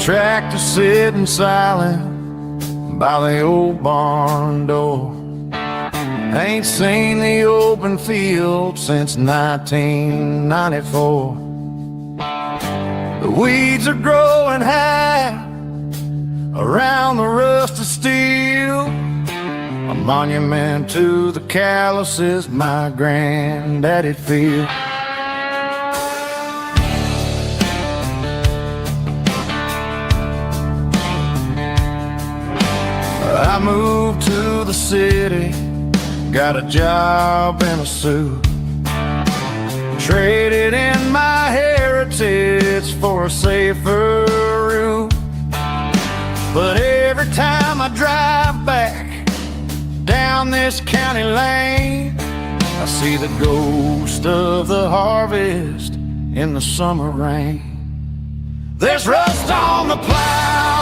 tractor sitting silent by the old barn door. Ain't seen the open field since 1994. The weeds are growing high around the rusted steel, a monument to the calluses my granddaddy'd feel. I moved to the city, got a job in a suit, traded in my heritage for a safer route. But every time I drive back down this county lane, I see the ghost of the harvest in the summer rain. There's rust on the plow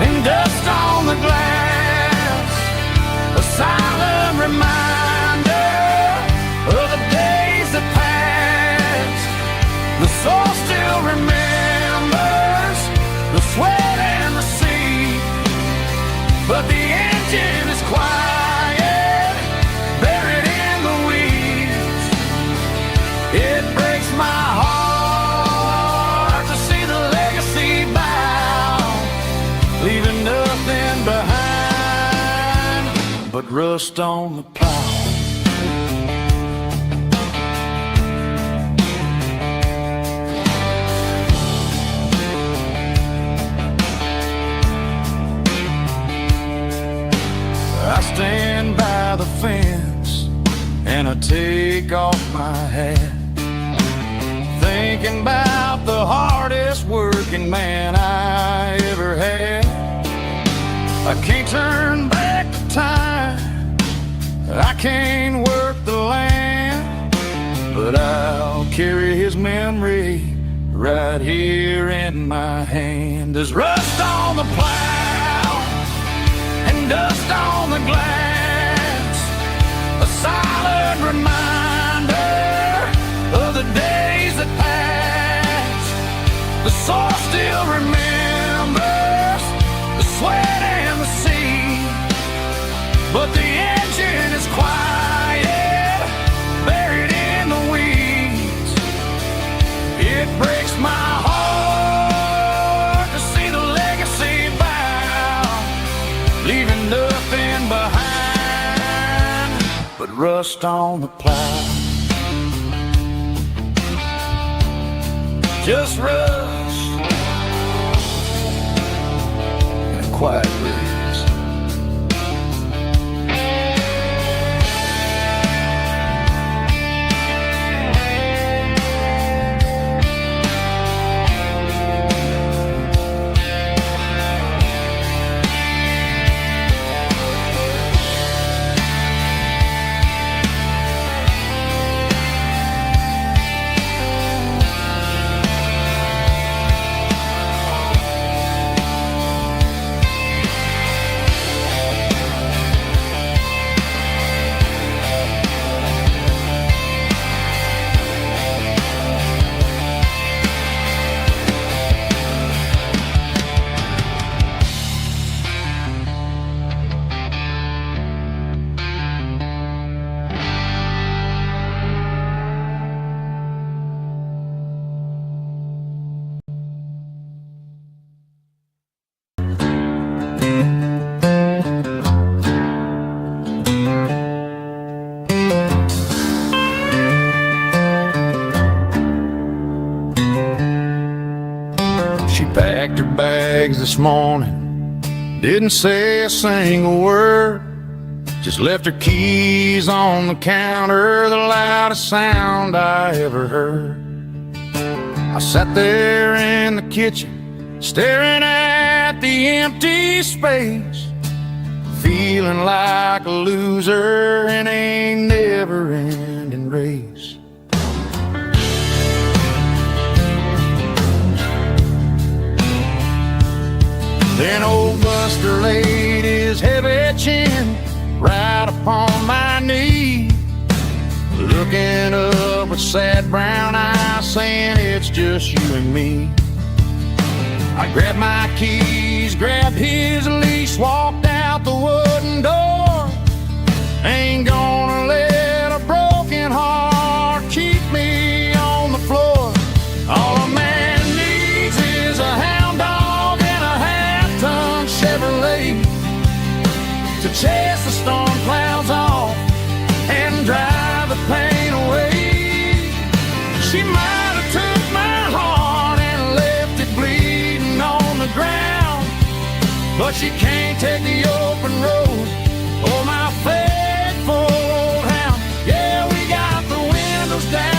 and dust on the glass, a silent reminder of the days that passed. The soul still remembers the sweat and the sea, but the engine is quiet, buried in the weeds. It breaks my heart to see the legacy bow, leaving nothing behind but rust on the plow. I stand by the fence and I take off my hat, thinking about the hardest working man I ever had. I can't turn back the time, I can't work the land, but I'll carry his memory right here in my hand. There's rust on the plow and dust on the glass, a silent reminder of the days that passed. The soul still remembers the sweat and the sea, but the engine is quiet, buried in the weeds. It breaks my heart to see the legacy bow, leaving nothing behind but rust on the plow. Just rust and a quiet breeze. Packed her bags this morning, didn't say a single word, just left her keys on the counter, the loudest sound I ever heard. I sat there in the kitchen, staring at the empty space, feeling like a loser in a never-ending race. Then old Buster laid his heavy chin right upon my knee, looking up with sad brown eyes, saying it's just you and me. I grabbed my keys, grabbed his leash, walked out the wooden door. Ain't gonna let a broken heart keep me on the floor. All a man needs is a hound dog and a half-ton Chevrolet to chase the storm clouds off and drive the pain away. She might have took my heart and left it bleeding on the ground, but she can't take the open road or my faithful old hound. Yeah, we got the windows down,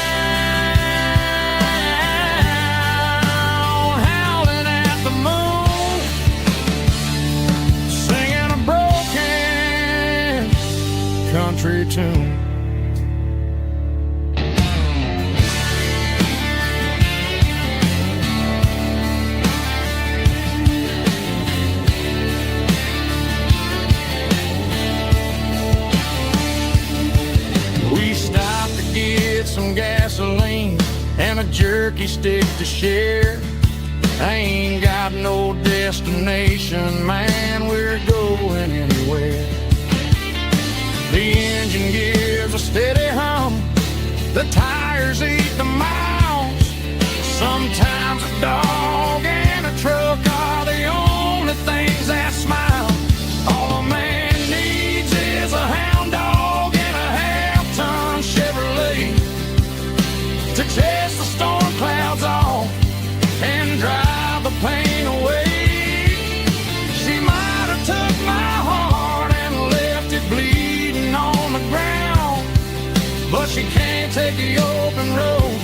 howling at the moon, singing a broken country tune. Some gasoline and a jerky stick to share. I ain't got no destination, man, we're going anywhere. The engine gives a steady hum, the tires eat the miles. Sometimes a dog and a truck are the only things that smile. All a man needs is a hound dog and a half-ton Chevrolet to chase the storm clouds off and drive the pain away. She might have took my heart and left it bleeding on the ground, but she can't take the open road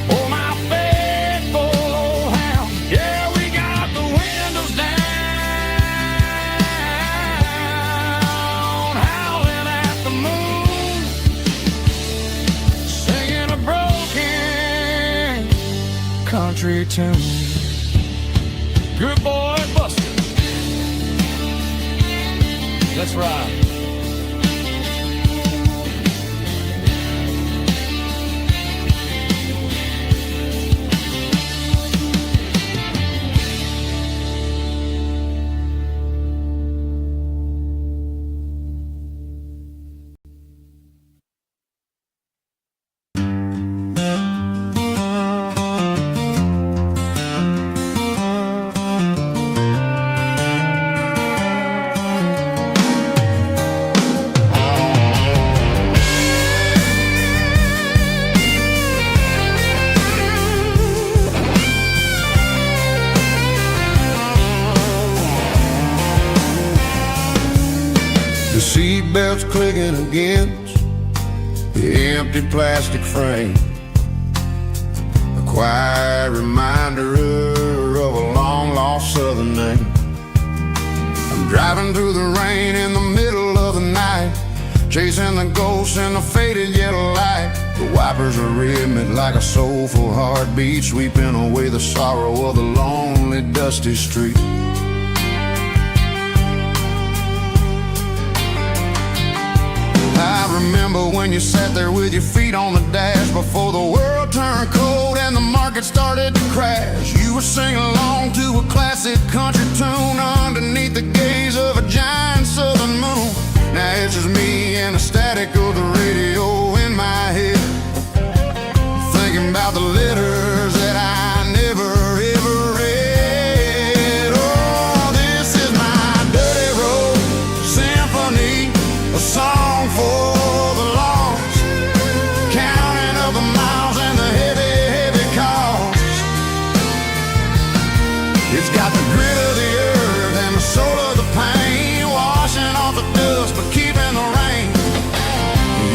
or my faithful old hound. Yeah, we got the windows down, howling at the moon, singing a broken country tune. Good boy, Buster. Let's ride. Seatbelts clicking against the empty plastic frame, a quiet reminder of a long-lost southern name. I'm driving through the rain in the middle of the night, chasing the ghosts in the faded yellow light. The wipers are rhythmic like a soulful heartbeat, sweeping away the sorrow of the lonely, dusty street. I remember when you sat there with your feet on the dash before the world turned cold and the market started to crash. You were singing along to a classic country tune underneath the gaze of a giant southern moon. Now it's just me and the static of the radio in my head, thinking about the letters that I never ever read. Oh, this is my dirty road symphony, a song for the lost, counting up the miles and the heavy, heavy cost. It's got the grit of the earth and the soul of the pain, washing off the dust but keeping the rain.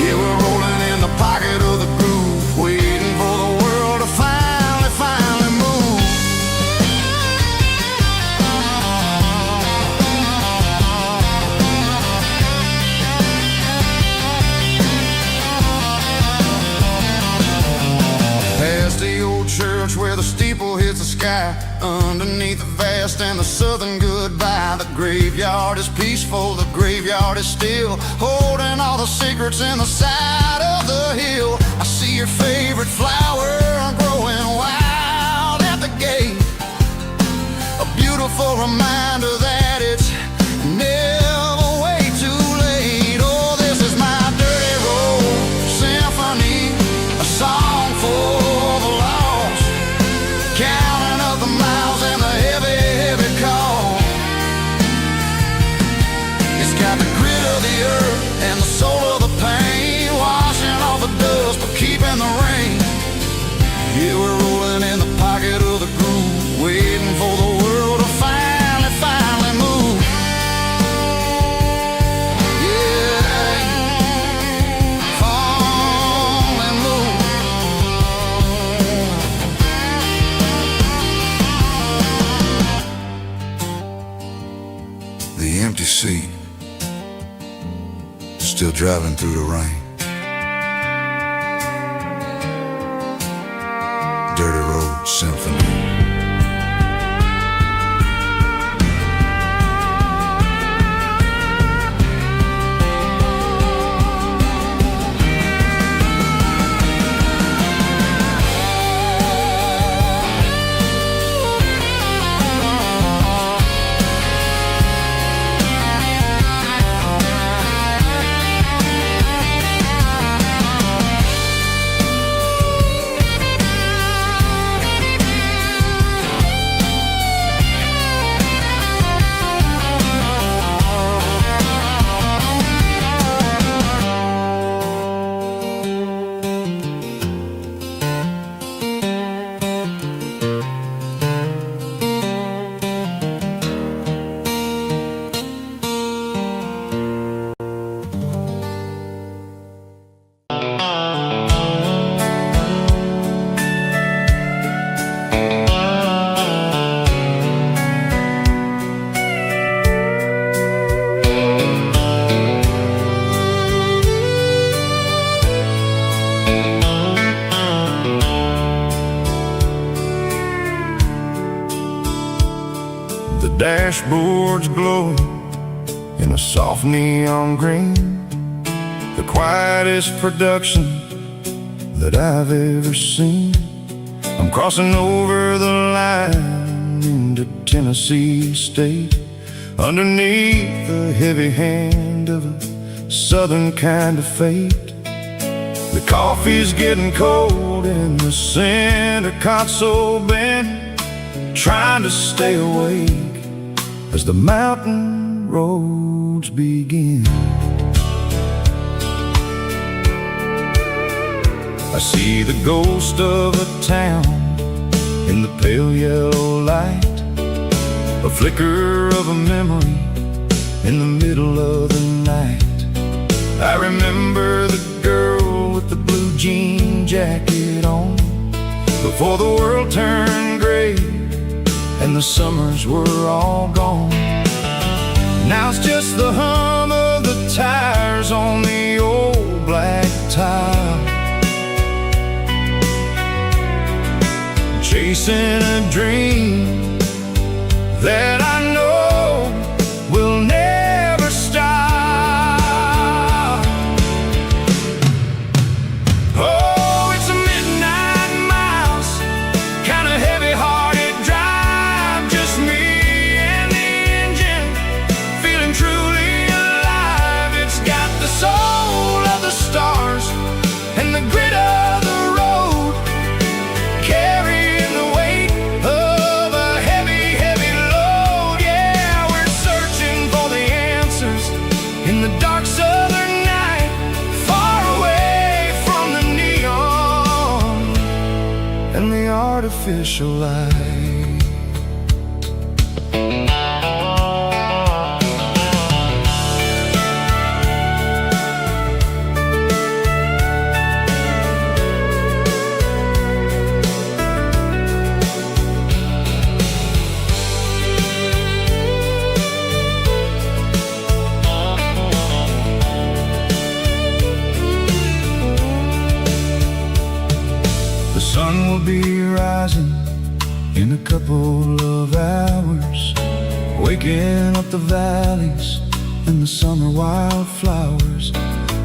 Yeah, we're rolling in the pocket of the groove, waiting for the world to finally move. Past the old church where the steeple hits the sky, underneath the vast and the southern goodbye. The graveyard is peaceful, the graveyard is still, holding all the secrets in the side of the hill. I see your favorite flower growing wild at the gate, a beautiful reminder that it's never way too late. Oh, this is my dirty road symphony, a song for the lost, counting up the miles and the heavy, heavy call. It's got the grit of the earth and the soul of the pain, washing off the dust but keeping the rain. Yeah, we're rolling in the pocket of the groove, waiting for the world to finally move. Yeah, fall and move. The empty seat, still driving through the rain. Dirty Road Symphony. The dashboard's glowing in a soft neon green, the quietest production that I've ever seen. I'm crossing over the line into Tennessee State, underneath the heavy hand of a southern kind of fate. The coffee's getting cold in the center console bin, trying to stay awake as the mountain roads begin. I see the ghost of a town in the pale yellow light, a flicker of a memory in the middle of the night. I remember the girl with the blue jean jacket on, before the world turned gray and the summers were all gone. Now it's just the hum of the tires on the old black tile, chasing a dream that I know will never stop. Oh, it's a midnight miles, kind of heavy-hearted drive, just me and the engine, feeling truly alive. It's got the soul of the stars and the grit of the road, carrying the weight of a heavy, heavy load. Yeah, we're searching for the answers in the dark southern night, far away from the neon and the artificial light. The sun will be rising in a couple of hours, waking up the valleys and the summer wildflowers.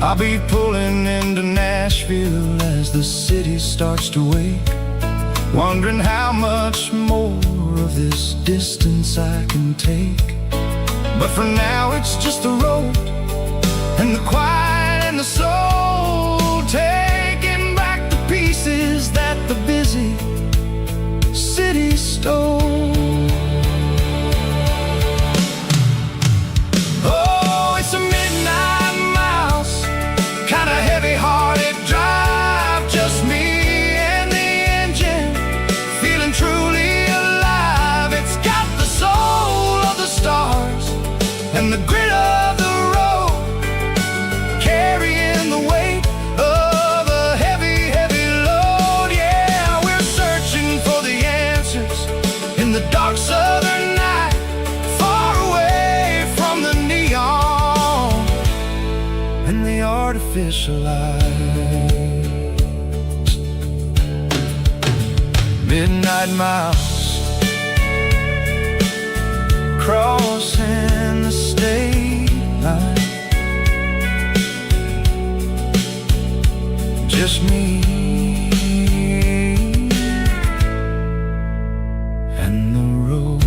I'll be pulling into Nashville as the city starts to wake, wondering how much more of this distance I can take. But for now it's just the road and the quiet and the soul, taking back the pieces that the busy city stole. Oh, it's a midnight mouse, kinda heavy-hearted drive, just me and the engine, feeling truly alive. It's got the soul of the stars and the grit of the road, carrying the weight of a heavy, heavy load. Yeah, we're searching for the answers in the dark southern night, far away from the neon and the artificial lights. Midnight mouse, crossing the state line, just me and the road.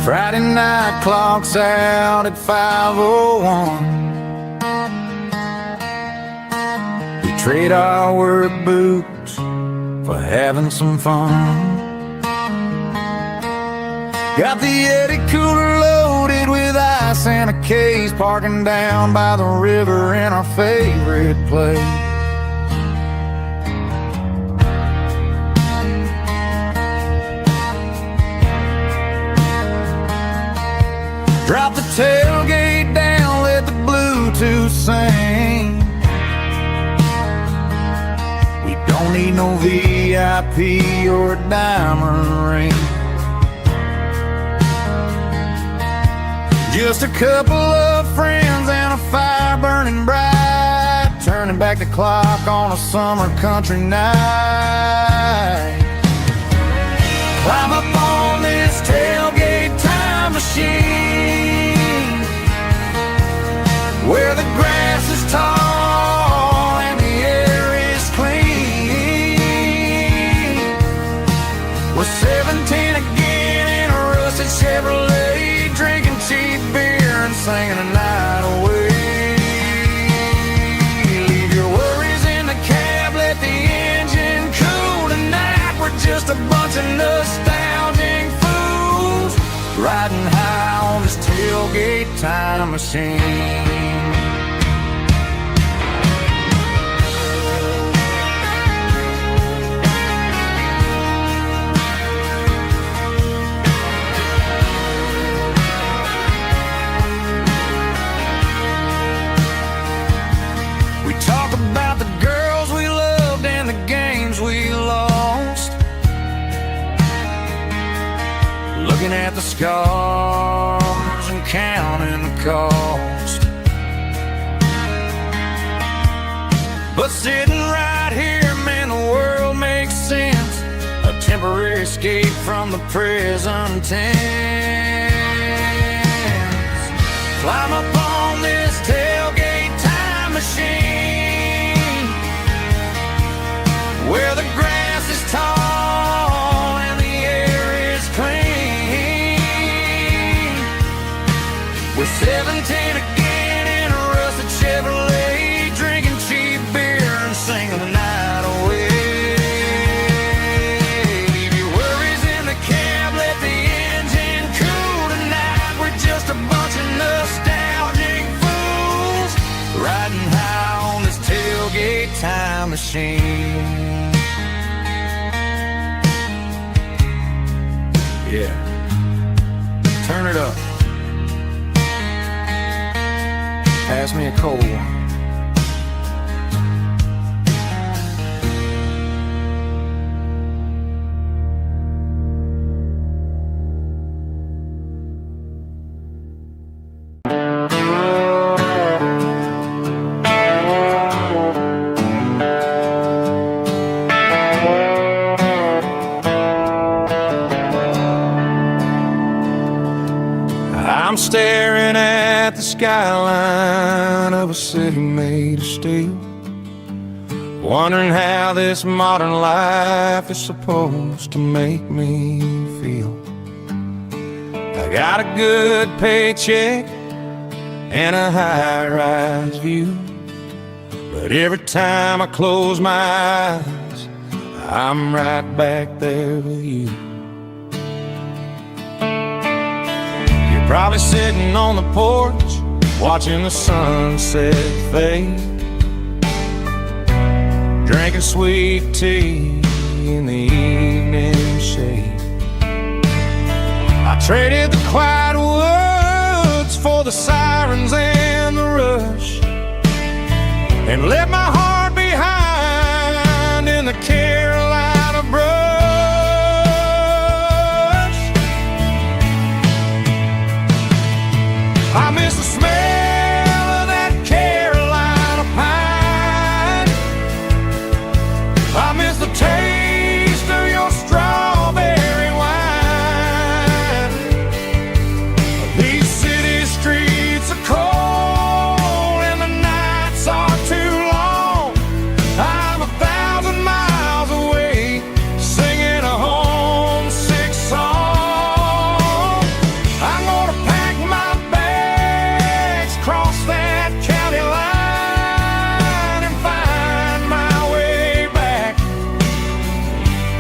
Friday night clock's out at 5:01. We trade our work boots for having some fun. Got the Yeti cooler loaded with ice and a case, parking down by the river in our favorite place. Drop the tailgate down, let the Bluetooth sing. We don't need no VIP or a diamond ring. Just a couple of friends and a fire burning bright, turning back the clock on a summer country night. Climb up on this tailgate time machine, where the grass is tall and the air is clean. We're 17 again in a rusted Chevrolet, drinking cheap beer and singing the night away. Leave your worries in the cab, let the engine cool tonight. We're just a bunch of nostalgic fools, riding high on this tailgate time machine. We talk about the girls we loved and the games we lost, looking at the scars and counting the cost. But sitting right here, man, the world makes sense, a temporary escape from the present tense. Climb up on this tailgate time machine, where the grass is tall and the air is clean. We're 17 again in a rusted Chevrolet, drinking cheap beer and singing the night away. Leave your worries in the cab, let the engine cool tonight. We're just a bunch of nostalgic fools, machine. Yeah, turn it up. Pass me a cold one. I'm staring at the skyline of a city made of steel, wondering how this modern life is supposed to make me feel. I got a good paycheck and a high-rise view, but every time I close my eyes, I'm right back there with you. Probably sitting on the porch, watching the sunset fade, drinking sweet tea in the evening shade. I traded the quiet woods for the sirens and the rush, and left my heart behind in the Carolina brush. I miss the smell of that Carolina pine. I miss the taste of your strawberry wine. These city streets are cold and the nights are too long. I'm 1,000 miles away, singing a homesick song. I'm gonna pack my cross that county line and find my way back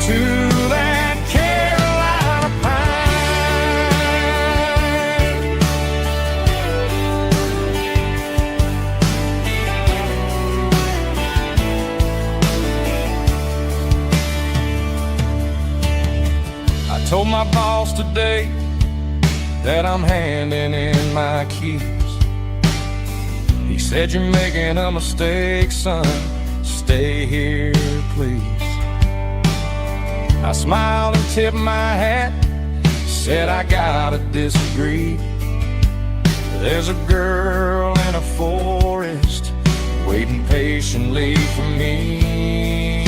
to that Carolina pine. I told my boss today that I'm handing in my keys. He said, "You're making a mistake, son. Stay here, please." I smiled and tipped my hat, said, "I gotta disagree. There's a girl in a forest waiting patiently for me."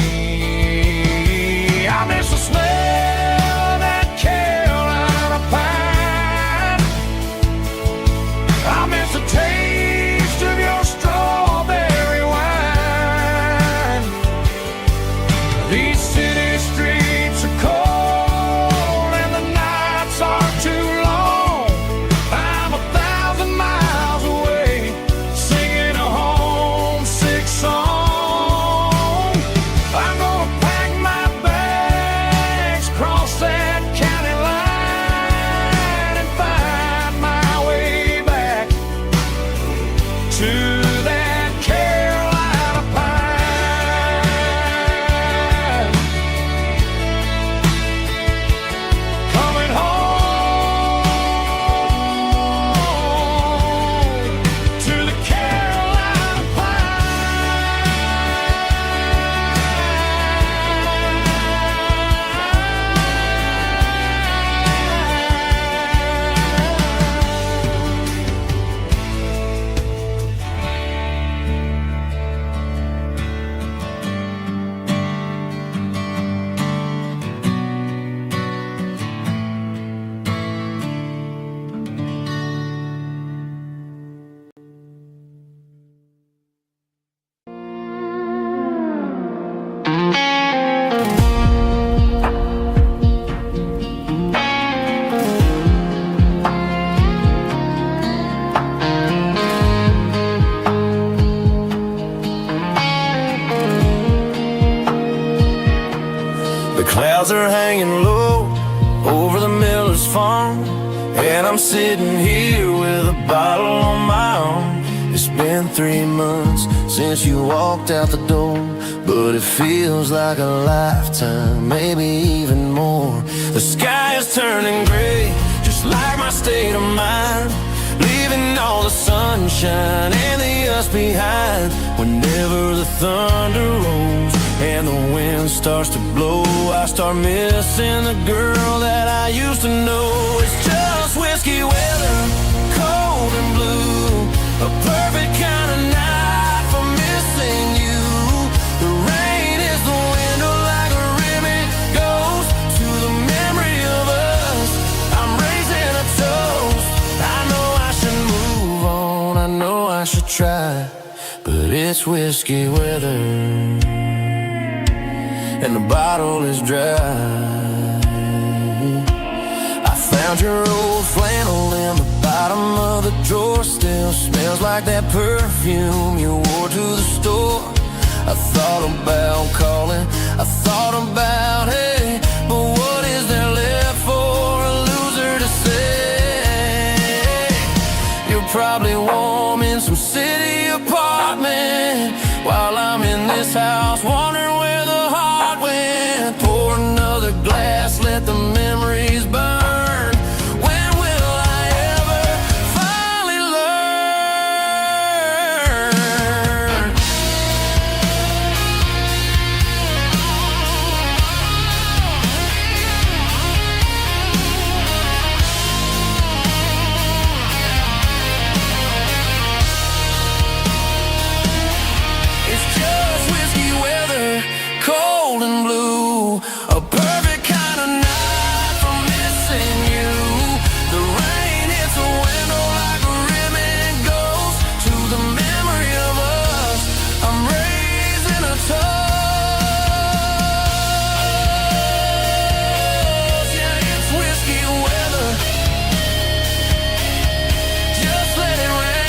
I miss the smell of that Carolina pine. I miss the taste of your strawberry wine. These city streets are cold and the nights are too long. I'm 1,000 miles away, singing a homesick song. I'm gonna pack my bags, cross that county line, and find my way back to that Carolina pine. Coming home to the Carolina The clouds are hanging low over the miller's farm, and I'm sitting here with a bottle on my arm. It's been been 3 months since you walked out the door, but it feels like a lifetime, maybe even more. The sky is turning gray, just like my state of mind, leaving all the sunshine and the us behind. Whenever the thunder rolls and the wind starts to blow, I start missing the girl that I used to know. It's just whiskey weather, cold and blue, a perfect kind of night for missing you. The rain is the window like a ribbon goes to the memory of us. I'm raising a toast. I know I should move on, I know I should try, but it's whiskey weather and the bottle is dry. I found your old flannel in the bottom of the drawer, still smells like that perfume you wore to the store. I thought about calling, I thought about, hey, but what is there left for a loser to say? You're probably warm in some city apartment, while I'm in this house wondering where the heart went. Pour another glass, let the memories burn. When will I ever finally learn? It's just whiskey weather, cold and blue, a perfect kind of night for missing you. The rain hits the window like a ribbon goes to the memory of us. I'm raising a toast. Yeah, it's whiskey weather, just let it rain.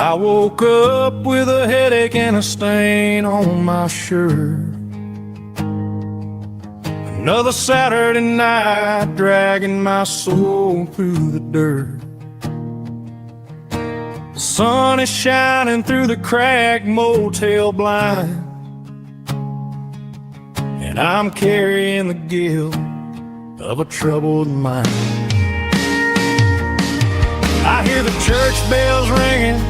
I woke up with a headache and a stain on my shirt. Another Saturday night dragging my soul through the dirt. The sun is shining through the cracked motel blind, and I'm carrying the guilt of a troubled mind. I hear the church bells ringing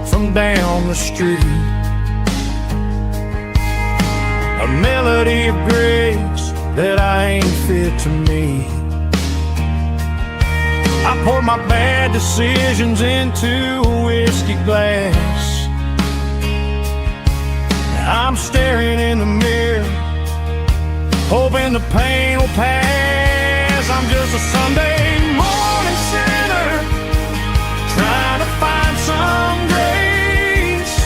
from down the street, a melody of grace that I ain't fit to meet. I poured my bad decisions into a whiskey glass. I'm staring in the mirror, hoping the pain will pass. I'm just a Sunday morning sinner, trying to find some grace,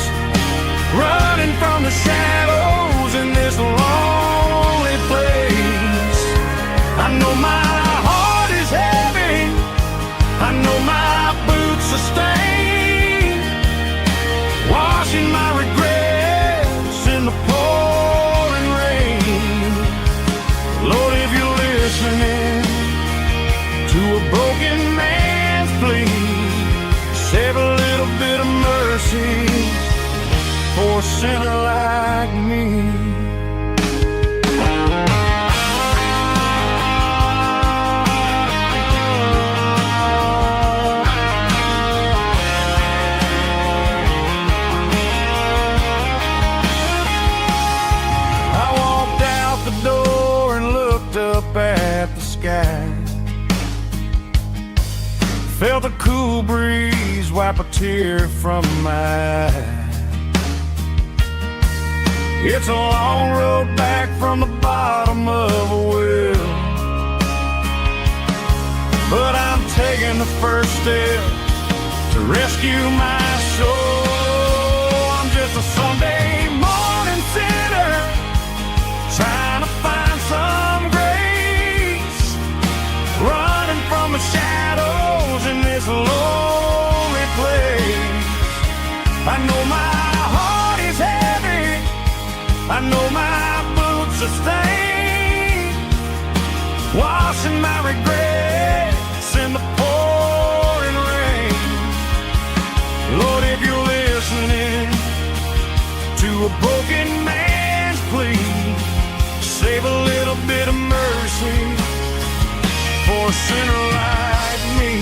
running from the shadows in this lonely place. I know my heart is heavy, I know my boots are stained, washing my regrets in the pouring rain. Lord, if you're listening to a broken man's plea, save a little bit of mercy for a sinner like me. I walked out the door and looked up at the sky, felt a cool breeze wipe a tear from my eye. It's a long road back from the bottom of a well, but I'm taking the first step to rescue my soul. I'm just a Sunday morning sinner trying to find some grace, running from the shadows in this lonely place. I know my heart is heavy, I know my boots are stained, washing my regrets in the pouring rain. Lord, if you're listening to a broken man's plea, save a little bit of mercy for a sinner like me.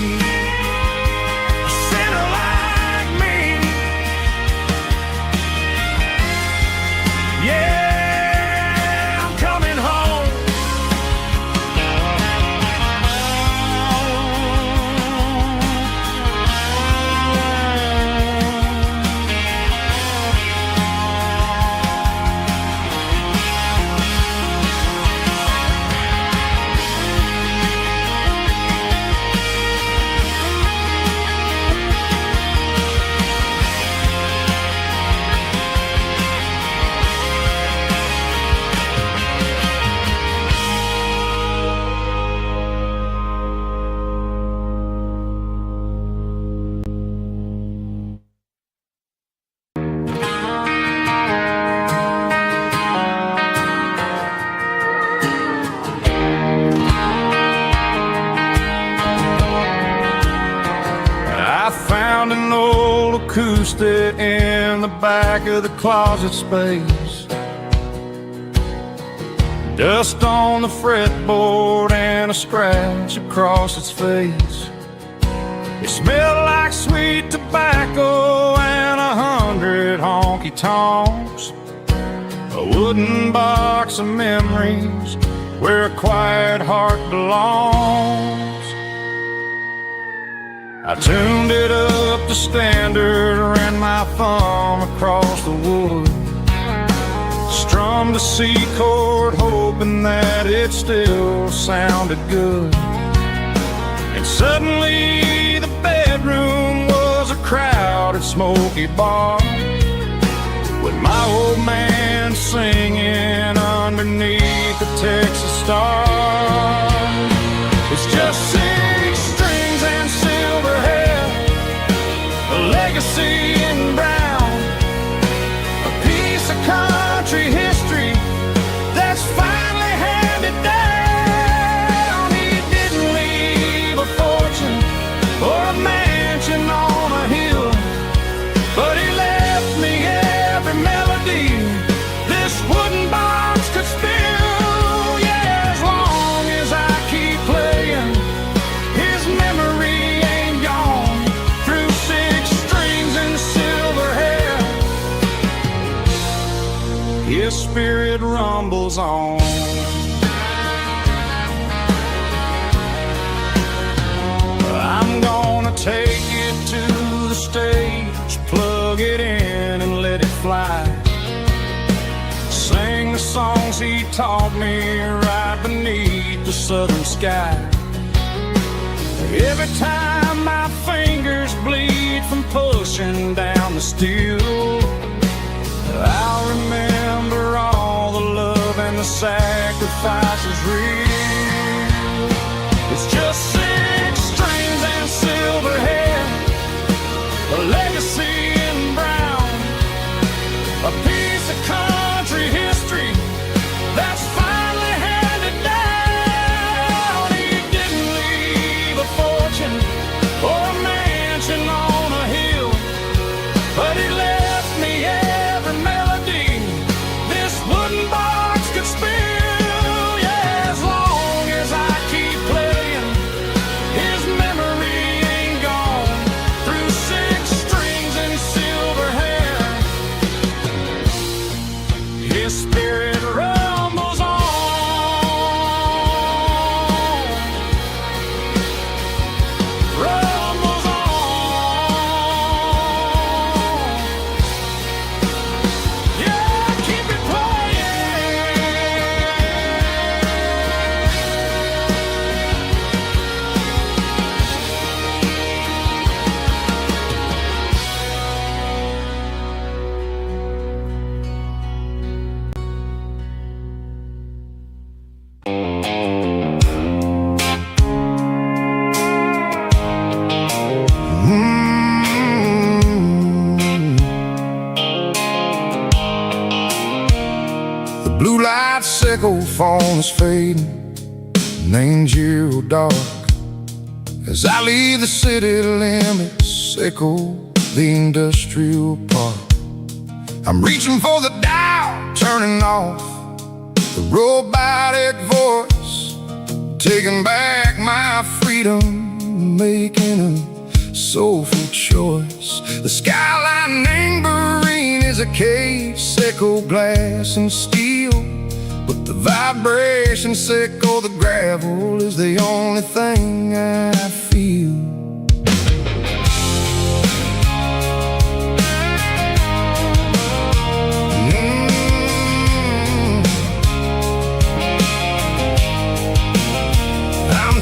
A sinner like me. Yeah, I'm coming home. Found an old acoustic in the back of the closet space, dust on the fretboard and a scratch across its face. It smelled like sweet tobacco and 100 honky-tonks, a wooden box of memories where a quiet heart belongs. I tuned it up to standard, ran my thumb across the wood, strummed a C chord hoping that it still sounded good. And suddenly the bedroom was a crowded smoky bar, with my old man singing underneath the Texas star. It's just 6 strings and silver hair, a legacy in brown, a piece of country history that's finally handed down. He didn't leave a fortune or a mansion on a hill, but he left me every melody this wooden box could spill. Yeah, as long as I keep playing, his memory ain't gone. Through 6 strings and silver hair, his spirit rumbles on. I'm gonna take it to the stage, plug it in and let it fly, sing the songs he taught me right beneath the southern sky. Every time my fingers bleed from pushing down the steel, I'll remember all the love and the sacrifices real. It's just 6 strings and silver hair, a legacy in brown, a piece of country history that's finally handed down. He didn't leave a fortune or a mansion on a hill, but he left me every melody this wooden box could spill. Yeah, as long sun's fading, named zero dark. As I leave the city limits, echo the industrial park. I'm reaching for the dial, turning off the robotic voice, taking back my freedom, making a soulful choice. The skyline neighboring is a case, echo glass and steel, but the vibration echo the gravel is the only thing I feel.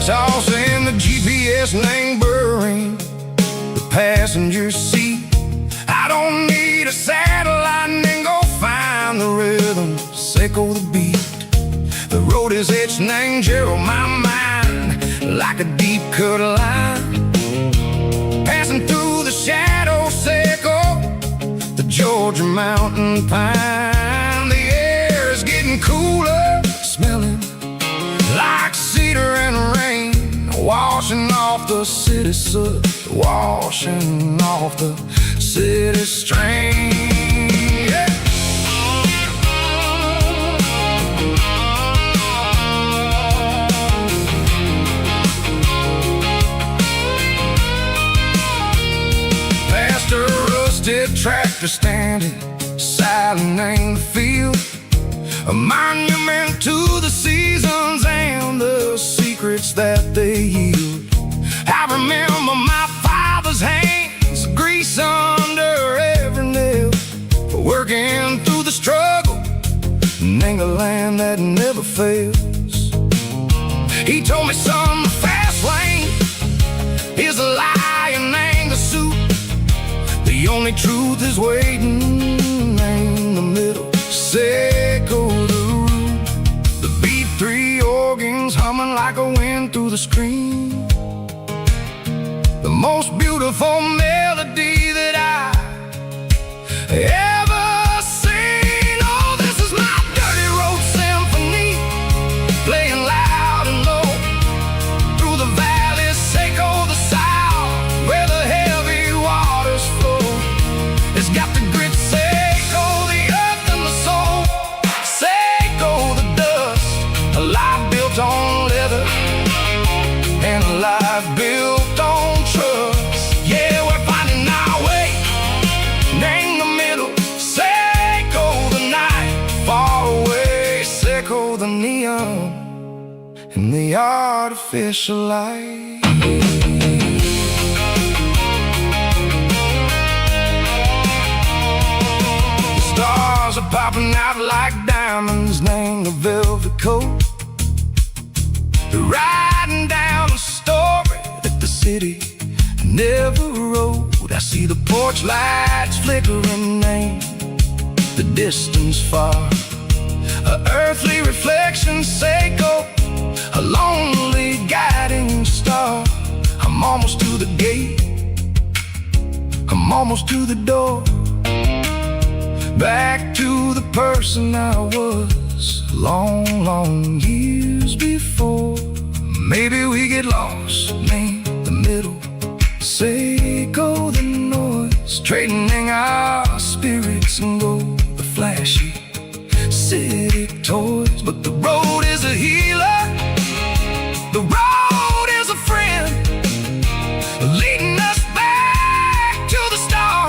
Tossing the GPS neighboring the passenger seat. I don't need a satellite and go find the rhythm, echo the beat. The road is etched and zero my mind like a deep cut line, passing through the shadows, echo the Georgia mountain pine. The air is getting cooler, smelling like cedar and rain, washing off the city soot, washing off the city strain. Yeah. Past a rusted tractor standing silent in the field, a monument to the seasons and the secrets that they yield. I remember my father's hands, grease under every nail, for working through the struggle in a land that never fails. He told me, son, the fast lane is a lie and ain't the suit. The only truth is waiting in the middle. Echo the root, the B3 organs humming like a wind through the screen. The most beautiful melody that I ever seen. Oh, this is my dirty road symphony, playing loud and low through the valleys, echo the south, where the heavy waters flow. It's got the grit, echo the earth and the soul, echo the dust, a life built on leather and a life built on trust. Yeah, we're finding our way in the middle, echo the night far away, echo the neon and the artificial light. Stars are popping out like diamonds, named the velvet coat. They're riding down a story that the city never wrote. I see the porch lights flickering, named the distance far, a earthly reflection, echo a lonely guiding star. I'm almost to the gate, I'm almost to the door, back to the person I was long, long years before. Maybe we get lost in the middle, echo the noise, trading our spirits and go the flashy city toys. But the road is a healer, the road is a friend, leading us back to the start.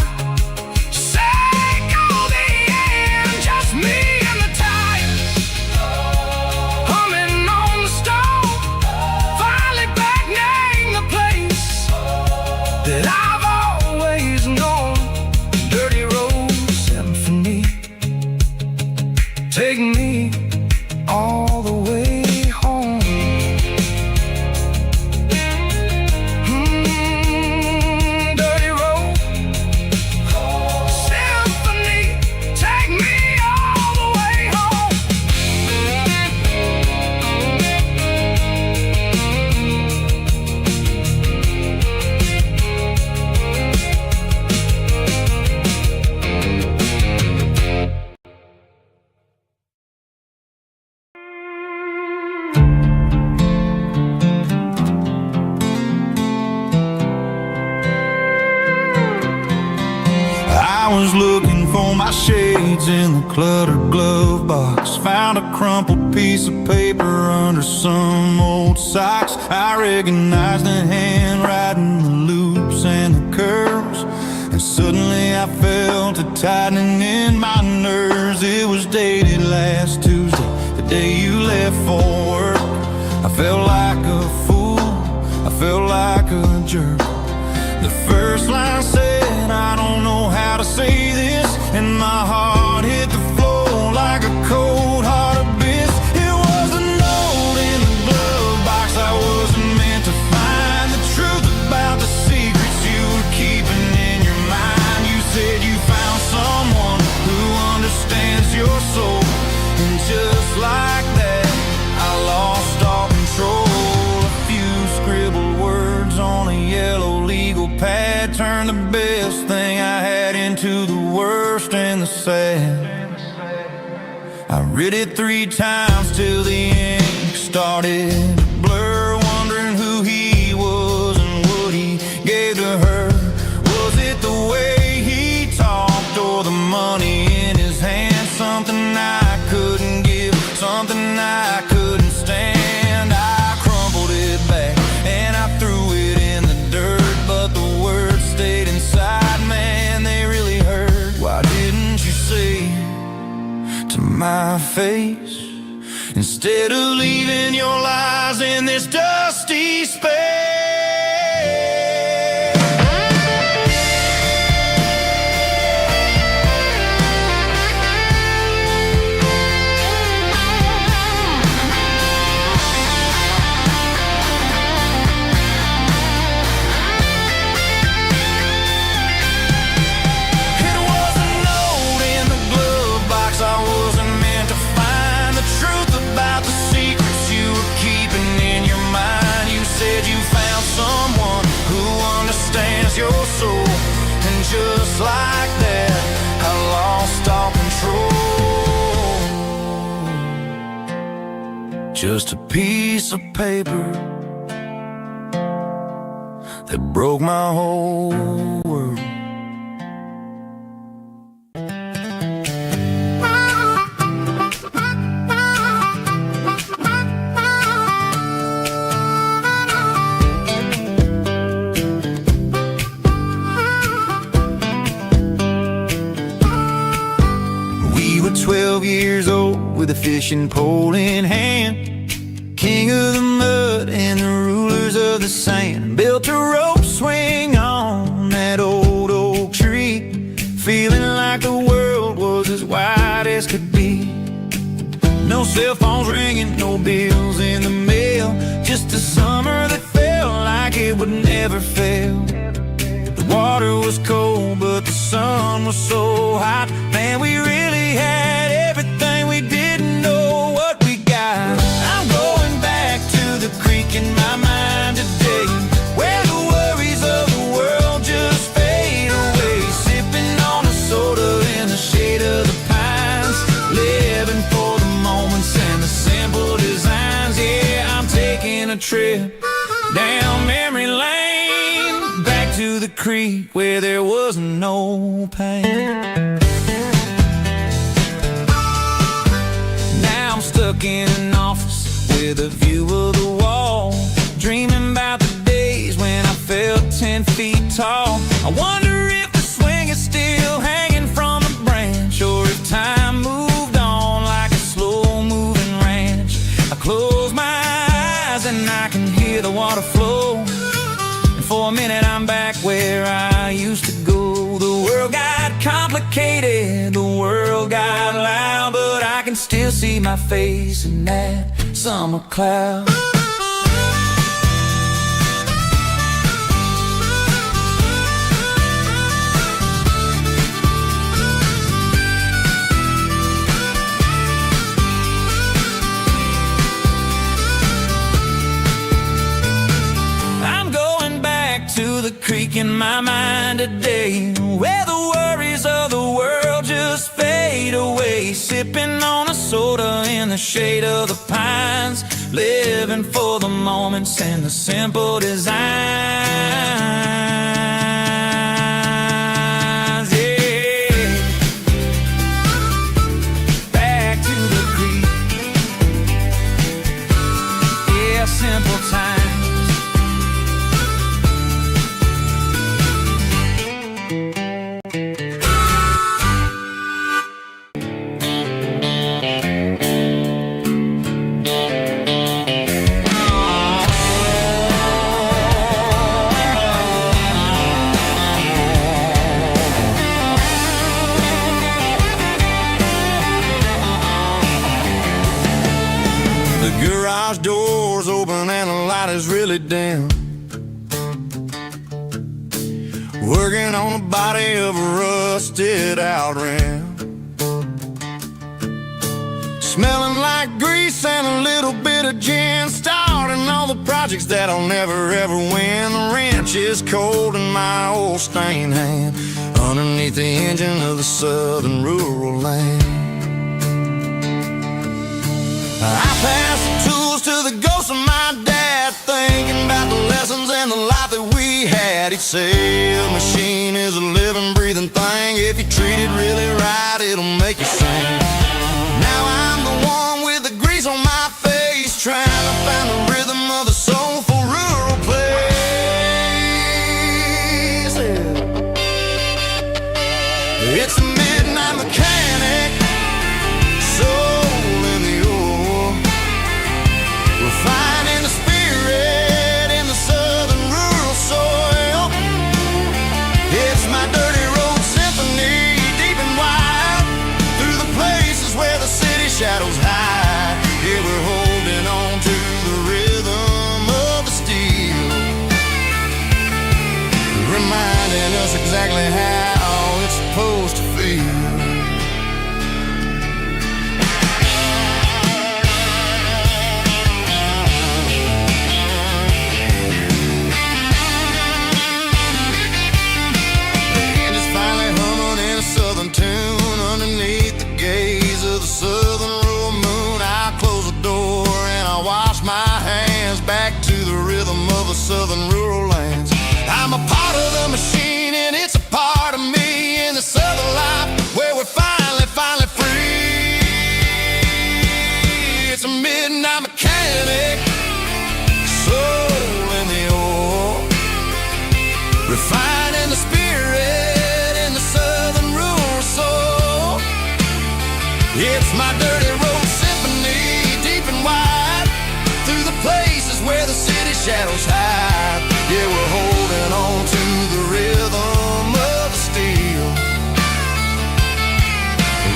That I've always known, dirty road symphony, take me all the way home. was looking for my shades in the cluttered glove box. Found a crumpled piece of paper under some old socks. I recognized the handwriting, the loops and the curves, and suddenly I felt a tightening in my nerves. It was dated last Tuesday, the day you left for work. I felt like a fool, I felt like a jerk. The first line said, I don't know how to say this, and my heart hit the floor like a cold hard abyss. It was a note in the glove box. I wasn't meant to find the truth about the secrets you were keeping in your mind. You said you found someone who understands your soul, and just like that, I lost all control. A few scribbled words on a yellow legal pad turned the best thing I had into the worst and the sad. I read it 3 times till the ink started to blur, wondering who he was and what he gave to her. Was it the way he talked or the money in his hand? Something I couldn't give, something I couldn't stand. I crumpled it back and I threw it in the dirt, but the words stayed inside, man, they really hurt. Why didn't you say to my face, instead of leaving your lies in this dusty space? Your soul, and just like that, I lost all control. Just a piece of paper that broke my whole world. We were 12 years old with a fishing pole in hand, king of the mud and the rulers of the sand. Built a rope swing on that old oak tree, feeling like the world was as wide as could be. No cell phones ringing, no bills in the mail, just a summer that felt like it would never fail. The water was cold, but the sun was so hot. Man, we really had everything, we didn't know what we got. I'm going back to the creek in my mind today, where the worries of the world just fade away. Sipping on a soda in the shade of the pines, living for the moments and the simple designs. Yeah, I'm taking a trip down memory lane, back to the creek where there was no pain. Now I'm stuck in an office with a view of the wall, dreaming about the days when I felt 10 feet tall. I wonder if the swing is still hanging from the branch, or if time moved on like a slow-moving ranch. I close my eyes and I can hear the water flow, and for a minute I'm back where I used to go. The world got complicated, the world got loud, but I can still see my face in that summer cloud. To the creek in my mind today, where the worries of the world just fade away. Sipping on a soda in the shade of the pines, living for the moments and the simple designs. Yeah. simple times. The garage door's open and the light is really dim. Working on the body of a rusted out rim. Smelling like grease and a little bit of gin. Starting all the projects that I'll never ever win. The wrench is cold in my old stained hand underneath the engine of the southern rural land. I pass the tools to the ghost of my dad, thinking about the lessons and the life that we had. He'd say a machine is a living, breathing thing. If you treat it really right, it'll make you sing. Now I'm the one with the grease on my face, trying to find the rhythm of the soulful rural place. It's a midnight mechanic, soul in the ore, refining the spirit in the southern rural soil. It's my dirty road symphony, deep and wide, through the places where the city shadows hide. Yeah, we're holding on to the rhythm of the steel, reminding us exactly how it's supposed to feel. Tune underneath the gaze of the southern rural moon. I close the door and I wash my hands back to the rhythm of the southern rural lands. I'm a part of the machine and it's a part of me in the southern life where we're finally free. It's a midnight mechanic, soul in the ore, refining the spirit in the southern rural soul. It's my dirty road symphony, deep and wide, through the places where the city shadows hide. Yeah, we're holding on to the rhythm of the steel,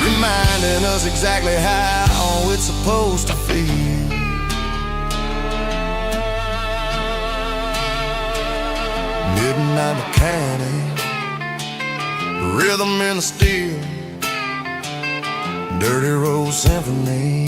reminding us exactly how it's supposed to feel. Midnight mechanic, rhythm in the steel, dirty road symphony.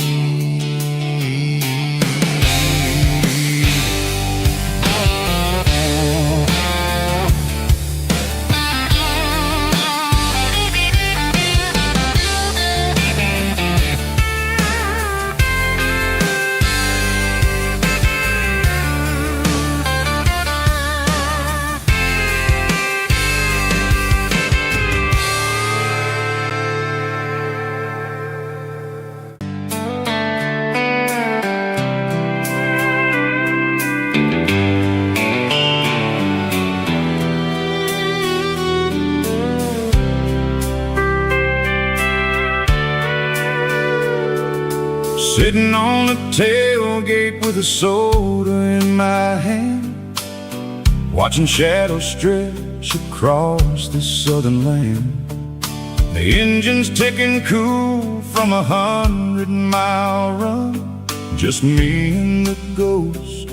Sitting on the tailgate with a soda in my hand, watching shadows stretch across this southern land. The engine's ticking cool from 100-mile run, just me and the ghost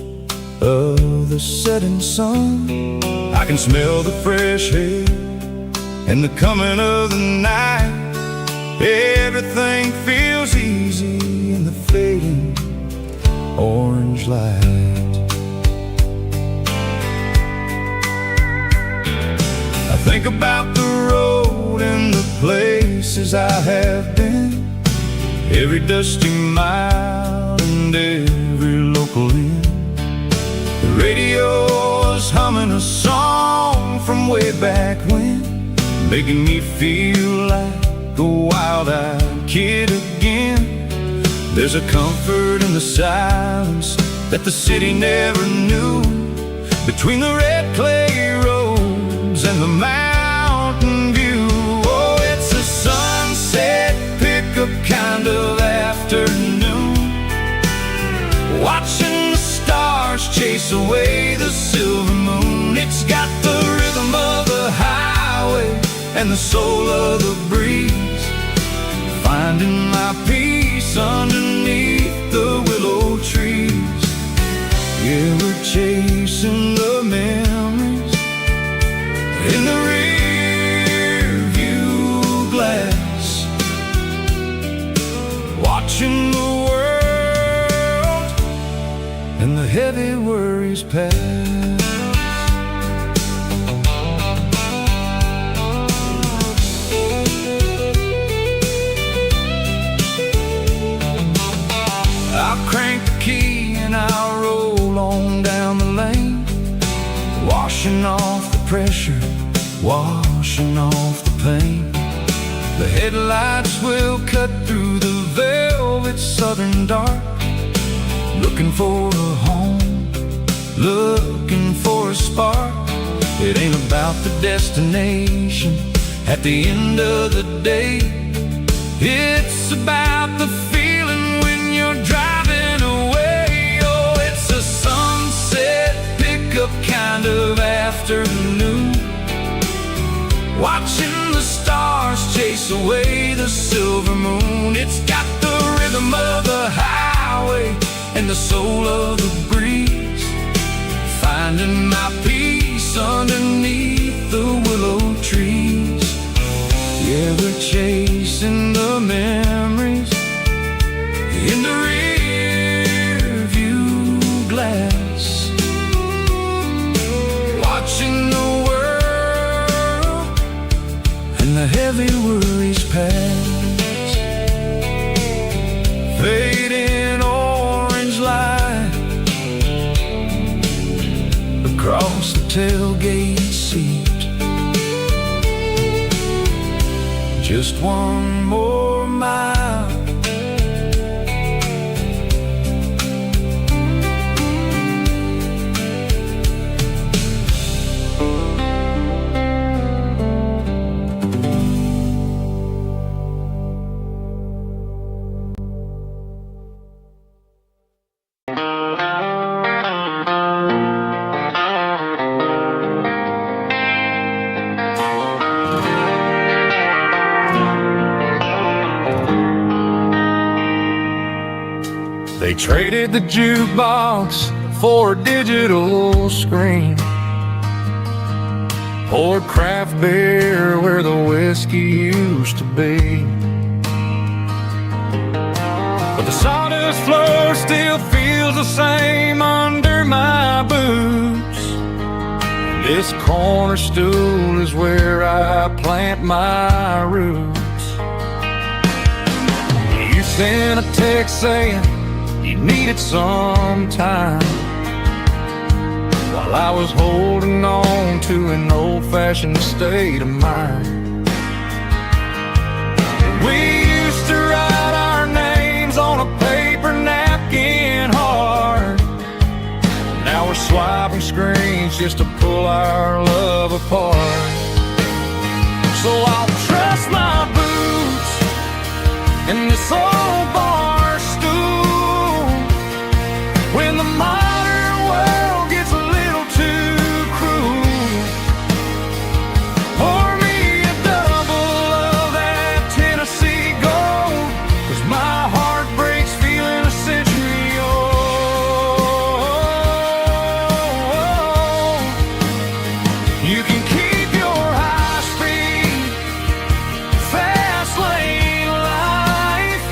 of the setting sun. I can smell the fresh air and the coming of the night. Everything feels easy in the fading orange light. I think about the road and the places I have been, every dusty mile and every local inn. The radio is humming a song from way back when, making me feel like a wild-eyed kid again. There's a comfort in the silence that the city never knew. Between the red clay roads and the mountain view. Oh, it's a sunset pickup kind of afternoon, watching the stars chase away the silver moon. It's got the rhythm of the highway and the soul of the breeze, finding my peace underneath the willow trees. Yeah, we're chasing the memories in the rear view glass, watching the world and the heavy worries pass. I'll crank the key and I'll roll on down the lane, washing off the pressure, washing off the pain. The headlights will cut through the velvet southern dark, looking for a home, looking for a spark. It ain't about the destination at the end of the day, it's about the feeling when you're driving away. Oh, it's a sunset pickup kind of afternoon, watching the stars chase away the silver moon. It's got the rhythm of the highway and the soul of the breeze, finding my peace underneath the willow trees. Yeah, we're chasing the memories in the rear view glass, watching the world and the heavy worries pass. Fading orange light across the tailgate seat, just one more mile. They traded the jukebox for a digital screen, poured craft beer where the whiskey used to be. But the sawdust floor still feels the same under my boots. This corner stool is where I plant my roots. You sent a text saying you needed some time, while I was holding on to an old-fashioned state of mind. We used to write our names on a paper napkin hard. Now we're swiping screens just to pull our love apart. So I'll trust my boots in this old bar stool when the modern world gets a little too cruel. Pour me a double of that Tennessee Gold, 'cause my heart breaks feeling a century old. You can keep your high-speed, fast lane life.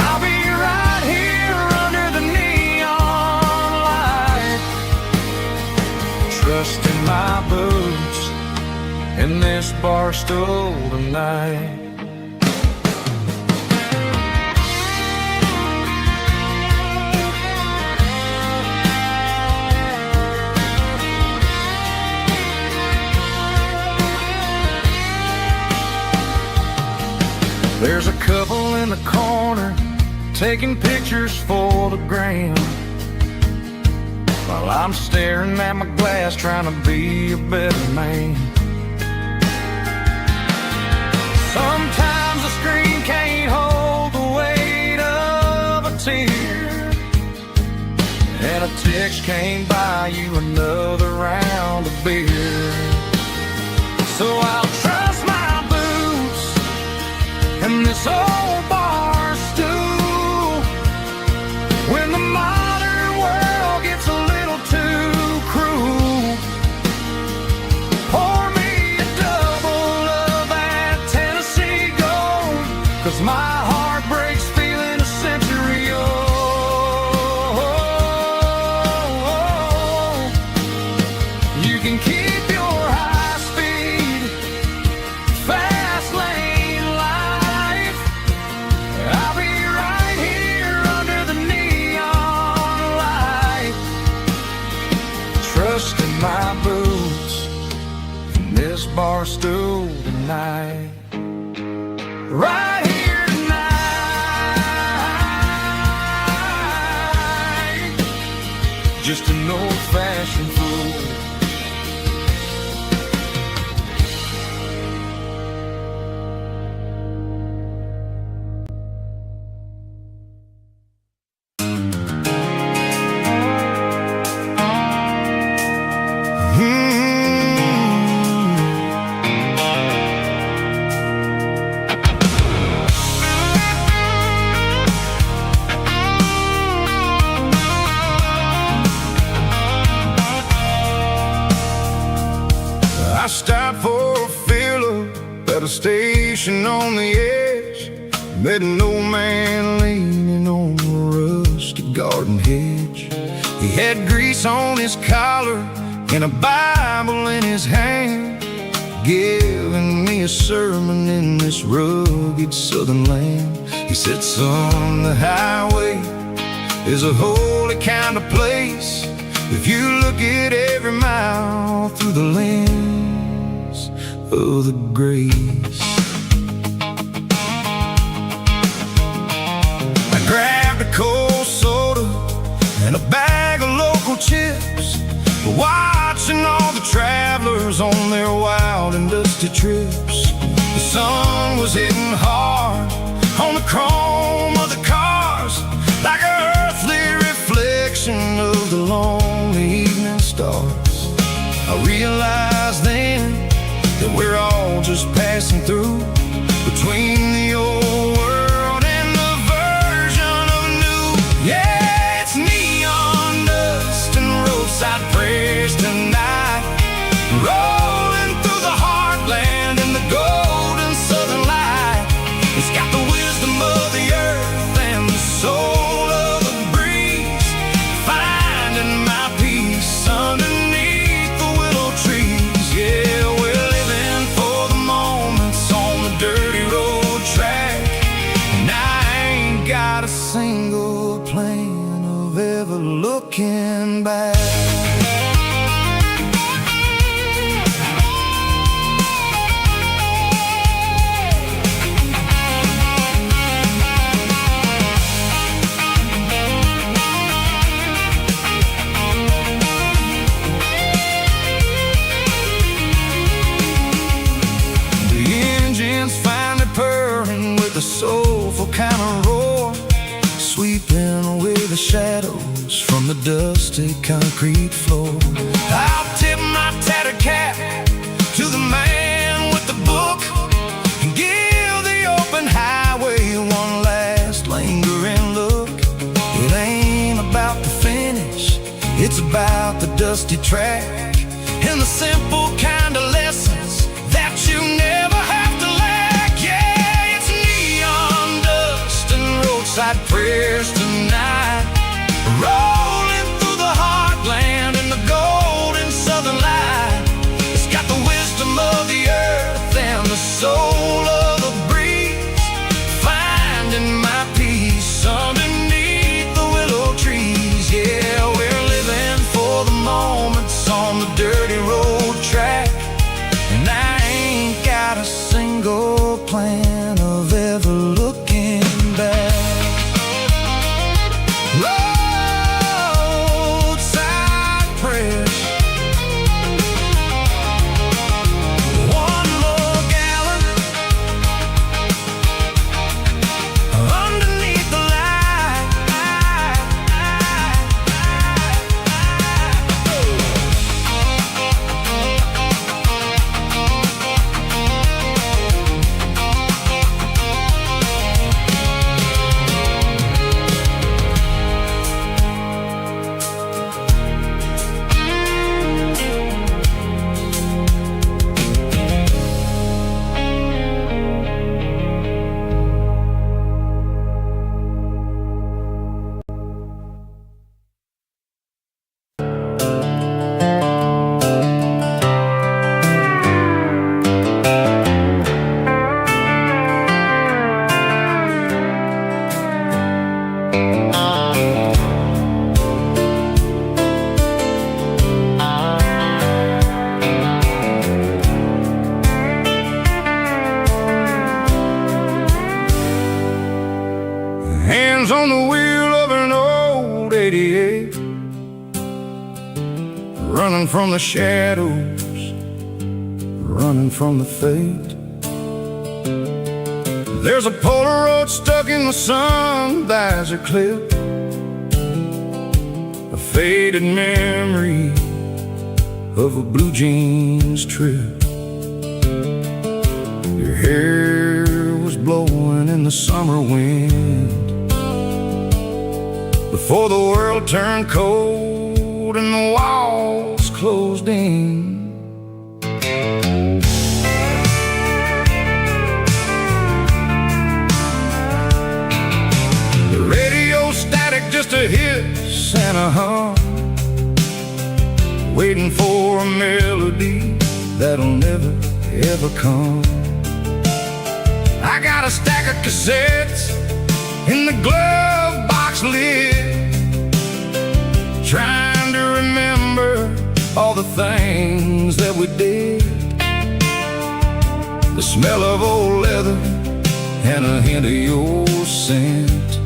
I'll be right here under the neon light, trusting my boots in this bar stool tonight. There's a couple in the corner taking pictures for the gram. I'm staring at my glass trying to be a better man. Sometimes the screen can't hold the weight of a tear, and a text can't buy you another round of beer. So I'll trust my boots and this old bar stool when the modern world gets a little too cruel. Pour me a double of that Tennessee Gold, 'cause my heart breaks feeling a century old. You can keep your high speed, fast lane life. I'll be right here under the neon light, trusting my boots and this bar stool tonight. Right here tonight, just an old-fashioned fool. I stopped for a fill-up at a station on the edge. Met an old man leaning on a rusty garden hedge. He had grease on his collar and a Bible in his hand, giving me a sermon in this rugged southern land. He said, "Son, the highway is a holy kind of place if you look at every mile through the lens of the grace." I grabbed a cold soda and a bag of local chips, watching all the travelers on their wild and dusty trips. The sun was hitting hard on the chrome of the cars, like an earthly reflection of the lonely evening stars. I realized then that we're all just passing through between the old world and the version of new. Yeah, it's neon dust and roadside prayers tonight, rolling through the heartland in the golden southern light. It's got the wisdom of the earth and the soul of the breeze, finding my peace underneath the willow trees. Yeah, we're living for the moments on the dirty road track, and I ain't got a single plan of ever looking back. The soulful kind of roar, sweeping away the shadows from the dusty concrete floor. I'll tip my tattered cap to the man with the book and give the open highway one last lingering look. It ain't about the finish, it's about the dusty track and the simple kind of lessons that you never have to lack. Yeah, it's neon dust and roadside prayers tonight, rolling through the heartland in the golden southern light. It's got the wisdom of the earth and the soul of the breeze, finding my peace underneath the willow trees. Yeah, we're living for the moments on the dirty road track, escape, running from the shadows, running from the fate. There's a Polaroid stuck in the sun, there's a clip, a faded memory of a blue jeans trip. Your hair was blowing in the summer wind before the world turned cold and the walls closed in. The radio static just a hiss and a hum, waiting for a melody that'll never ever come. I got a stack of cassettes in the glove box lid, trying to remember all the things that we did. The smell of old leather and a hint of your scent,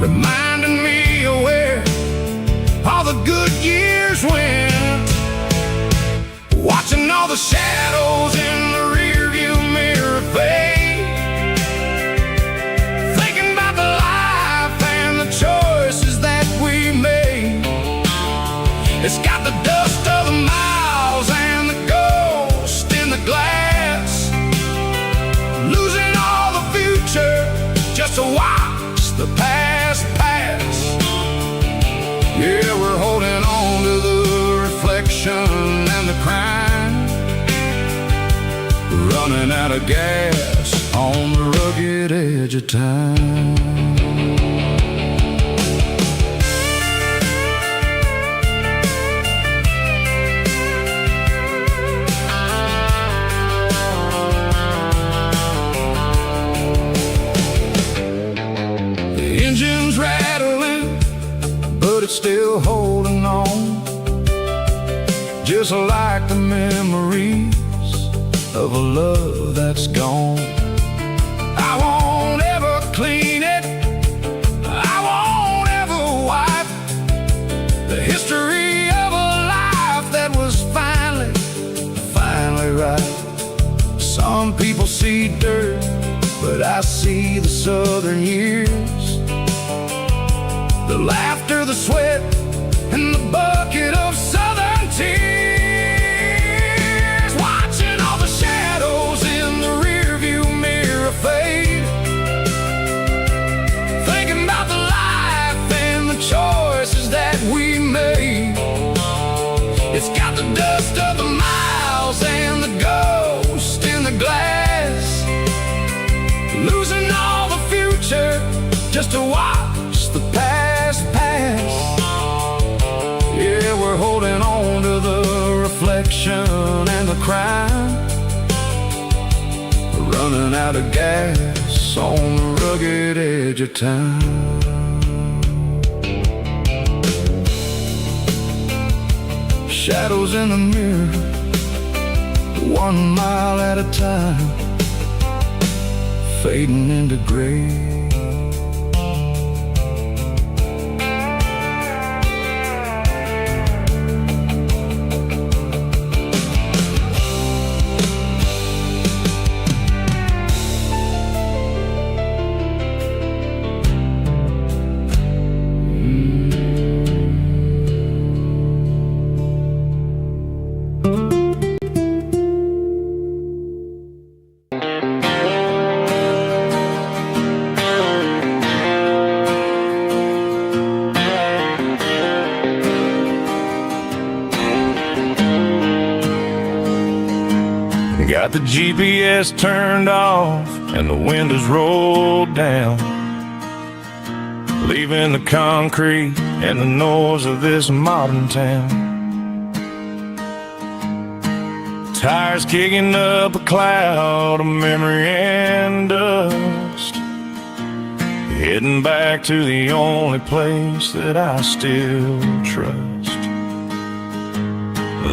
reminding me of where all the good years went. Watching all the shadows in the rearview mirror fade, thinking about the life and the choices that we made. It's got the dust of the miles and the ghost in the glass, losing all the future just to watch the past pass. Yeah, we're holding on to the reflection and the crime, running out of gas on the rugged edge of time. The engine's rattling, but it's still holding on, just like the memories of a love that's gone. I won't ever clean it, I won't ever wipe the history of a life that was finally right. Some people see dirt, but I see the southern years, the laughter, the sweat, and the bucket of southern tears. Watching all the shadows in the rearview mirror fade, thinking about the life and the choices that we made. It's got the dust of the miles and the ghost in the glass, losing all the future just to watch the past pass. Yeah, we're holding on to the reflection and the crime, running out of gas on the rugged edge of time. Shadows in the mirror, 1 mile at a time, fading into gray. Got the GPS turned off and the windows rolled down, leaving the concrete and the noise of this modern town. Tires kicking up a cloud of memory and dust, heading back to the only place that I still trust.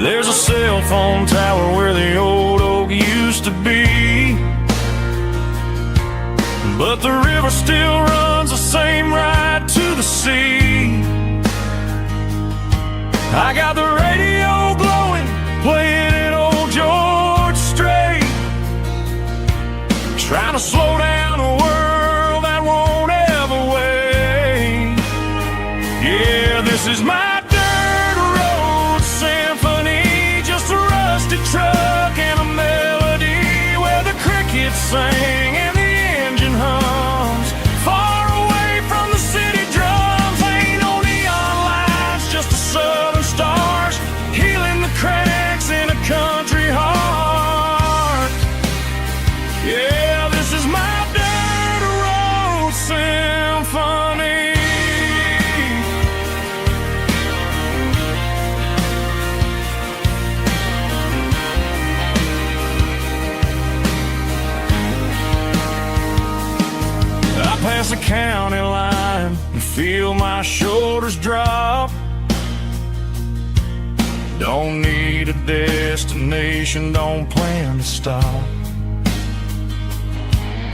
There's a cell phone tower where the old oak used to be, but the river still runs the same right to the sea. I got the radio glowing, playing an old George Strait, trying to slow down a world that won't ever wait. Yeah, this is my dirt road symphony, just a rusty truck and a melody where the crickets sing and the engine hums. Far away from the city drums, ain't no neon lights, just the southern stars healing the cracks in a country heart. Yeah, this is my dirt road symphony. I pass a county line and feel my shoulders drop. Don't need a destination, don't plan to stop.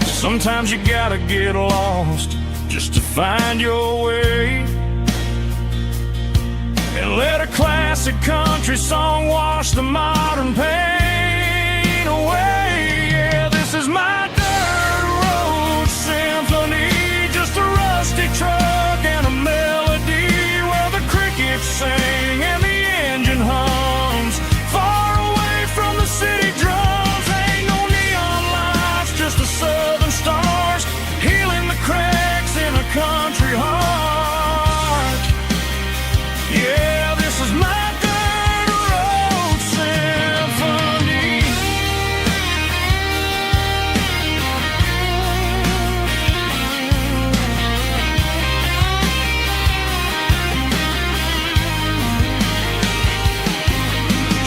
Sometimes you gotta get lost just to find your way, and let a classic country song wash the modern pain away. Yeah, this is my dirt road symphony, just a rusty truck and a melody where the crickets sing and the engine hums. Far away from the city drums, ain't no neon lights, just the southern stars healing the cracks in a country heart. Yeah, this is my dirt road symphony.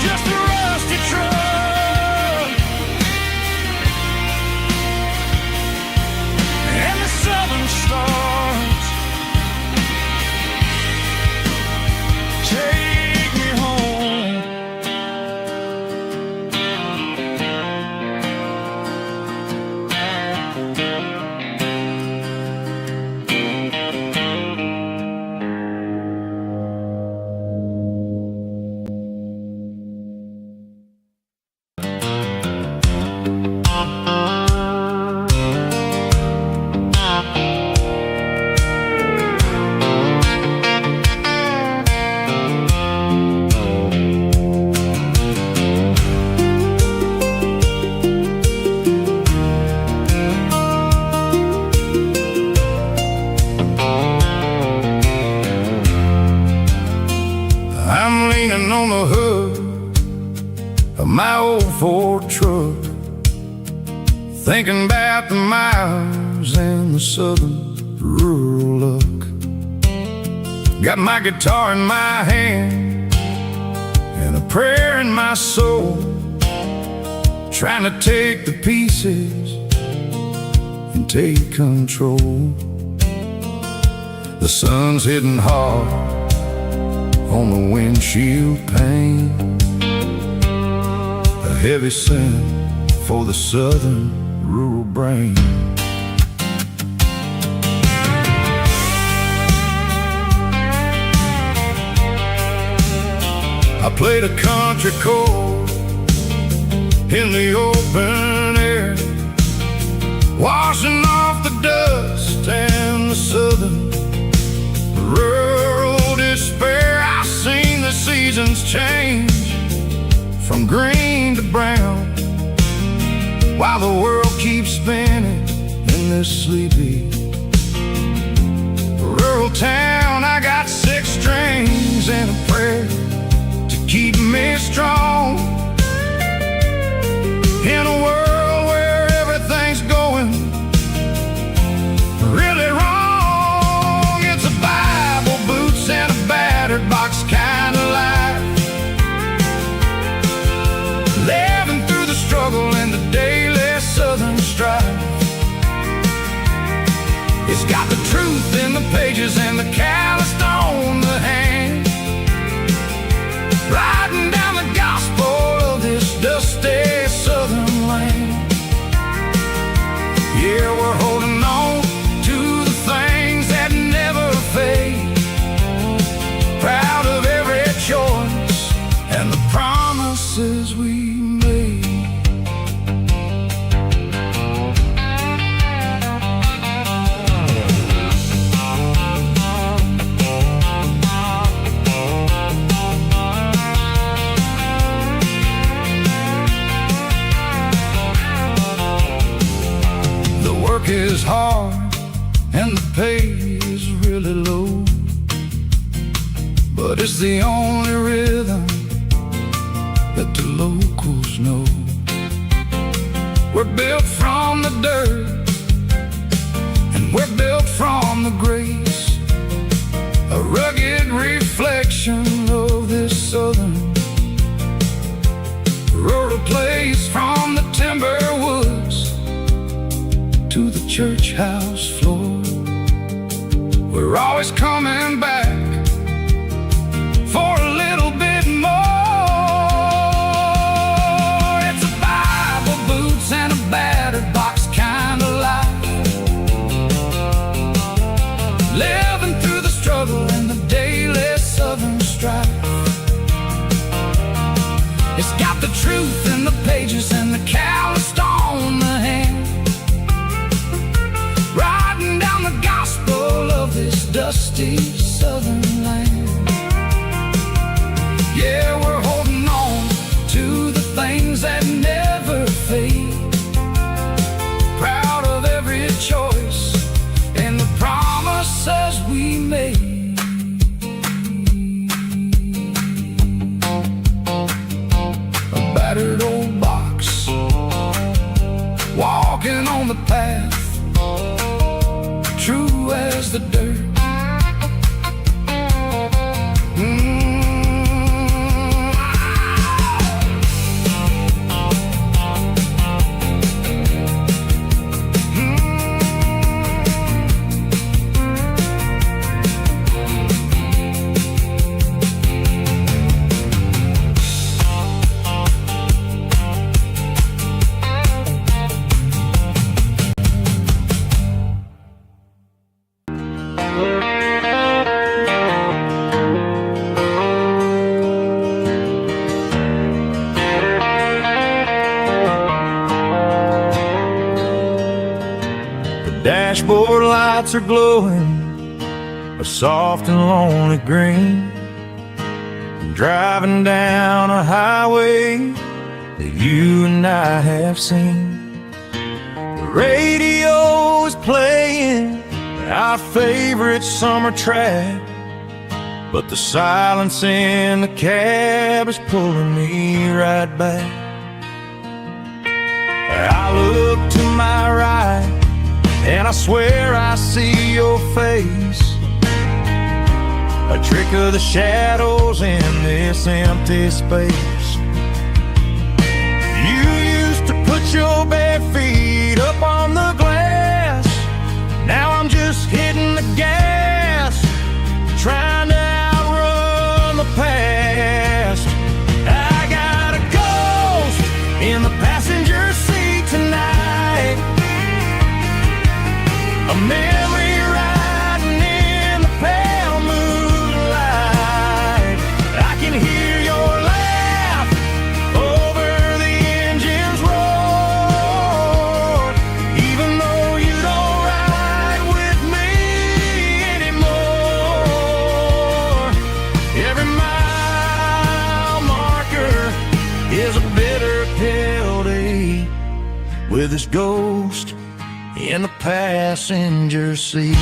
Just a rusty truck and the southern stars take me home. I'm leaning on the hood of my old Ford truck, thinking about the miles and the southern rural look. Got my guitar in my hand and a prayer in my soul, trying to take the pieces and take control. The sun's hitting hard on the windshield pane, a heavy scent for the southern rural brain. I played a country chord in the open air, washing off the dust and the southern rural despair. I've seen the seasons change from green to brown, while the world keeps spinning in this sleepy rural town. I got 6 strings and a prayer to keep me strong in a world where everything's going really wrong. It's a Bible, boots, and a battered box kind of life, living through the struggle and the daily southern strife. It's got the truth in the pages and the callous but it's the only rhythm that the locals know. We're built from the dirt, and we're built from the grace, a rugged reflection of this southern rural place. From the timber woods to the church house floor, we're always coming back for a little bit more. It's a Bible, boots, and a battered box kind of life, living through the struggle and the daily southern strife. It's got the truth in the pages and the calloused on the hand, riding down the gospel of this dusty southern land. Yeah, we're holding on to the things that never fade, proud of every choice and the promises we made. A battered old box, walking on the path, true as the dirt. Dashboard lights are glowing a soft and lonely green, driving down a highway that you and I have seen. The radio is playing our favorite summer track, but the silence in the cab is pulling me right back. I look to my right and I swear I see your face, a trick of the shadows in this empty space. You used to put your bare feet up on the glass, now I'm just hitting the gas, trying to outrun the past. I got a ghost in the passenger seat tonight, a memory riding in the pale moonlight. I can hear your laugh over the engine's roar, even though you don't ride with me anymore. Every mile marker is a bitter pill to eat, with this ghost in the passenger seat.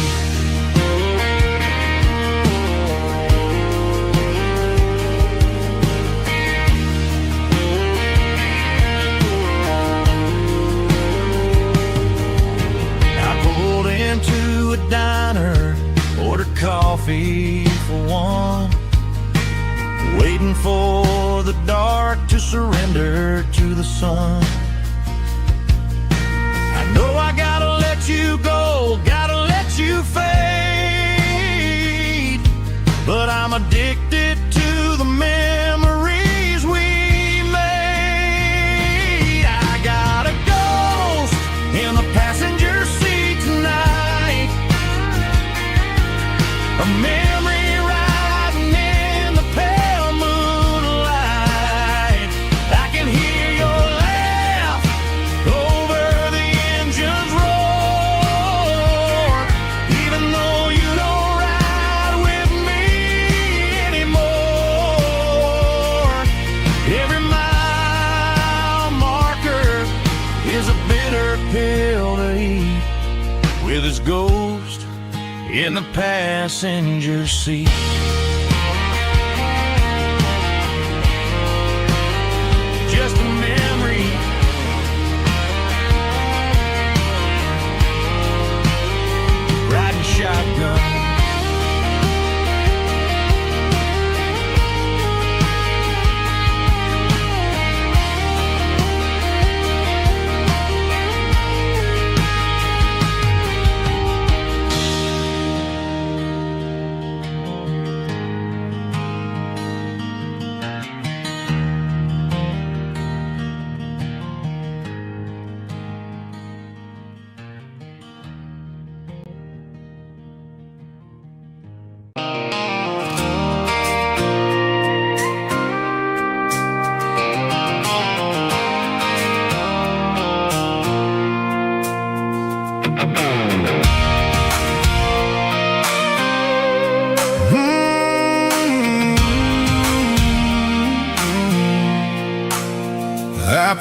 I pulled into a diner, ordered coffee for one, waiting for the dark to surrender to the sun. I know I gotta let you go, gotta let you fade, but I'm addicted to the memories we made. I got a ghost in the passenger seat tonight, a memory riding in the pale moonlight. I can hear your laugh over the engine's roar, even though you don't ride with me anymore. Every mile marker is a bitter pill to eat, with his ghost in the passenger seat.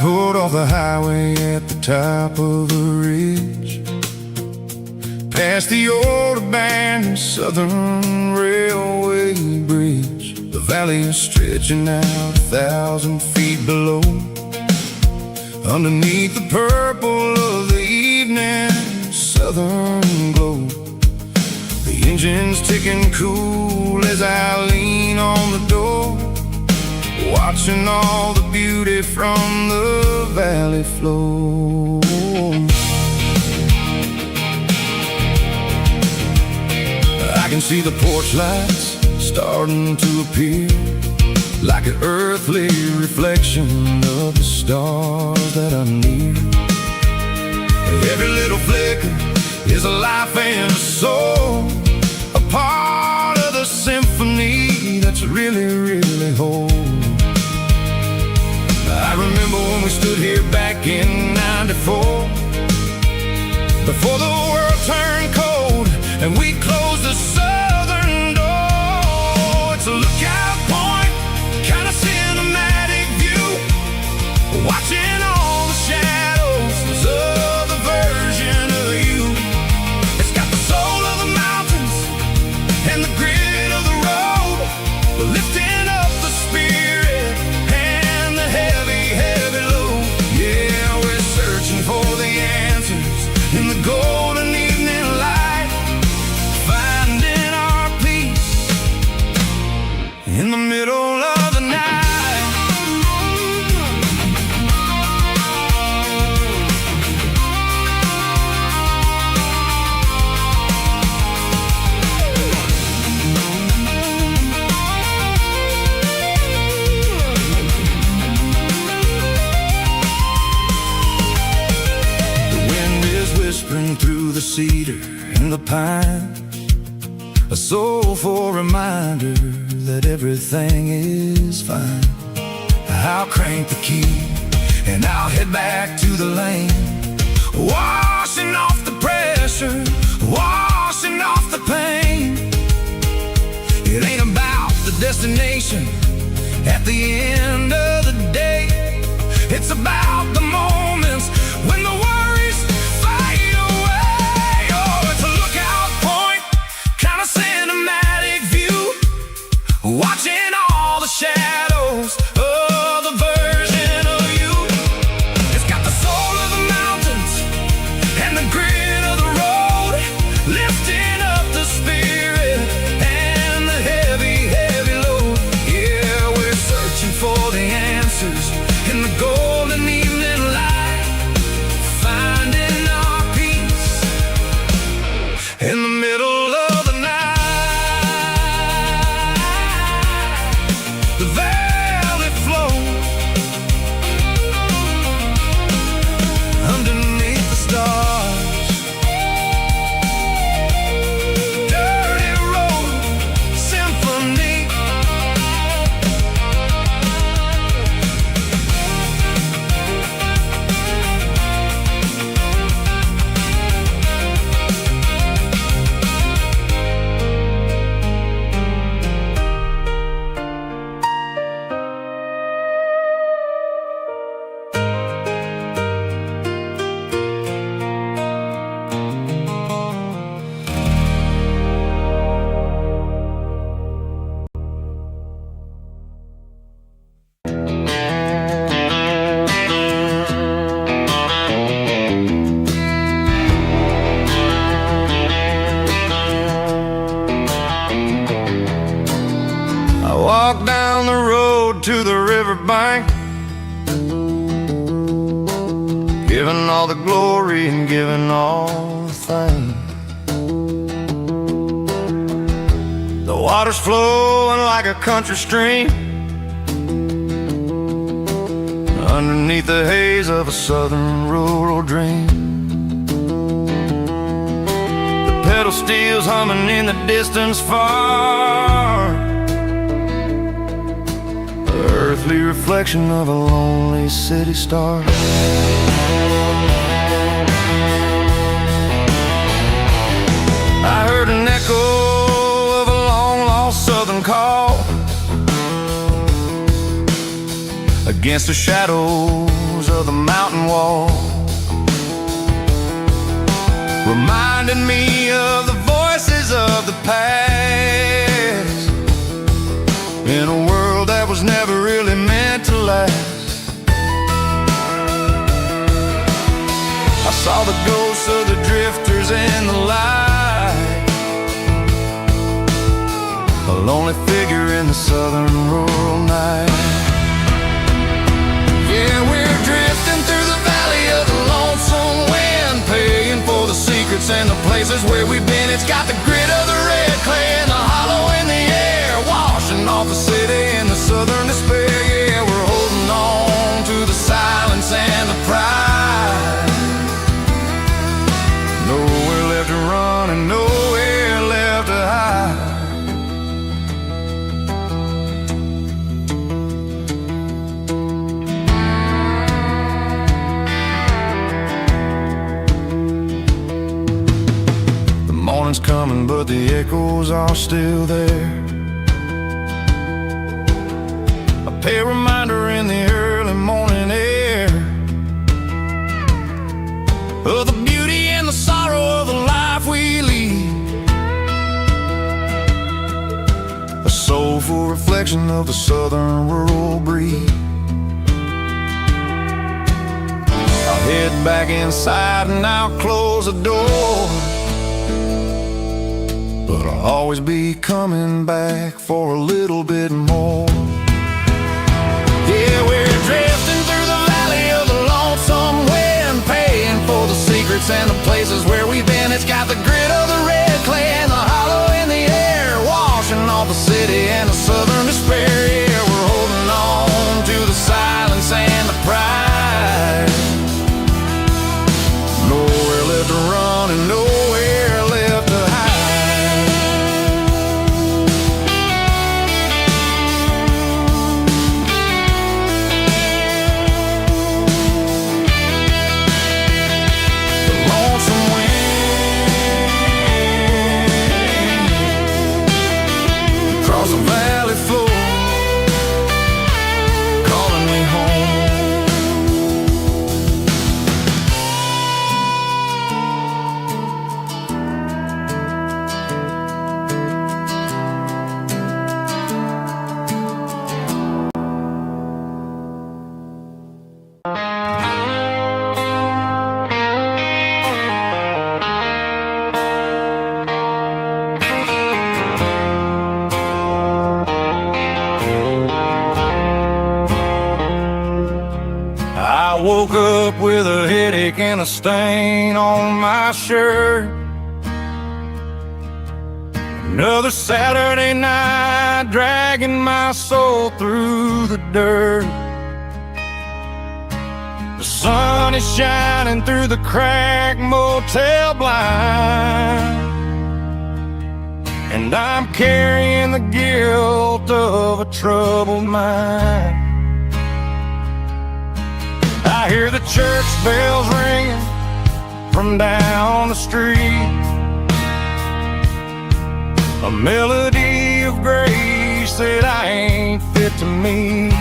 pulled off the highway at the top of a ridge, past the old abandoned Southern Railway bridge. The valley is stretching out 1,000 feet below, underneath the purple of the evening southern glow. The engine's ticking cool as I lean on the door, watching all the beauty from the valley flow. I can see the porch lights starting to appear, like an earthly reflection of the stars that are near. Every little flicker is a life and a soul, a part of the symphony that's really, really whole. I remember when we stood here back in '94, before the world turned cold and we closed the southern door. It's a lookout point, kind of cinematic view, watching all the shadows of the version of you. It's got the soul of the mountains and the grit of the road, lifting up the spirit and the heavy, heavy load. Yeah, we're searching for the answers in the golden evening light, finding our peace in the middle of the night. Whispering through the cedar and the pine, a soulful reminder that everything is fine. I'll crank the key and I'll head back to the lane, washing off the pressure, washing off the pain. It ain't about the destination at the end of the day, it's about the moments when the worries fade away. Oh, it's a lookout point, kind of cinematic view, watching all the shadows of the version of you. It's got the soul of the mountains and the grit of the road, lifting up the spirit and the heavy, heavy load. Yeah, we're searching for the answers in the golden evening light, finding our peace in the middle of the night. The valley flows underneath the stars, dirty road symphony. I walk down the road to the riverbank, giving all the glory and giving all the thanks. The water's flowing like a country stream, underneath the haze of a southern rural dream. The pedal steel's humming in the distance far, earthly reflection of a lonely city star. I heard an echo of a long-lost southern call against the shadows echoes of the mountain wall, reminding me of the voices of the past, in a world that was never really meant to last. I saw the ghosts of the drifters in the light, a lonely figure in the southern rural night. Yeah, we're drifting through the valley of the lonesome wind, paying for the secrets and the places where we've been. It's got the grit of the red clay and the hollow in the air, washing off the city and the southern despair. Yeah, we're holding on to the silence and the pride. Nowhere left to run and nowhere left to hide. The morning's coming, but the echoes are still there. A pale reminder in the early morning air of the beauty and the sorrow of the life we lead, a soulful reflection of the southern rural breed. I'll head back inside and I'll close the door, but I'll always be coming back for a little bit more. Yeah, we're drifting through the valley of the lonesome wind, paying for the secrets and the places where we've been. It's got the grit of the red clay and the hollow in the air, washing off the city and the southern despair. Yeah, we're holding on to the silence and the pride. Nowhere left to run and nowhere left to hide. I woke up with a headache and a stain on my shirt. Another Saturday night dragging my soul through the dirt. The sun is shining through the cracked motel blind, and I'm carrying the guilt of a troubled mind. I hear the church bells ringing from down the street, a melody of grace that I ain't fit to meet.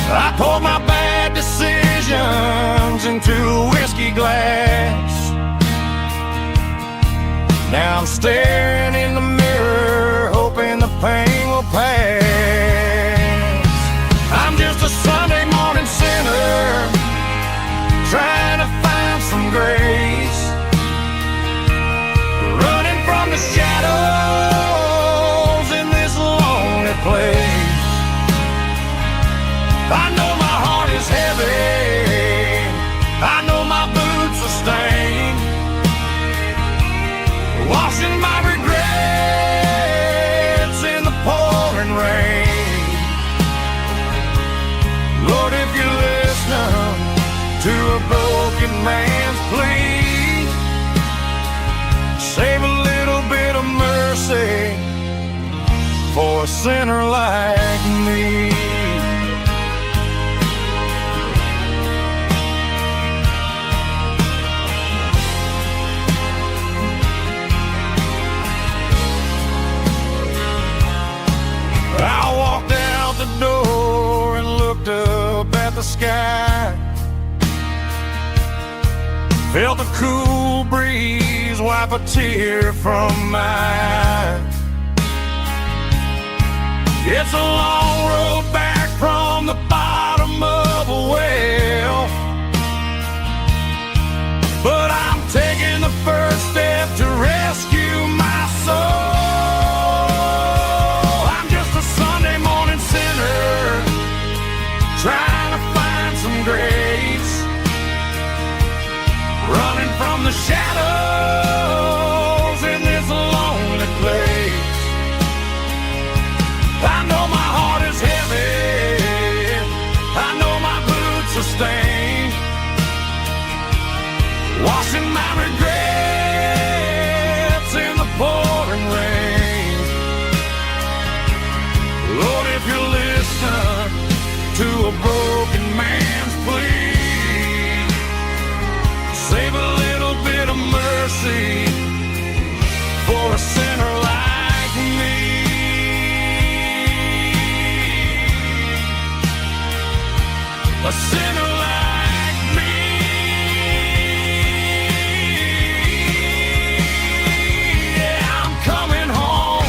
I poured my bad decisions into a whiskey glass. Now I'm staring in the mirror, hoping the pain will pass. I'm just a Sunday morning sinner, trying to find some grace, running from the shadows in this lonely place. I know my heart is heavy, I know my boots are stained, washing my regrets in the pouring rain. Lord, if you're listening to a broken man's plea, save a little bit of mercy for a sinner like me. I walked out the door and looked up the sky. Felt the cool breeze wipe a tear from my eye. It's a long road back from the bottom of a well, but I'm taking the first step to rescue my soul. I'm just a Sunday morning sinner trying to find some grace, running from the shadows in this lonely place. I know my heart is heavy, I know my boots are stained, washing my regrets in the pouring rain. Lord, if you listen to a broken man's plea, save a little bit of mercy for a sinner like me. A sinner like me. Yeah, I'm coming home.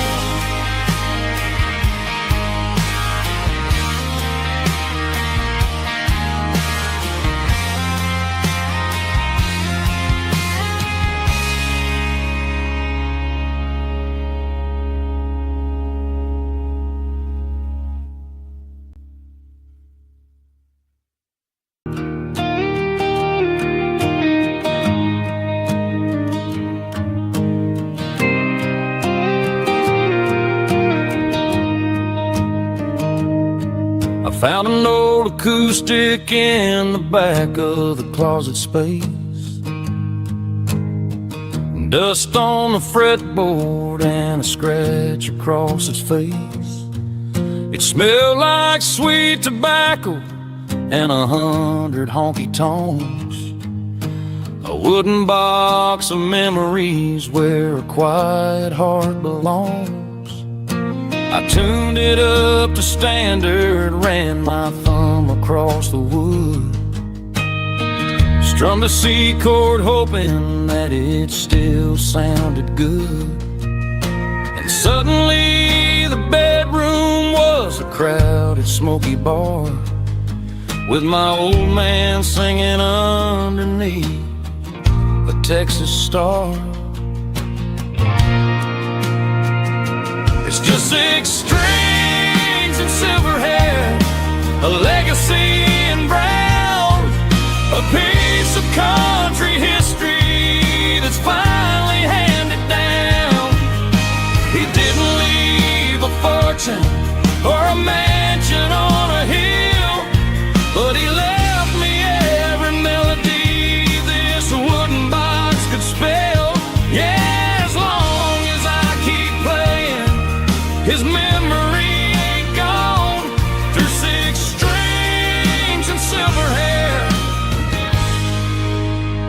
Found an old acoustic in the back of the closet space. Dust on the fretboard and a scratch across its face. It smelled like sweet tobacco and 100 honky-tonks. A wooden box of memories where a quiet heart belongs. I tuned it up to standard, ran my thumb across the wood, strummed a C chord hoping that it still sounded good. And suddenly the bedroom was a crowded smoky bar, with my old man singing underneath the Texas star. It's just 6 strings and silver hair, a legacy in brown, a piece of country history that's finally handed down. He didn't leave a fortune or a mansion on a hill, but he left me every melody this wooden box could spell. Yeah, his memory ain't gone through 6 strings and silver hair.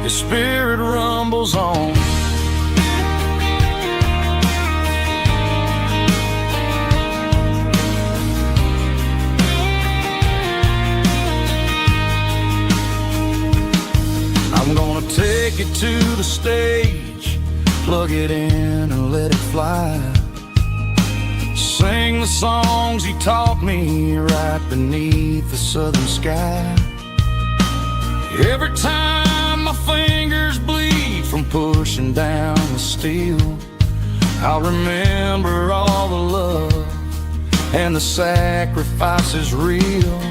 His spirit rumbles on. I'm gonna take it to the stage, plug it in and let it fly. Sing the songs he taught me right beneath the southern sky. Every time my fingers bleed from pushing down the steel, I'll remember all the love and the sacrifices real.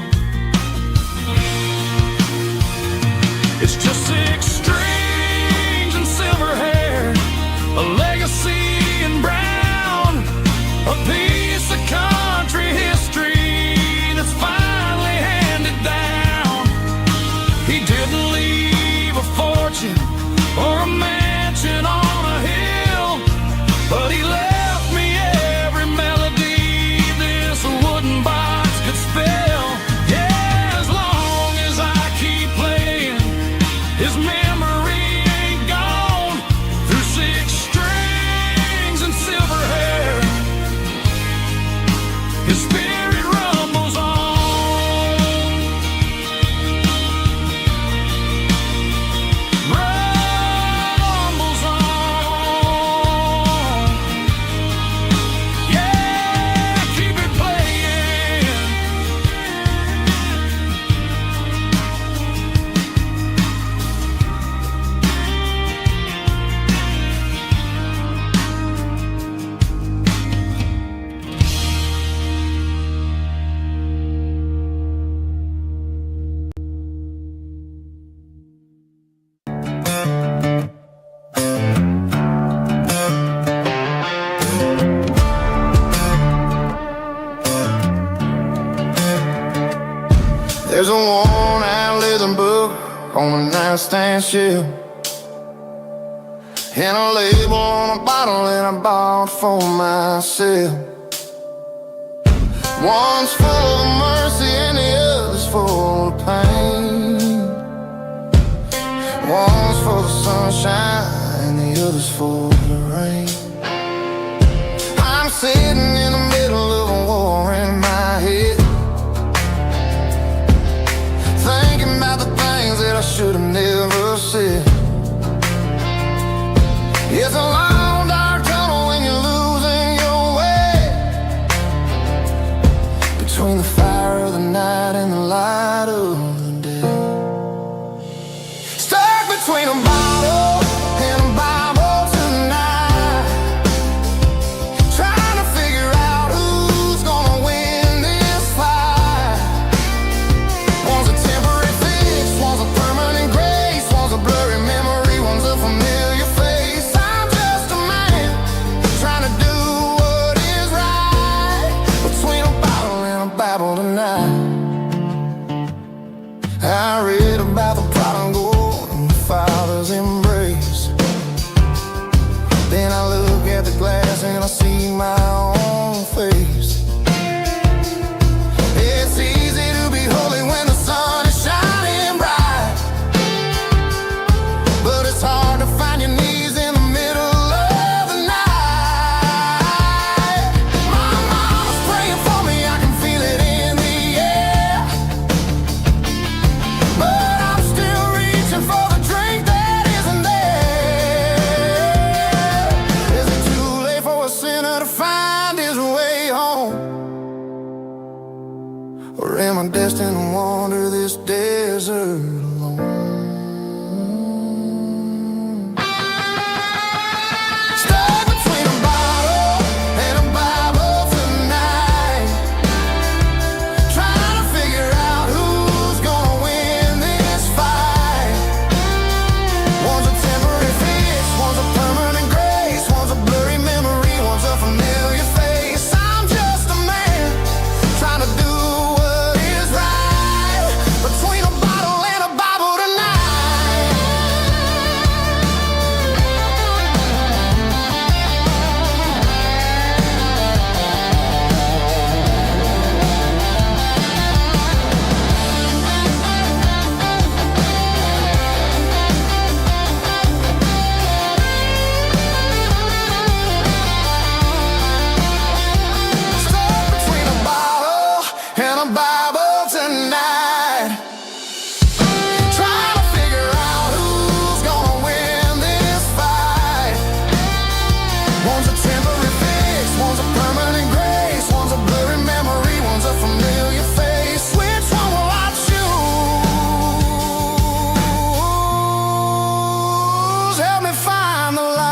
It's just 6 strings and silver hair, a legacy in brown, a piece of country history that's finally handed down. He didn't leave a fortune or a mansion on a hill, but he left me every melody this wooden box could spell. Yeah, as long as I keep playing, his memory ain't gone through 6 strings. There's a worn-out leather book on the nightstand shelf, and a label on a bottle that I bought for myself. One's full of mercy and the other's full of pain. One's full of sunshine and the other's full of rain. I'm sitting in the middle of a war in my head, thinking about the things that I should have never said. It's a long dark tunnel when you're losing your way, between the fire of the night and the light of the day. Stuck between a bottle and a Bible tonight, trying to figure out who's gonna win this fight. One's a temporary fix, one's a permanent grace, one's a blurry memory, one's a familiar face. I'm just a man trying to do what is right, between a bottle and a Bible tonight. I read about the prodigal and the Father's embrace. Then I look at the glass and I see my own face. It's easy to be holy when the sun is shining bright, but it's hard to find your knees in the middle of the night. My mama's praying for me, I can feel it in the air, but I'm still reaching for the drink that isn't there. Is it too late for a sinner to find his way home? Or am I destined to wander this desert alone? Stuck between a bottle and a Bible tonight, trying to figure out who's gonna win this fight. One's a temporary fix, one's a permanent grace, one's a blurry memory, one's a familiar face. I'm just a man trying to do what is right, between a bottle and a Bible tonight. Stuck between a bottle and a Bible tonight, trying to figure out who's gonna win this fight. One's a temporary fix, one's a permanent grace, one's a blurry memory, one's a familiar face. Which one will I choose? Help me find the light.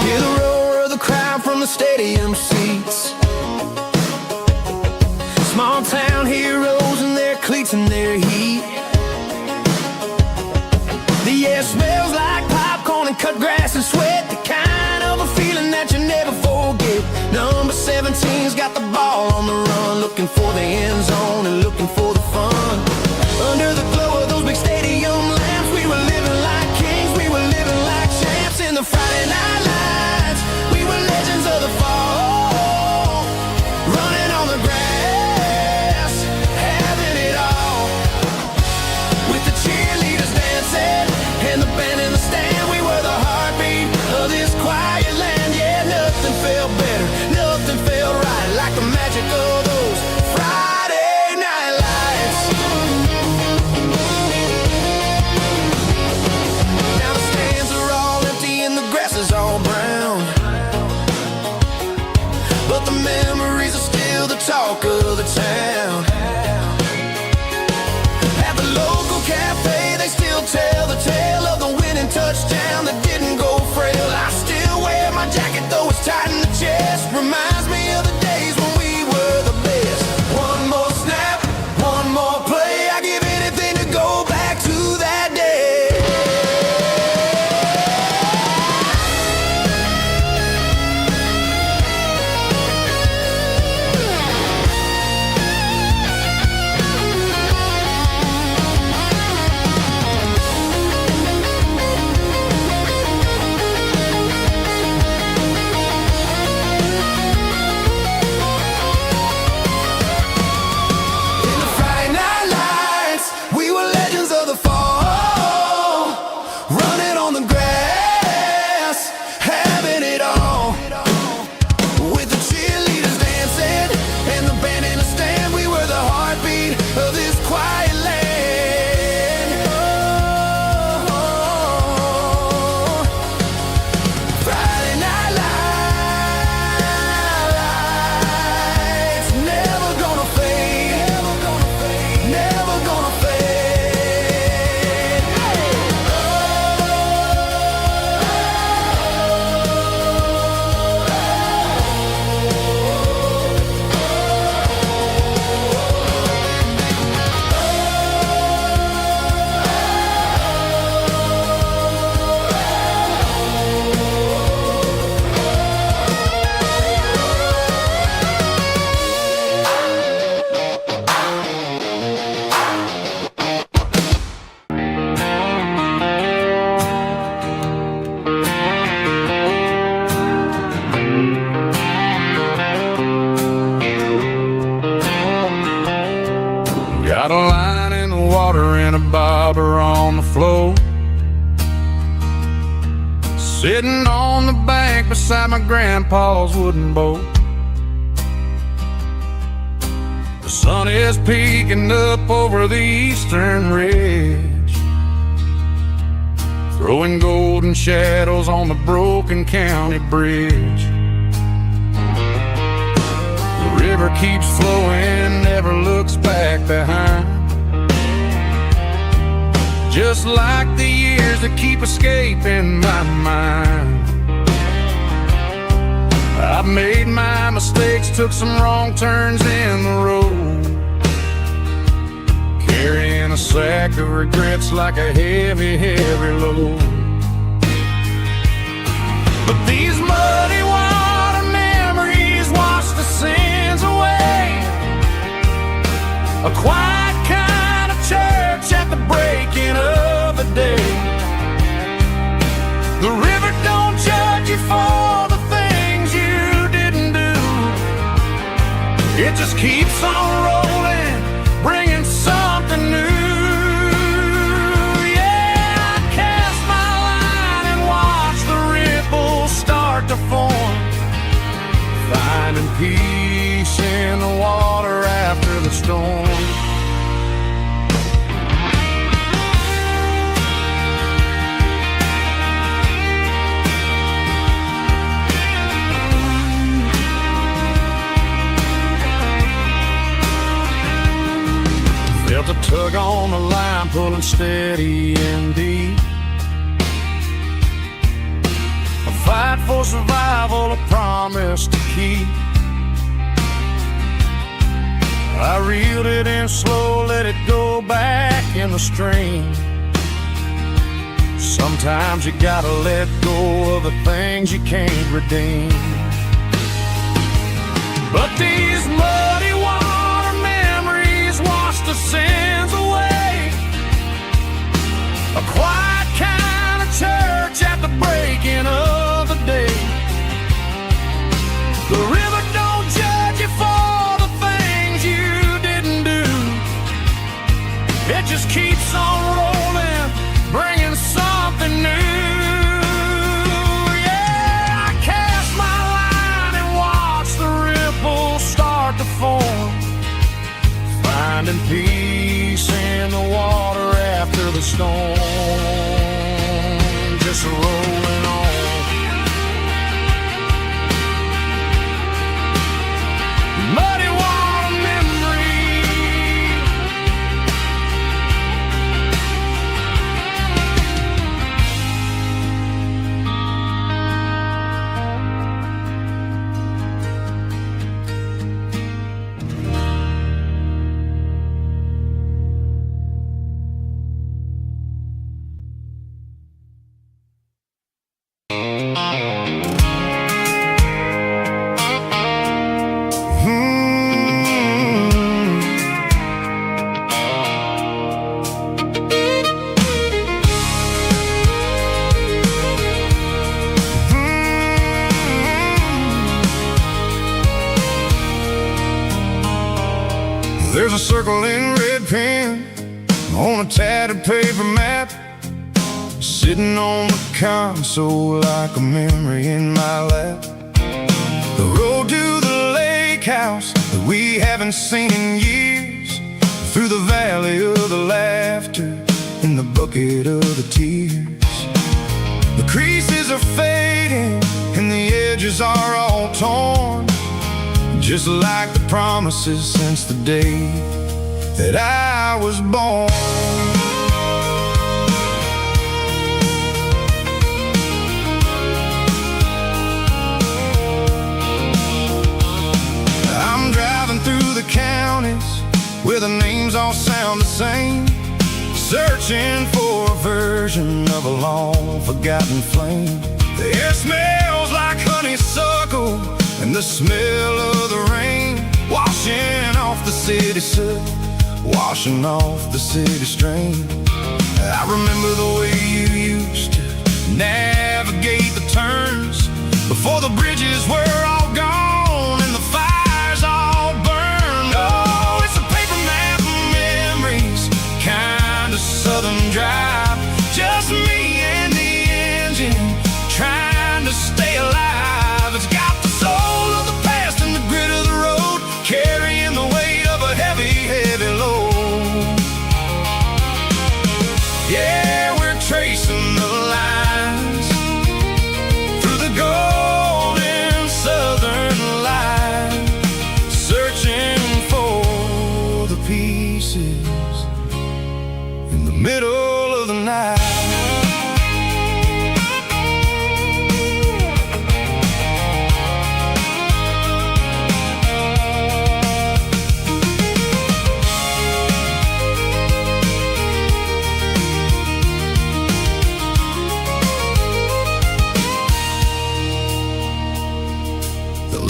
Hear the roar of the crowd from the stadium seats. Small town heroes in their cleats and their heat. The air smells like popcorn and cut grass and sweat, the kind of a feeling that you never forget. Number 17's got the ball on the run, looking for the end zone and looking for the fun. Under the glow of those big stadium lamps, we were living like kings, we were living like champs in the Friday night lights. We were legends of the fall, running on the grass, having it all, with the cheerleaders dancing and the band in the stand. We were the heartbeat of this quiet land. Yeah, nothing felt better, nothing felt right, like the magic of those Friday night lights. Now the stands are all empty and the grass is all brown, but the memories are still the talk of the town. At the local cafe, they still tell the tale of the winning touchdown that didn't go frail. I on the floor, sitting on the bank beside my grandpa's wooden boat. The sun is peeking up over the eastern ridge, throwing golden shadows on the broken county bridge. The river keeps flowing, never looks back behind, just like the years that keep escaping my mind. I've made my mistakes, took some wrong turns in the road, carrying a sack of regrets like a heavy, heavy load. But these muddy water memories wash the sins away. A quiet kind of church at the breaking of the day. The river don't judge you for the things you didn't do. It just keeps on rolling, bringing something new. Yeah, I cast my line and watch the ripples start to form, finding peace in the water after the storm. Felt a tug on the line, pulling steady and deep. A fight for survival, a promise to keep. I reeled it in slow, let it go back in the stream. Sometimes you gotta let go of the things you can't redeem. But these muddy water memories wash the sins away. A quiet kind of church at the breaking of the day. The river don't judge you for the things you didn't do. It just keeps on rolling, bringing something new. Yeah, I cast my line and watch the ripples start to form, finding peace in the water after the storm. Just rolling on. Muddy water memory. There's a circle in red pen on a tattered paper map, sitting on the console like a memory in my lap. The road to the lake house that we haven't seen in years, through the valley of the laughter, in the bucket of the tears. The creases are fading and the edges are all torn, just like the promises since the day that I was born. I'm driving through the counties where the names all sound the same, searching for a version of a long forgotten flame. The air smells like honeysuckle and the smell of the rain, washing off the city soot, washing off the city strain. I remember the way you used to navigate the turns before the bridges were all gone and the fires all burned. Oh, it's a paper map of memories, kind of southern dry.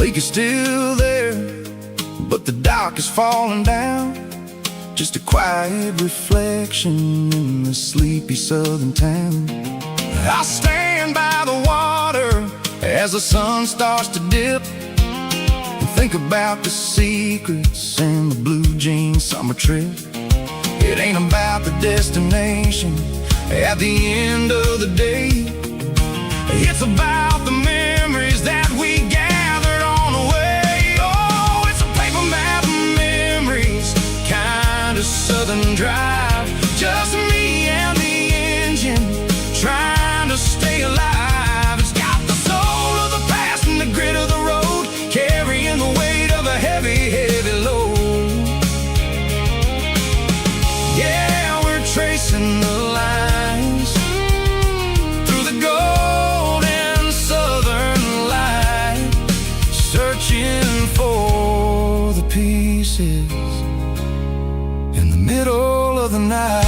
lake is still there, but the dock is falling down. Just a quiet reflection in the sleepy southern town. I stand by the water as the sun starts to dip, and think about the secrets and the blue jean summer trip. It ain't about the destination at the end of the day. It's about the memories that we gathered on the way. Oh, it's a paper map of memories, kind of southern drive. Just me and the engine, trying to stay alive. It's got the soul of the past and the grit of the road, carrying the weight of a heavy, heavy load. Yeah, we're tracing the lines through the golden southern light, searching for the pieces in the middle of the night.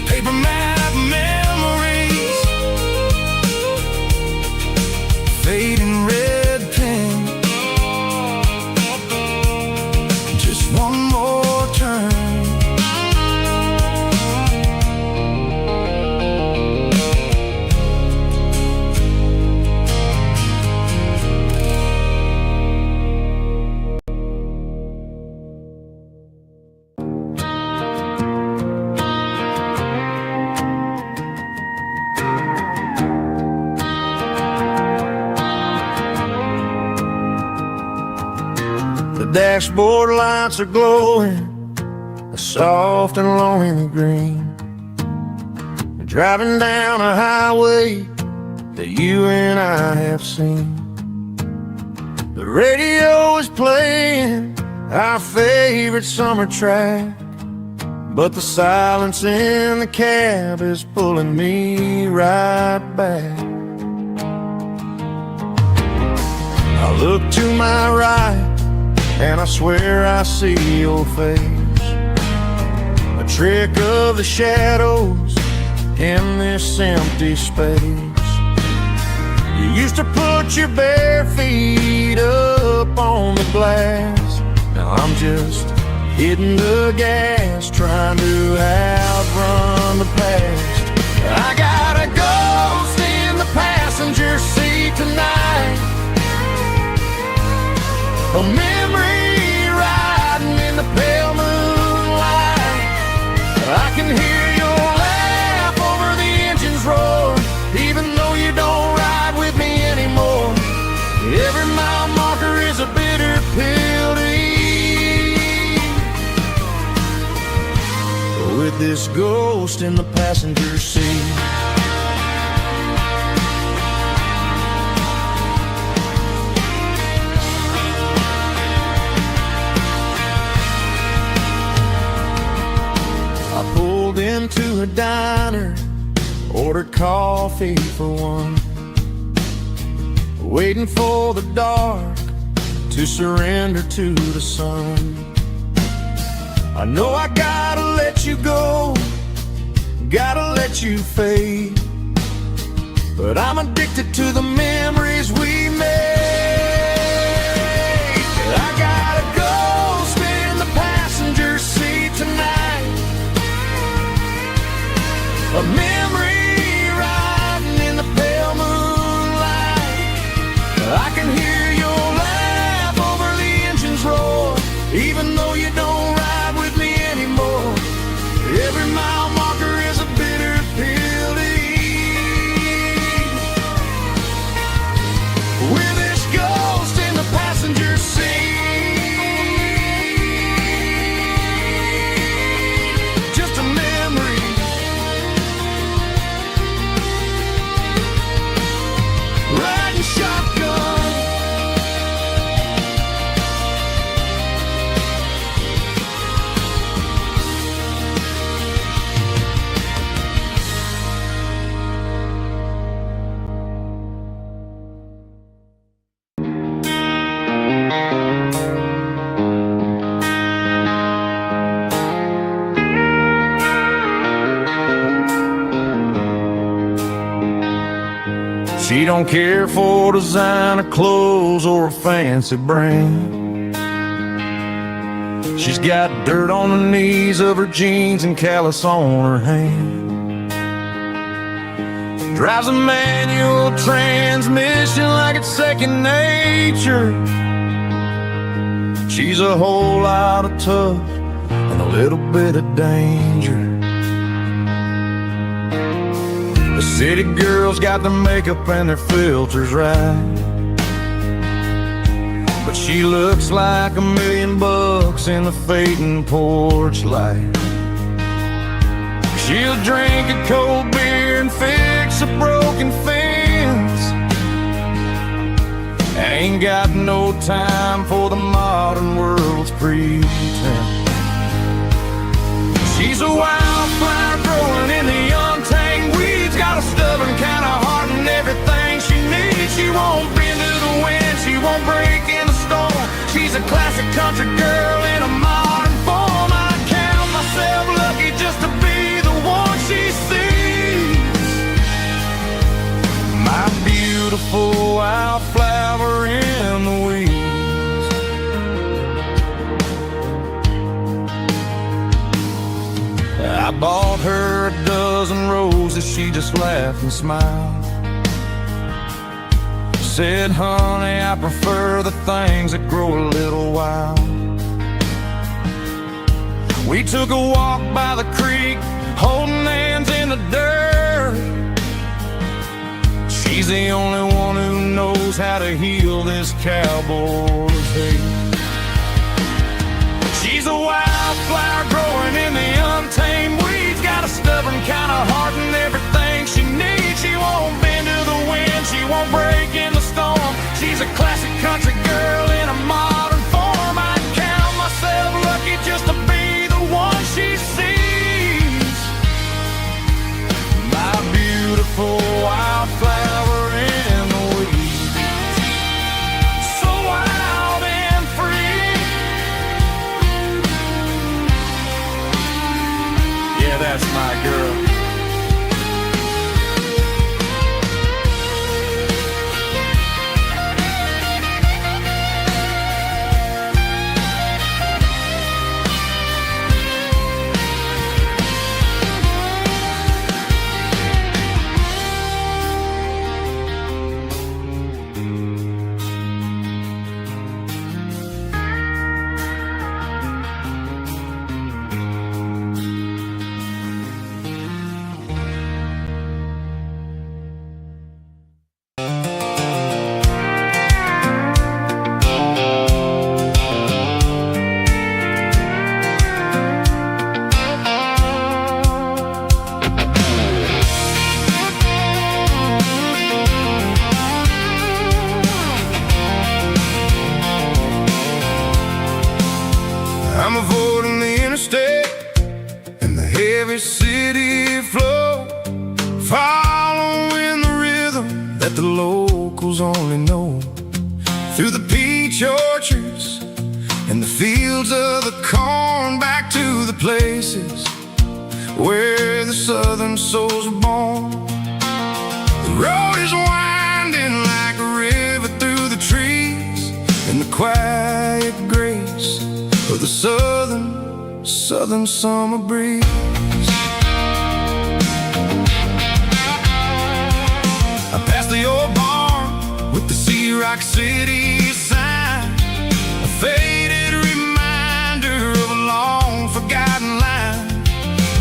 Paper map memories, fading red pen, just one more turn. The dashboard lights are glowing a soft and lonely green. We're driving down a highway that you and I have seen. The radio is playing our favorite summer track, but the silence in the cab is pulling me right back. I look to my right and I swear I see your face, a trick of the shadows in this empty space. You used to put your bare feet up on the glass. Now I'm just hitting the gas, trying to outrun the past. I got a ghost in the passenger seat tonight, a memory riding in the pale moonlight. I can hear your laugh over the engine's roar, even though you don't ride with me anymore. Every mile marker is a bitter pill to eat, with this ghost in the passenger seat. Pulled into a diner, ordered coffee for one, waiting for the dark to surrender to the sun. I know I gotta let you go, gotta let you fade, but I'm addicted to the memories we made. I got a ghost in the passenger seat tonight, a memory riding in the pale moonlight. I can hear your laugh over the engine's roar, even though you don't ride with me anymore. Every mile marker is a bitter pill to eat, with it She don't care for designer clothes or a fancy brand. She's got dirt on the knees of her jeans and callus on her hand. Drives a manual transmission like it's second nature. She's a whole lot of tough and a little bit of danger. The city girls got their makeup and their filters right, but she looks like $1,000,000 in the fading porch light. She'll drink a cold beer and fix a broken fence. Ain't got no time for the modern world's pretense. She's a wildflower growing in the untamed weeds. Got a stubborn kind of heart and everything she needs. She won't bend to the wind, she won't break in the storm. She's a classic country girl in a modern form. I count myself lucky just to be the one she sees. My beautiful wildflower in the weeds. I bought her a dozen roses, she just laughed and smiled. Said, honey, I prefer the things that grow a little wild. We took a walk by the creek, holding hands in the dirt. She's the only one who knows how to heal this cowboy's hate. She's a wildflower growing in the untamed weeds. Got a stubborn kind of heart and everything she needs. She won't bend to the wind, she won't break in the storm. She's a classic country girl in a modern form. I count myself lucky just to be the one she sees. My beautiful wildflower in the weeds. So wild and free. Yeah, that's my girl. I'm avoiding the interstate and the heavy city flow, following the rhythm that the locals only know. Through the peach orchards and the fields of the corn, back to the places where the southern souls are born. The road is winding like a river through the trees, and the quiet grace of the southern summer breeze. I passed the old barn with the Sea Rock City sign, a faded reminder of a long forgotten line.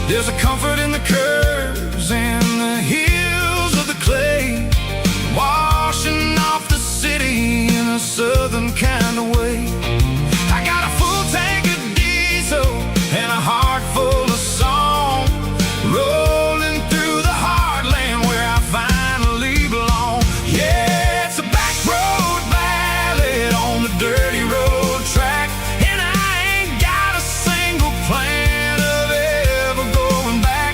There's a comfort in the curves and the hills of the clay, washing off the city in a southern kind of way. I got a full tank of diesel and a heart full of song, rolling through the heartland where I finally belong. Yeah, it's a backroad ballad on the dirty road track, and I ain't got a single plan of ever going back.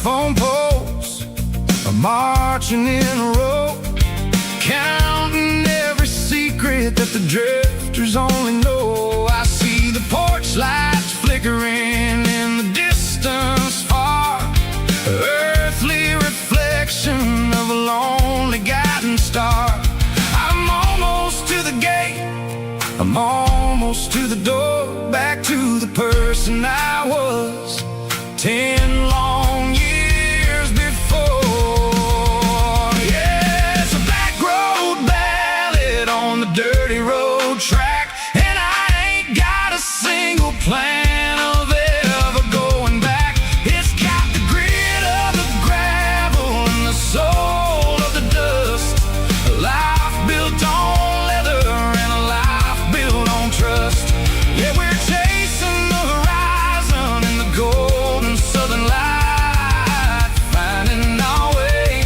telephone poles are marching in a row, counting every secret that the drifters only know. I see the porch lights flickering in the distance far, earthly reflection of a lonely guiding star. I'm almost to the gate, I'm almost to the door, back to the person I was 10 long years before. Yeah, it's a backroad ballad on the dirty road track, and I ain't got a single plan of ever going back. It's got the grit of the gravel and the soul of the dust, a life built on leather and a life built on trust. Yeah, we're chasing the horizon in the golden southern light, finding our way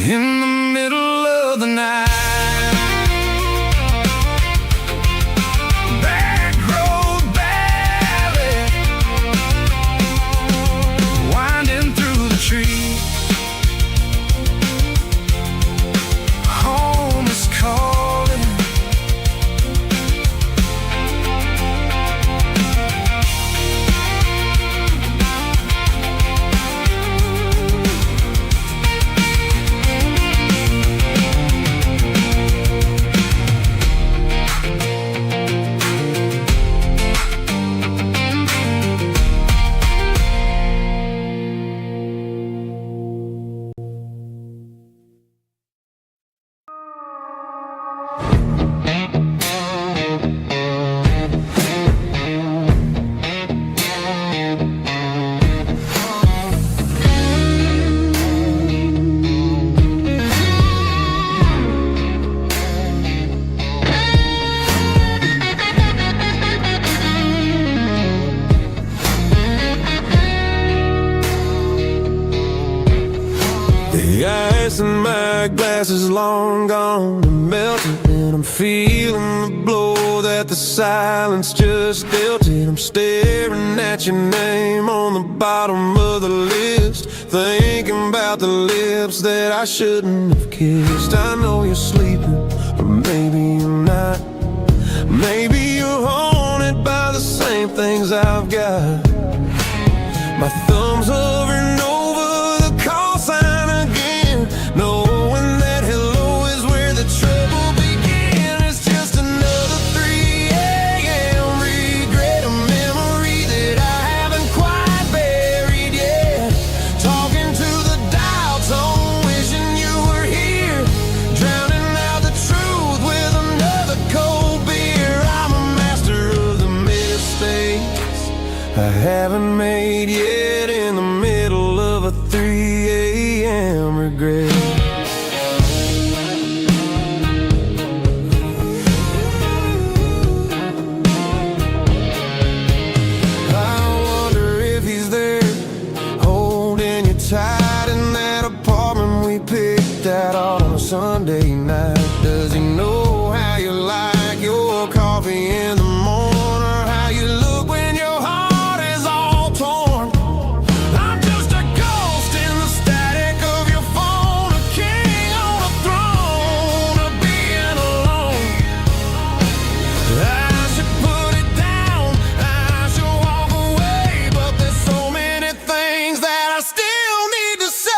in the middle of the night. Backroad ballad, winding through the trees. Home is calling. The ice in my glass is long gone and melted, and I'm feeling the blow that the silence just dealt it. I'm staring at your name on the bottom of the list, thinking about the lips that I shouldn't have kissed. I know you're sleeping, or maybe you're not. Maybe you're haunted by the same things I've got. My thumb's hovering over the call sign again, knowing that hello is where the trouble began. It's just another 3 a.m. regret, a memory that I haven't quite buried yet. Talking to the dial tone, wishing you were here, drowning out the truth with another cold beer. I'm a master of the mistakes I haven't made yet, in the middle of a 3 a.m. regret. I wonder if he's there, holding you tight in that apartment we picked out on a Sunday night. Does he know how you like your coffee in the morning, or how you look when your heart is all torn? I'm just a ghost in the static of your phone, a king on a throne of being alone. I should put it down, I should walk away, but there's so many things that I still need to say.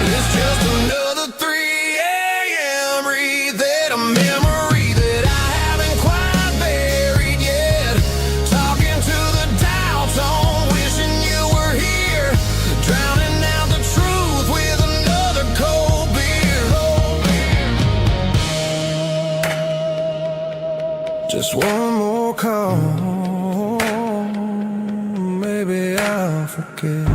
It's just another 3 a.m. read, a memory that I haven't quite buried yet. Talking to the dial tone, wishing you were here, drowning out the truth with another cold beer. Just one more call, maybe I'll forget.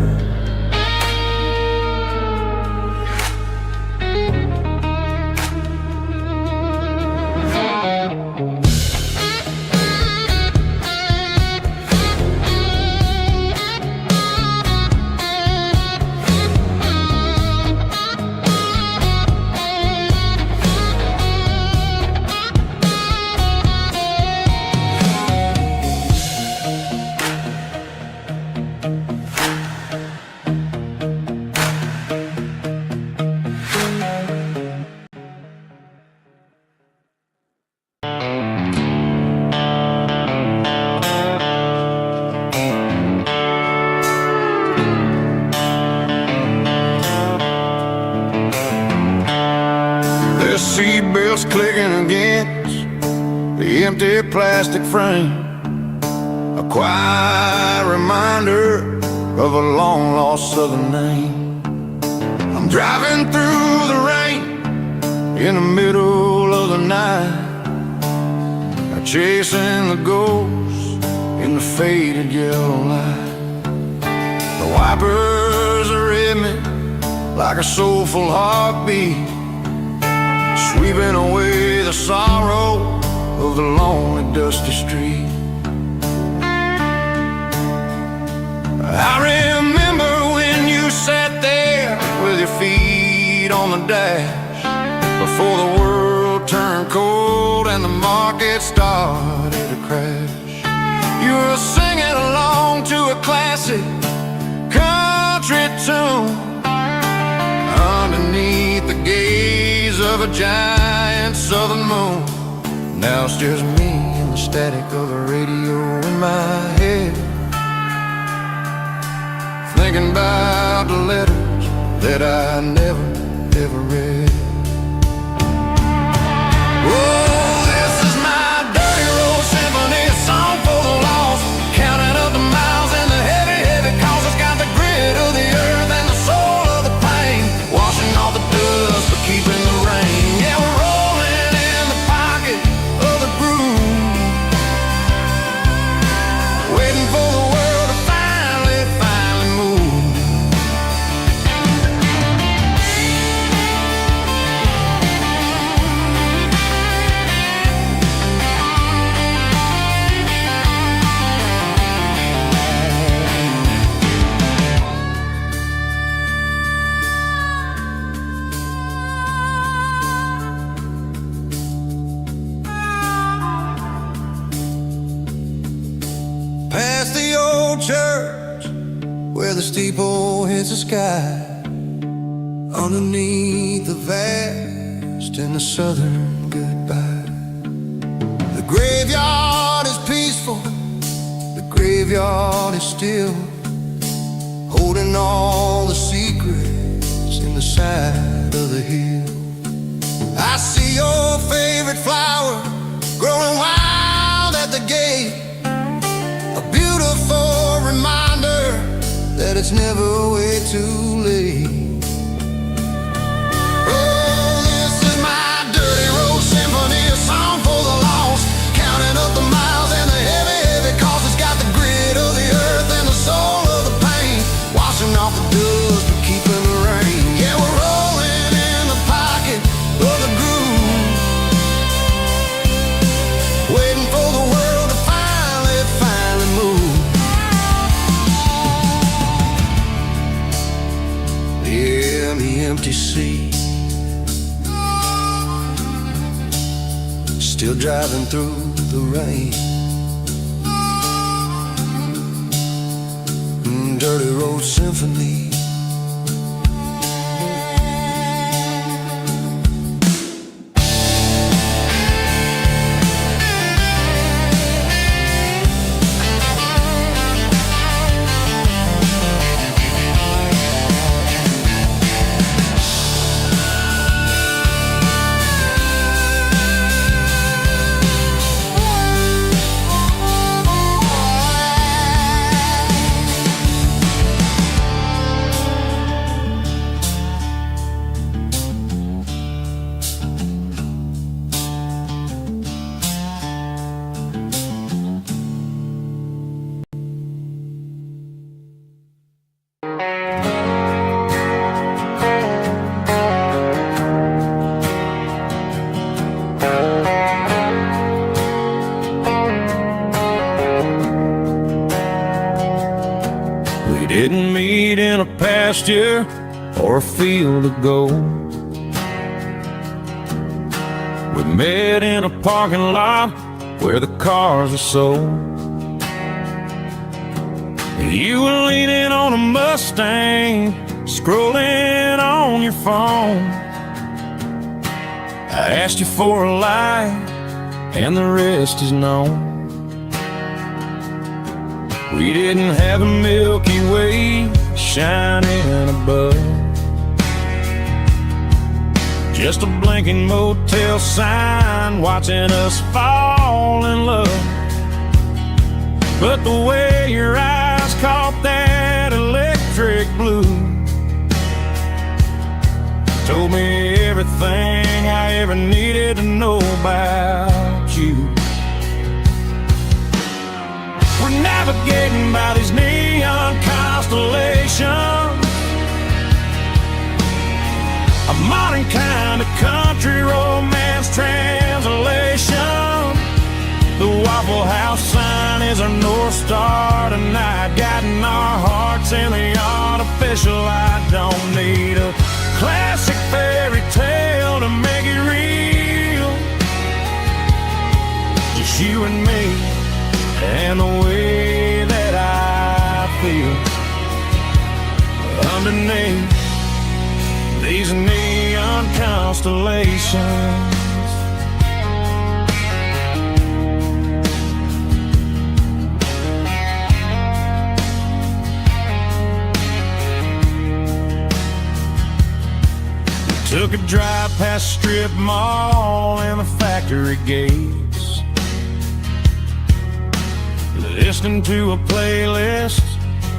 empty plastic frame, a quiet reminder of a long-lost southern name. I'm driving through the rain in the middle of the night, chasing the ghosts in the faded yellow light. The wipers are in me like a soulful heartbeat, sweeping away the sorrow of the lonely dusty street. I remember when you sat there with your feet on the dash, before the world turned cold and the market started to crash. You were singing along to a classic country tune underneath the gaze of a giant southern moon. Now it's just me and the static of the radio in my head, thinking about the letters that I never, ever read. Oh, this is my dirty road symphony, a song for the lost, counting up the miles and the heavy, heavy calls. It's got the grit of the earth and the soul of the pain, washing off the dust but keeping the rain. Yeah, we're rolling in the pocket of the groove, waiting for the world to finally move. Past the old church where the steeple hits the sky, underneath the vast and the southern goodbye. The graveyard is peaceful, the graveyard is still, holding all the secrets in the side of the hill. I see your favorite flower growing wild at the gate, a beautiful reminder that it's never way too late. Oh, this is my dirty road symphony, a song for the lost, counting up the miles and the heavy, heavy calls. It's got the grit of the earth and the soul of the pain, washing off the dust but keeping the rain. Yeah, we're rolling in the pocket of the groove, waiting for the world to finally move. Yeah, the empty sea, still driving through the rain. Dirty road symphony. Didn't meet in a pasture or a field of gold. We met in a parking lot where the cars are sold. You were leaning on a Mustang, scrolling on your phone. I asked you for a light, and the rest is known. We didn't have a Milky Way shining above, Just a blinking motel sign watching us fall in love. But the way your eyes caught that electric blue told me everything I ever needed to know about you. We're navigating by these neon constellations, a modern kind of country romance translation. The Waffle House sign is our North Star tonight, guiding our hearts in the artificial light. Don't need a classic fairy tale to make it real. Just you and me and the way that I feel underneath these neon constellations. Took a drive past strip mall and the factory gates, listening to a playlist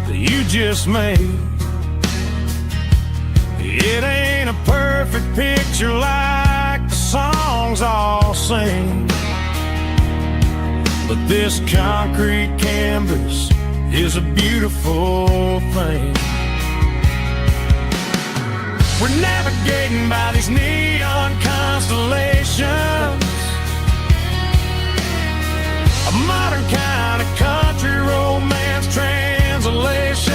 that you just made. It ain't a perfect picture like the songs all sing, but this concrete canvas is a beautiful thing. We're navigating by these neon constellations, a modern kind of country romance translation.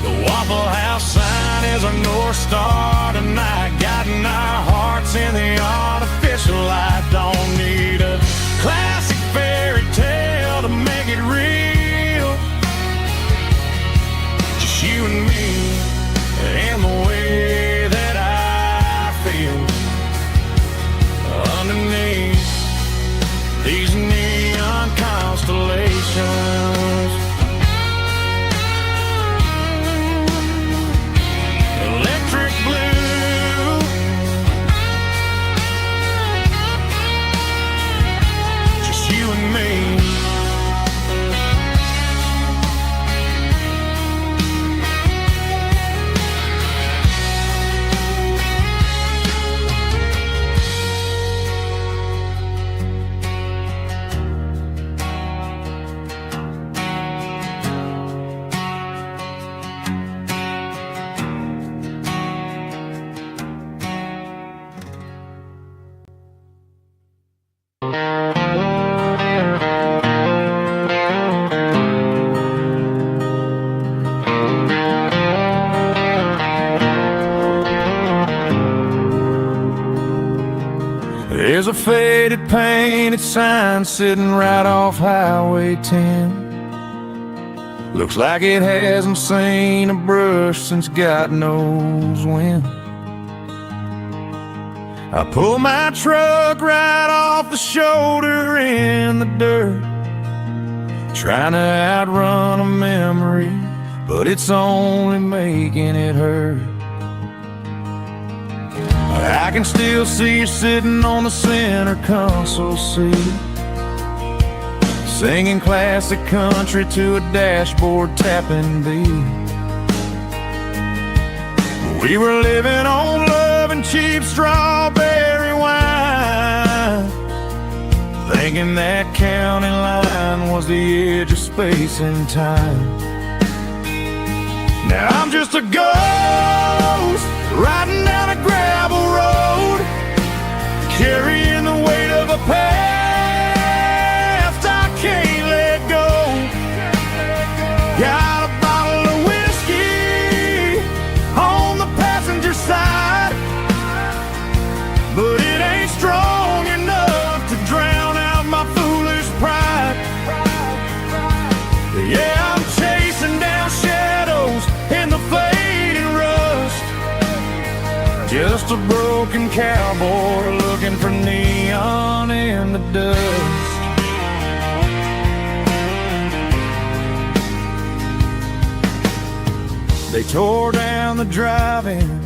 The Waffle House sign is our North Star tonight, guiding our hearts in the artificial light. Don't need a classic fairy tale to make it real. Just you and me and the way that I feel underneath these neon constellations. Electric blue, just you and me. There's a faded painted sign sitting right off Highway 10. Looks like it hasn't seen a brush since God knows when. I pull my truck right off the shoulder in the dirt, trying to outrun a memory, but it's only making it hurt. I can still see you sitting on the center console seat, singing classic country to a dashboard tapping beat. We were living on love and cheap strawberry wine, thinking that county line was the edge of space and time. Now I'm just a ghost riding down a gravel road, carrying the weight of a past I can't let go. Got a bottle of whiskey on the passenger side, but it ain't strong enough to drown out my foolish pride. Yeah, I'm chasing down shadows in the fading rust, just a broken cowboy looking for neon in the dust. They tore down the drive-in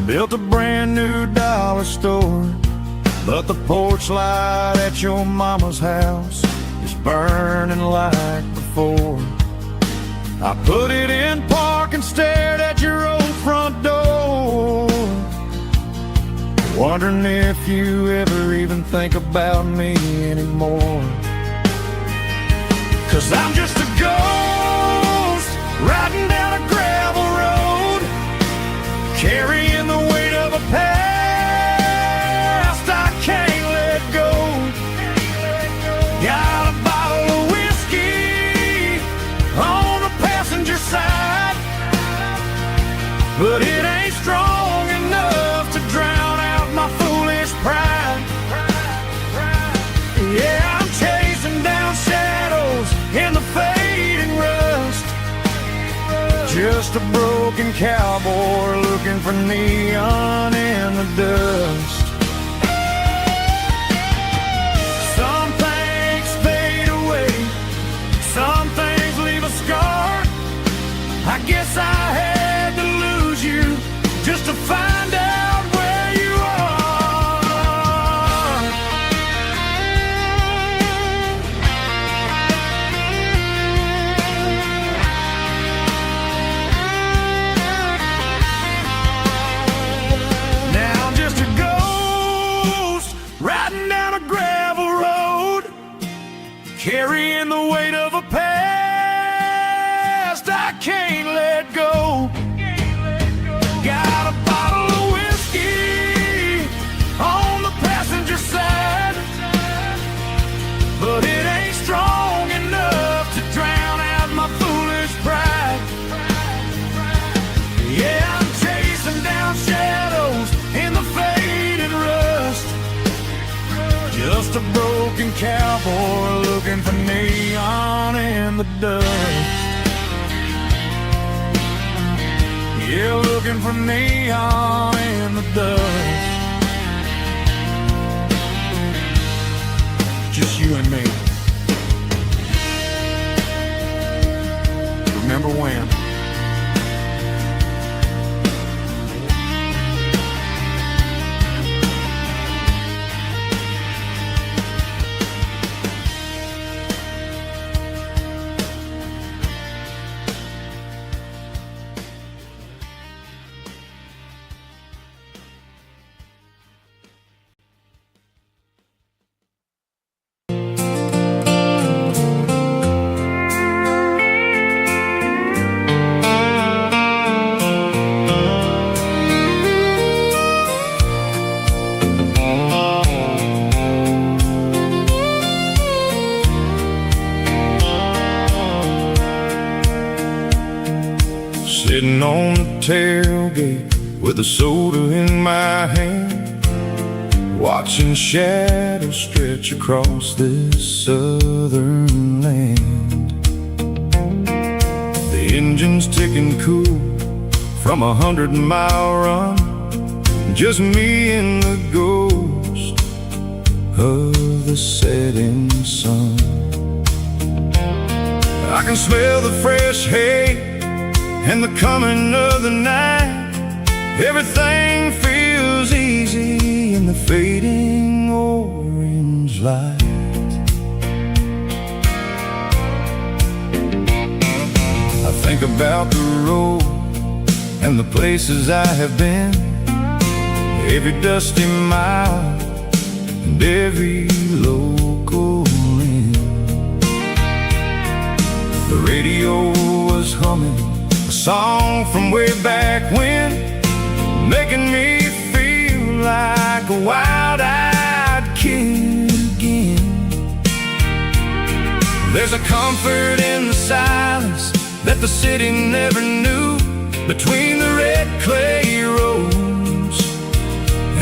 Built a brand new dollar store, but the porch light at your mama's house is burning like before. I put it in park and stared at your old front door, wondering if you ever even think about me anymore. 'Cause I'm just a ghost riding down a gravel road, carrying the weight of a past I can't let go. Got a bottle of whiskey on the passenger side, but it ain't strong enough to drown out my foolish pride. Yeah, I'm chasing down shadows in the fading rust, just a broken cowboy looking for neon in the dust. Some things fade away, some things leave a scar. I guess I had to lose you just to find out where you are. Now I'm just a ghost riding down a gravel road, carrying the weight of a past I can't let go. Got a bottle of whiskey on the passenger side, but it ain't strong enough to drown out my foolish pride. Yeah, I'm chasing down shadows in the faded rust, just a broken cowboy looking for neon in the dust. Yeah, looking for neon in the dust. Just you and me. Remember when? Sitting on the tailgate with a soda in my hand, watching shadows stretch across this southern land. The engine's ticking cool from 100-mile run, just me and the ghost of the setting sun. I can smell the fresh hay and the coming of the night. Everything feels easy in the fading orange light. I think about the road and the places I have been, every dusty mile and every local inn. The radio was humming a song from way back when, making me feel like a wild-eyed kid again. There's a comfort in the silence that the city never knew, between the red clay roads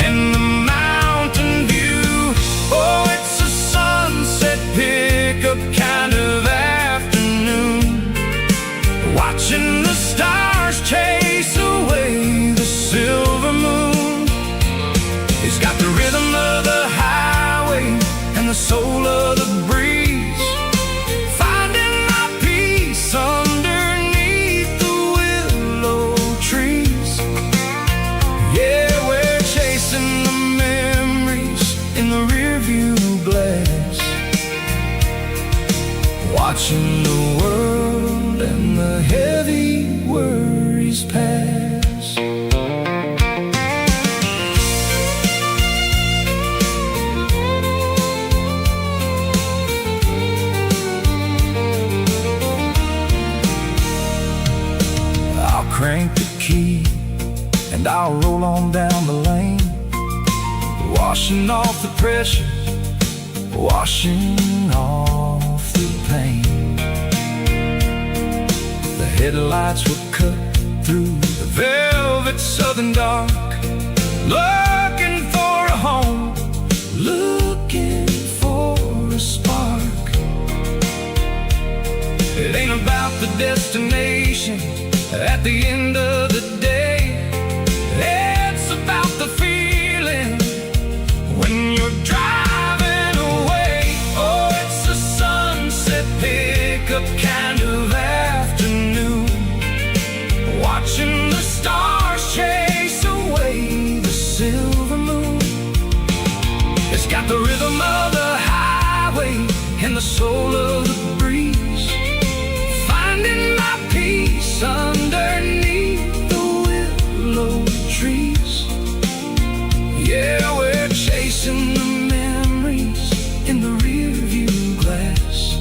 and the mountain view. Oh, it's a sunset pickup kind of afternoon, watching the stars chase away the silver moon. It's got the rhythm of the highway and the soul of the breeze, finding my peace underneath the willow trees. the heavy worries pass. I'll crank the key and I'll roll on down the lane, washing off the pressure, washing off the pain. The headlights will cut through the velvet southern dark, looking for a home, looking for a spark. It ain't about the destination at the end of the day, it's about the feeling when you're driving away. Oh, it's a sunset pickup kind of afternoon, watching the stars chase away the silver moon. It's got the rhythm of the highway and the soul of the breeze, finding my peace underneath the willow trees. Yeah, we're chasing the memories in the rearview glass,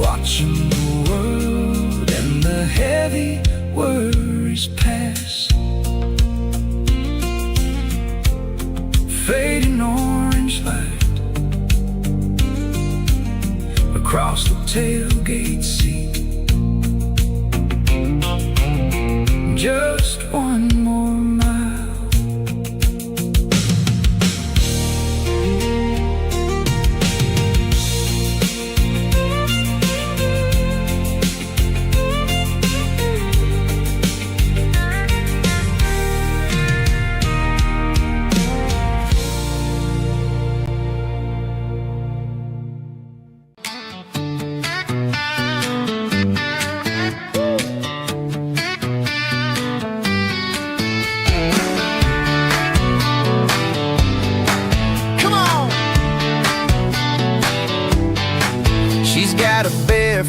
watching the world and the heavy worries pass. Fading orange light across the tailgate seat. Just one more mile.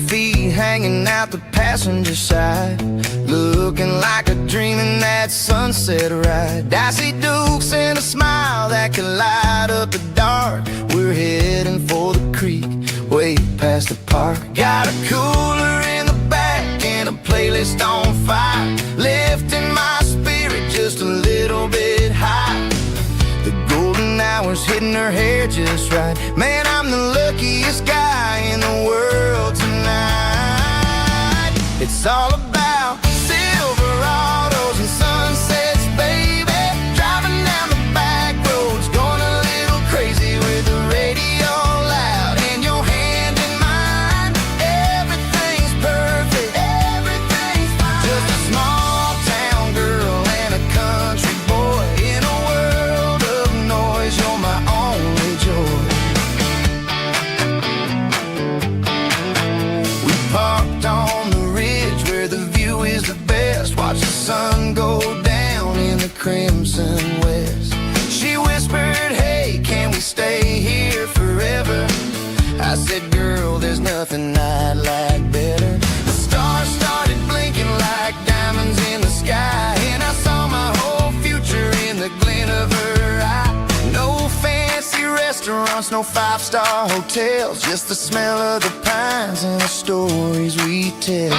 Feet hanging out the passenger side, looking like a dream in that sunset ride. Dicey dukes and a smile that can light up the dark. We're heading for the creek, way past the park. Got a cooler in the back and a playlist on fire, lifting my spirit just a little bit high. The golden hour's hitting her hair just right. Man, I'm the luckiest guy in the world tonight. It's all about Silverados and sunsets, baby. Driving down the back roads, going a little crazy with the radio loud and your hand in mine. Everything's perfect, everything's fine. Just a small town girl and a country boy in a world of noise. You're my only joy. We parked on the ridge where the view is the best. Watch the sun go down in the crimson west. She whispered, hey, can we stay here forever? I said, girl, there's nothing I'd like better. The stars started blinking like diamonds in the sky, and I saw my whole future in the glint of her eye. No fancy restaurants, no five-star hotels, just the smell of the pines and the stories we tell.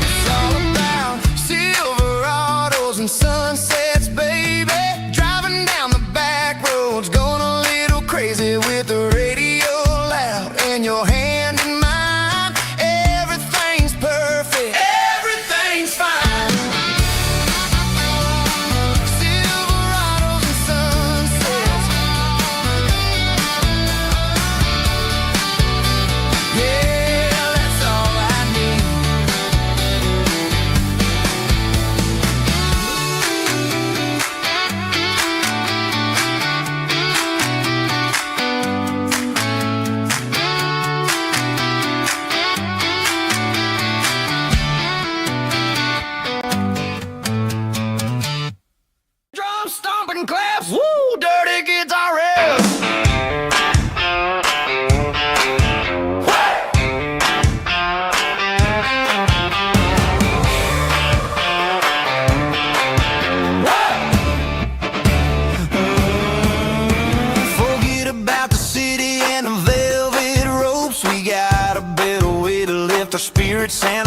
It's all about Silverados and sunsets, baby. Driving down the back roads, going a little crazy with the radio loud and your hand in mine. Everything's perfect,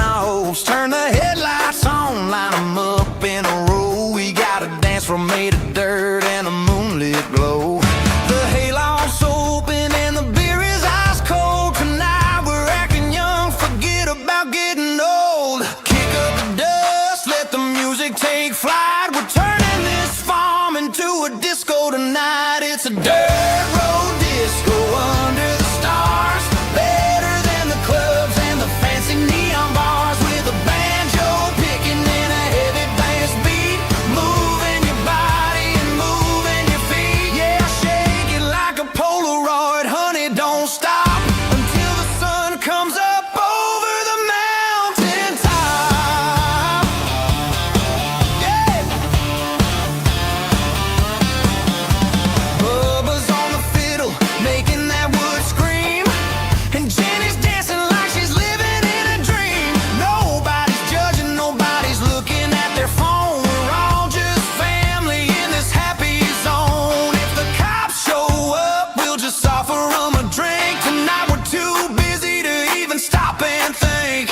our hopes. Turn the headlights on, line 'em up in a row. We got a dance floor made of dirt and a moonlit glow. The hayloft's open and the beer is ice cold. Tonight we're acting young, forget about getting old. Kick up the dust, let the music take flight. We're turning this farm into a disco tonight. It's a dirt road disco under the stars. Better than the clubs and the fancy neon bars. With a banjo picking and a heavy bass beat. Moving your body and moving your feet. Yeah, shake it like a Polaroid, honey, don't stop until the sun comes up over the mountain top. Yeah. Bubba's on the fiddle, making that wood scream. And Jenny's dancing like she's living in a dream. Nobody's judging, nobody's looking at their phone. We're all just family in this happy zone. If the cops show up, we'll just offer them a drink. Tonight we're too busy to even stop and think.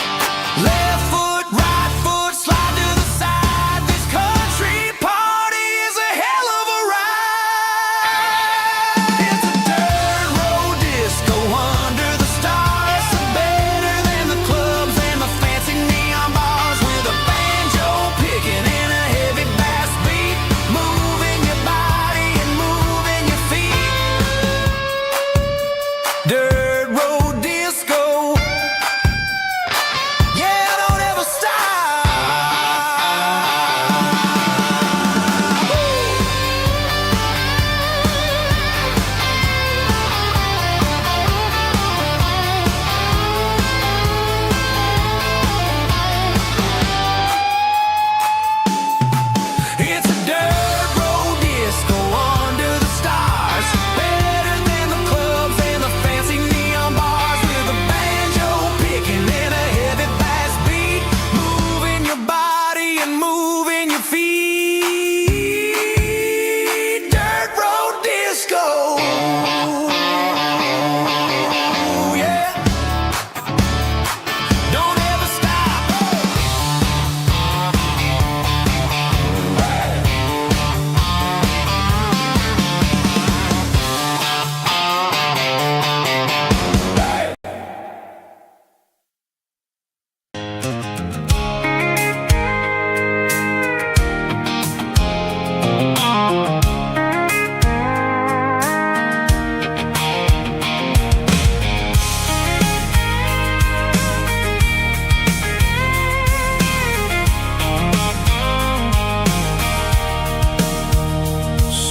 Left foot, right foot, slide to the side. This country party is a hell of a ride. It's a dirt road disco under the stars. Better than the clubs and the fancy neon bars. With a banjo picking and a heavy bass beat. Moving your body and moving your feet. Dirt road disco. Yeah, don't ever stop. It's a dirt road disco under the stars. Better than the clubs and the fancy neon bars. With a banjo picking and a heavy bass beat. Moving your body and moving your feet. Dirt road disco. Yeah. Don't ever stop.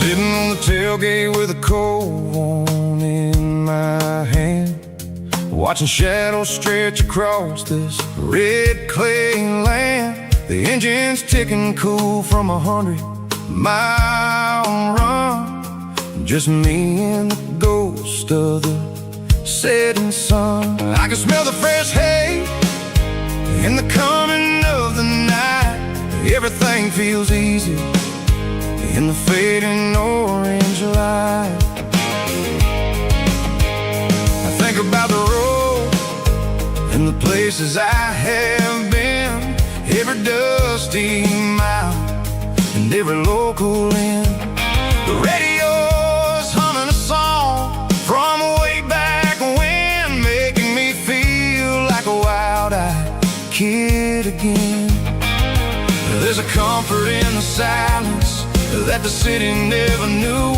Sitting on the tailgate with a cold one in my hand, watching shadows stretch across this red clay land. The engine's ticking cool from 100-mile run. Just me and the ghost of the setting sun. I can smell the fresh hay in the coming of the night. Everything feels easy in the fading orange light. I think about the road and the places I have been. Every dusty mile and every local inn. The radio's humming a song from way back when, making me feel like a wild-eyed kid again. There's a comfort in the silence that the city never knew,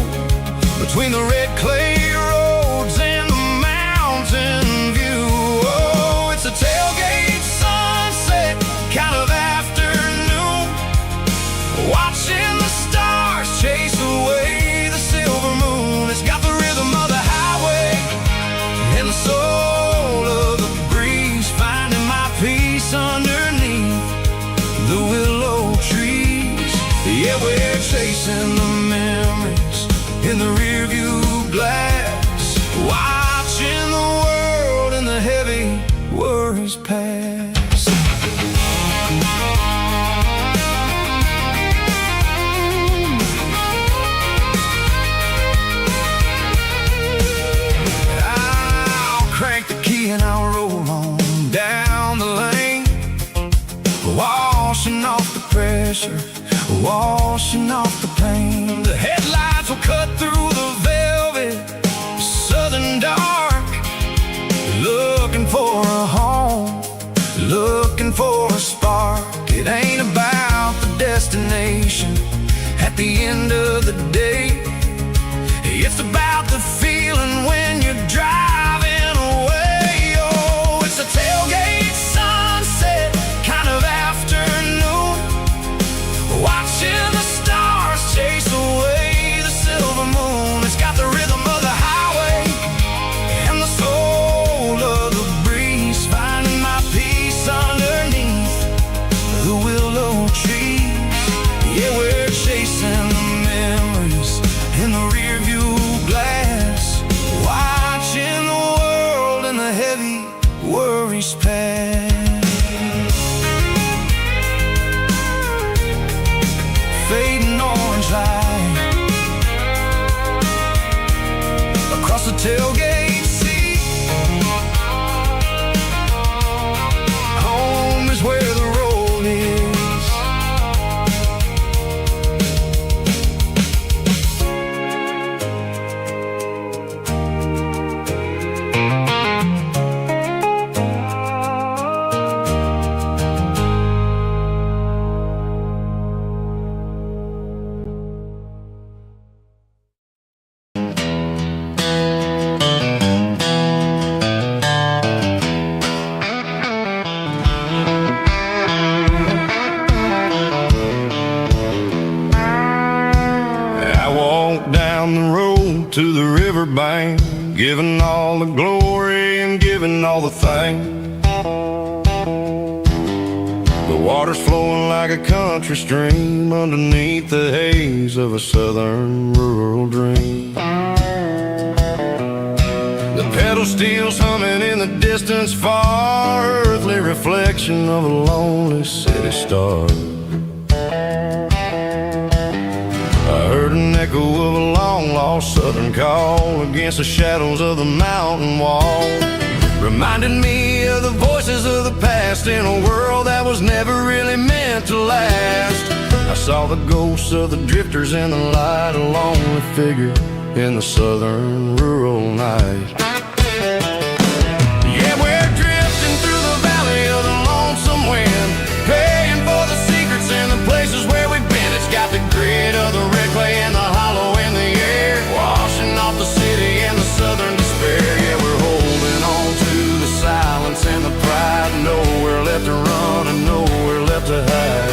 between the red clay roads and the mountain view. Oh, it's a tailgate sunset kind of afternoon, watching the stars chase away the silver moon. It's got the rhythm of the highway and the soul of the breeze, finding my peace underneath the willow trees. Yeah, we're chasing the memories in the rearview glass. washing off the pressure, washing off the pain. The headlights will cut through the velvet southern dark, looking for a home, looking for a spark. It ain't about the destination at the end of the day. It's about the feeling when you're driving away. Oh, it's a tailgate sunset kind of afternoon, watching the stars chase away the silver moon. It's got the rhythm of the highway and the soul of the breeze, finding my peace underneath the willow trees. Yeah, we're chasing the memories in the rear view glass, watching the world and the heavy worries pass. Fading orange light across the tailgate seat. Home is where the road is. Down the road to the riverbank, giving all the glory and giving all the thanks. The water's flowing like a country stream underneath the haze of a southern rural dream. The pedal steel's humming in the distance far, earthly reflection of a lonely city star. I heard an echo of a long-lost southern call against the shadows of the mountain wall, reminded me of the voices of the past in a world that was never really meant to last. I saw the ghosts of the drifters in the light, a lonely figure in the southern rural night. Yeah, we're drifting through the valley of the lonesome wind, paying for the secrets and the places where we've been. It's got the grit of the red clay and the hollow in the air, washing off the city and the southern despair. Yeah, we're holding on to the silence and the pride, nowhere left to run and nowhere left to hide.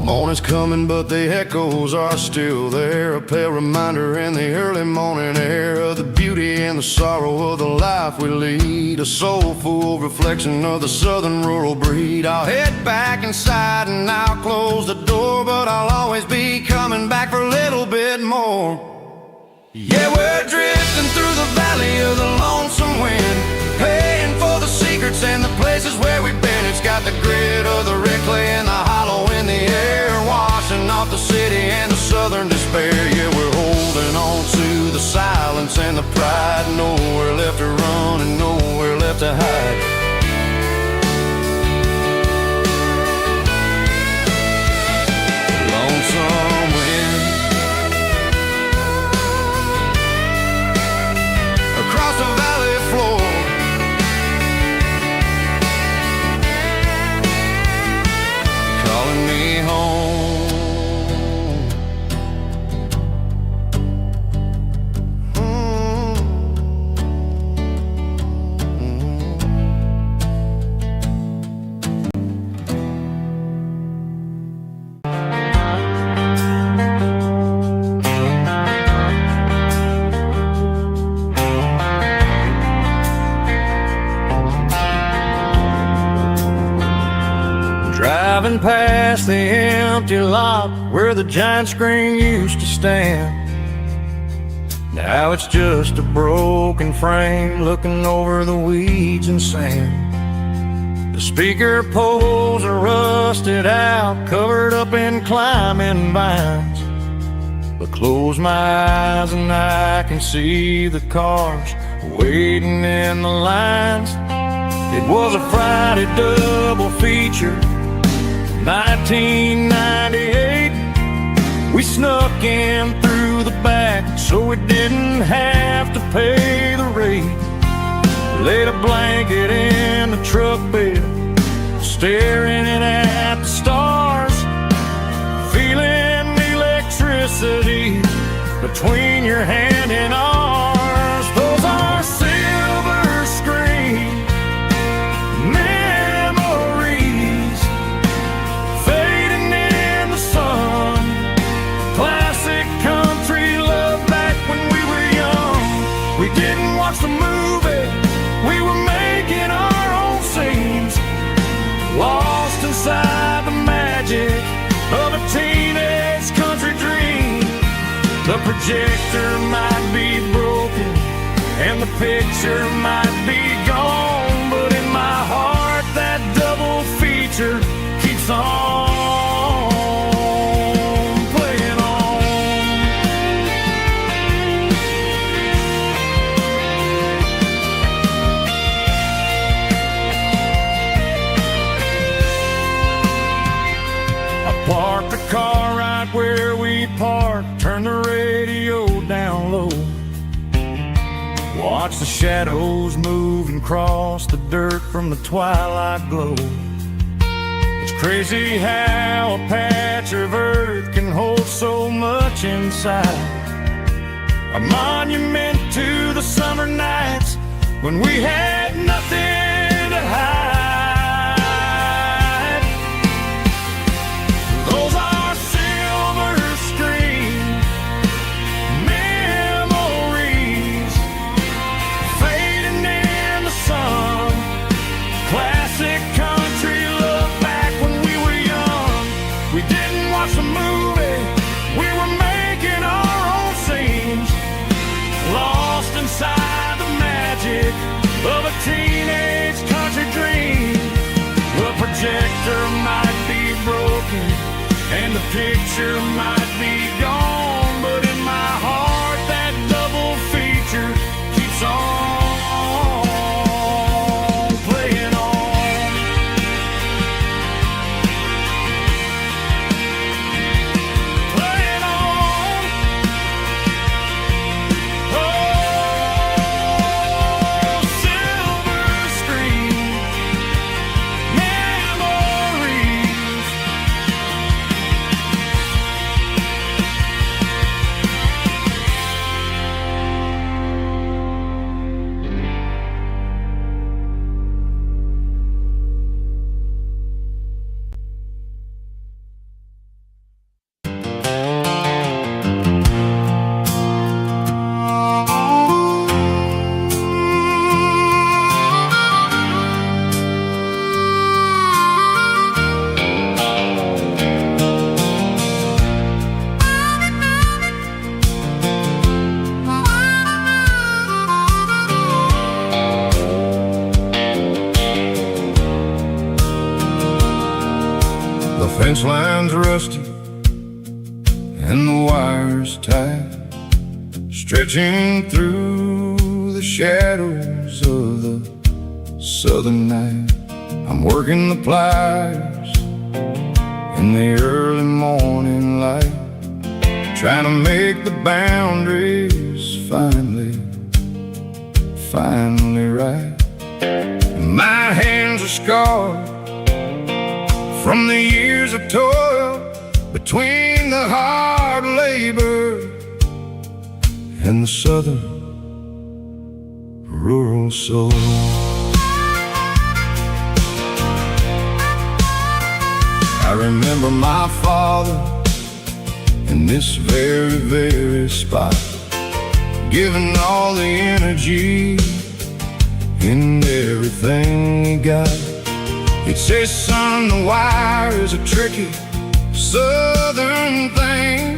Morning's coming, but the echoes are still there, a pale reminder in the early morning air of the beauty and the sorrow of the life we lead, a soulful reflection of the southern rural breed. I'll head back inside and I'll close the door, but I'll always be coming back for a little bit more. Yeah, we're drifting through the valley of the lonesome wind, paying for the secrets and the places where we've been. It's got the grit of the red clay and the hollow in the air, washing off the city and the southern despair. Yeah, we're holding on to the silence and the pride, nowhere left to run and nowhere left to hide. Lonesome wind across the valley floor, calling me home. Driving past the empty lot where the giant screen used to stand, Now it's just a broken frame looking over the weeds and sand. The speaker poles are rusted out, covered up in climbing vines. But close my eyes and I can see the cars waiting in the lines. It was a Friday double feature, 1998. We snuck in through the back so we didn't have to pay the rate. Laid a blanket in the truck bed, staring at the stars, feeling the electricity between your hand and ours. Those are silver screen memories fading in the sun. Classic country love back when we were young. We didn't watch the movie, we were making our own scenes, lost inside the magic of a teenage country dream. The projector might be broken and the picture might be gone, but in my heart that double feature keeps on playing on. I parked the car right where we parked, turned the radio down low, watch the shadows move and cross the dirt from the twilight glow. It's crazy how a patch of earth can hold so much inside. A monument to the summer nights when we had nothing to hide. Those are silver screen memories fading in the sun. Classic country love back when we were young. We didn't watch the movie, we were making our own scenes, lost inside the magic of a teenage country dream. The projector might be broken and the picture might be gone, but in my heart that double feature keeps on playing on. Playing on. Oh, silver screen memories. The fence line's rusty and the wires tight, stretching through the shadows of the southern night. I'm working the pliers in the early morning light, trying to make the boundaries finally right. My hands are scarred from the years of toil, between the hard labor and the southern rural soul. I remember my father in this very spot, giving all the energy in everything he got. He'd say, son, the wire is a tricky southern thing.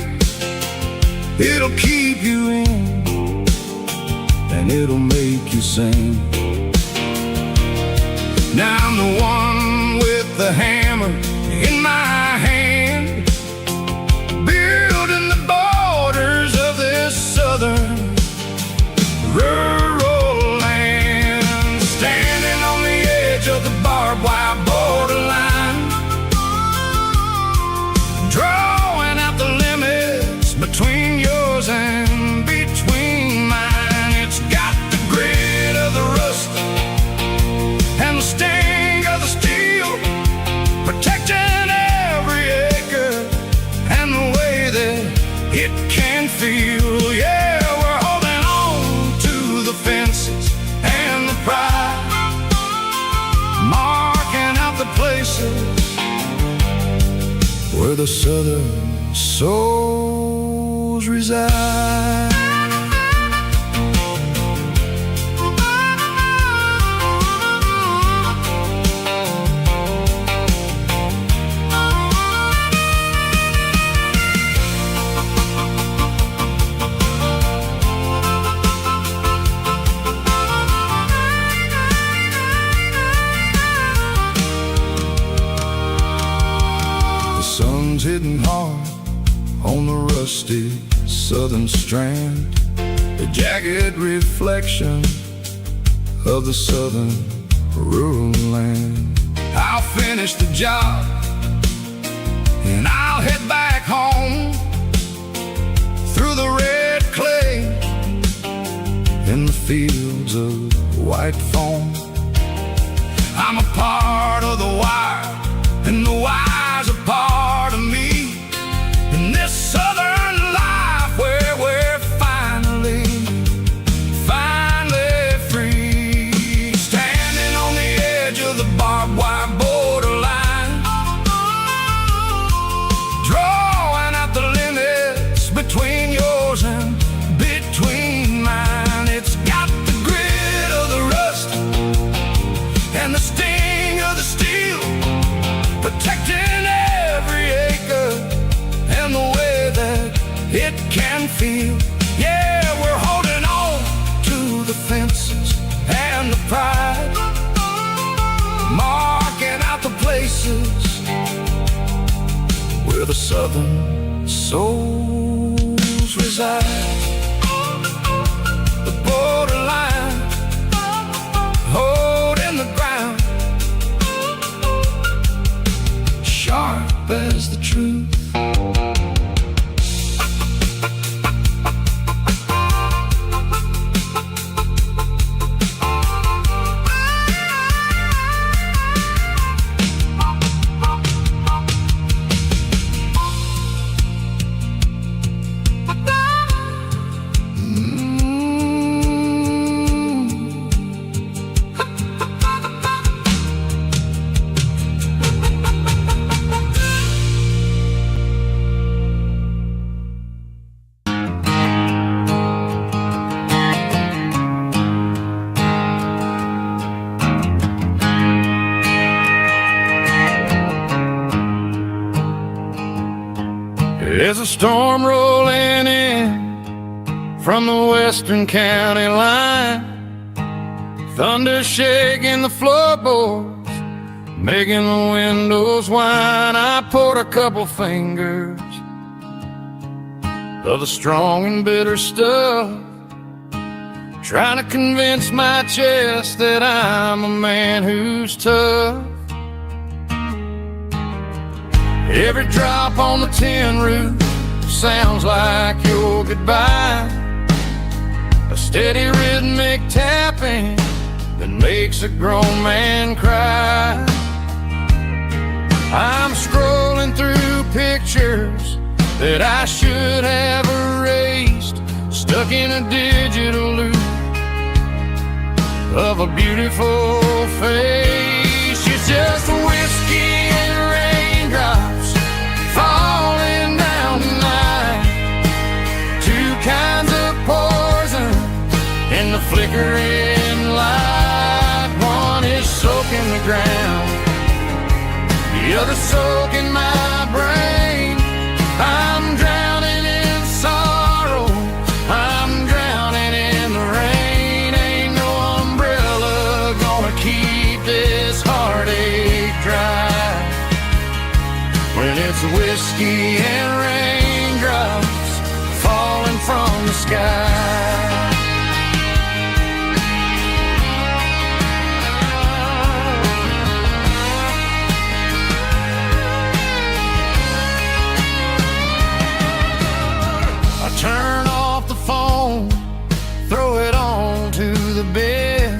It'll keep you in it'll make you sing. Now I'm the one with the hammer in my hand, building the borders of this southern rural land, standing on the edge of the barbed wire borderline, drawing out the limits between yours and between mine. It's got the grit of the rust and the sting of the steel, protecting every acre and the way that it can feel. Yeah, we're holding on to the fences and the pride, marking out the places where the southern souls reside. Sun's hitting hard on the rusty southern strand, the jagged reflection of the southern rural land. I'll finish the job and I'll head back home through the red clay in the fields of white foam. I'm a part of the wire and the wire's a part of me in this southern life where we're finally free, standing on the edge of the barbed wire borderline, drawing out the limits between yours and between mine. It's got the grit of the rust and the sting of the steel, protecting every acre and the way that it can feel. Yeah, we're holding on to the fences and the pride, marking out the places where the southern souls reside. The borderline, holding the ground, sharp as the truth. There's a storm rolling in from the western county line, thunder shaking the floorboards, making the windows whine. I poured a couple fingers of the strong and bitter stuff, trying to convince my chest that I'm a man who's tough. Every drop on the tin roof sounds like your goodbye, a steady rhythmic tapping that makes a grown man cry. I'm scrolling through pictures that I should have erased, stuck in a digital loop of a beautiful face. It's just whiskey and raindrops falling down tonight, two kinds of poison in the flickering light. One is soaking the ground, the other soaking my brain. I'm drowning in sorrow, I'm drowning in the rain. it's whiskey and raindrops falling from the sky. I turn off the phone, throw it on to the bed,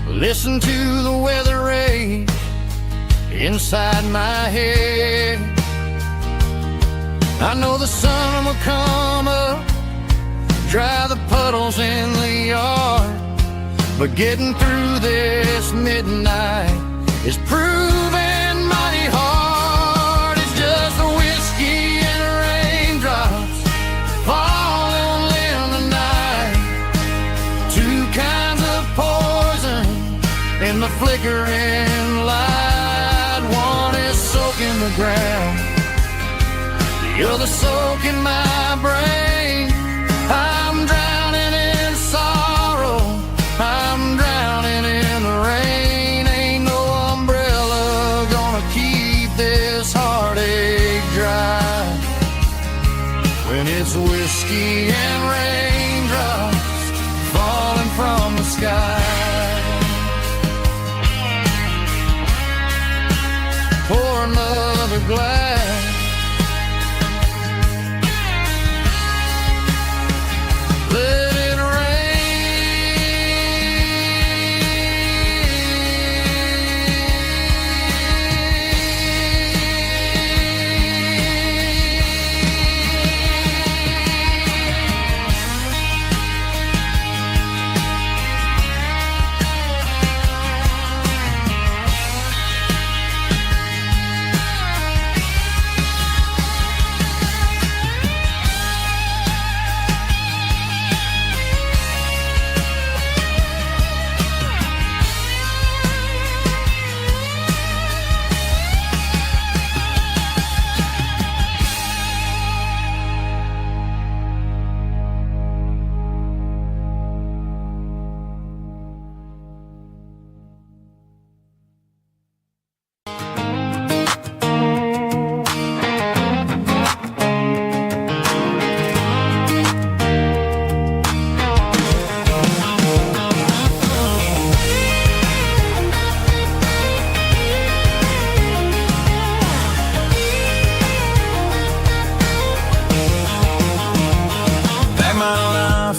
listen to the weather rage inside my head. I know the sun will come up, dry the puddles in the yard, but getting through this midnight is proving mighty hard. It's just the whiskey and raindrops falling in the night, two kinds of poison in the flickering light. One is soaking the ground, the other soaking my brain. I'm drowning in sorrow, I'm drowning in the rain. Ain't no umbrella gonna keep this heartache dry when it's whiskey and raindrops falling from the sky. Pour another glass, let it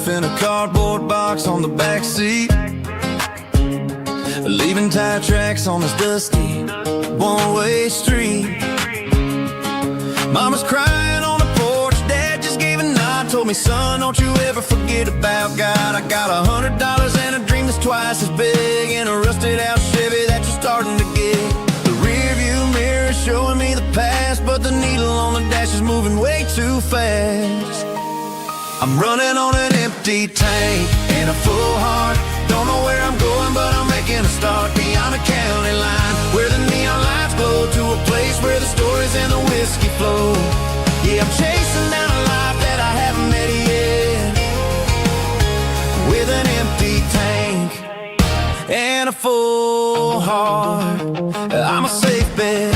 in a cardboard box on the back seat, leaving tire tracks on this dusty one-way street. Mama's crying on the porch, Dad just gave a nod, told me, son, don't you ever forget about God. I got $100 and a dream that's twice as big, in a rusted out Chevy that you're starting to get. The rear view mirror is showing me the past, but the needle on the dash is moving way too fast. I'm running on an empty tank and a full heart. Don't know where I'm going, but I'm making a start beyond the county line, where the neon lights glow, to a place where the stories and the whiskey flow. Yeah, I'm chasing down a life that I haven't met yet, with an empty tank and a full heart. I'm a safe bet.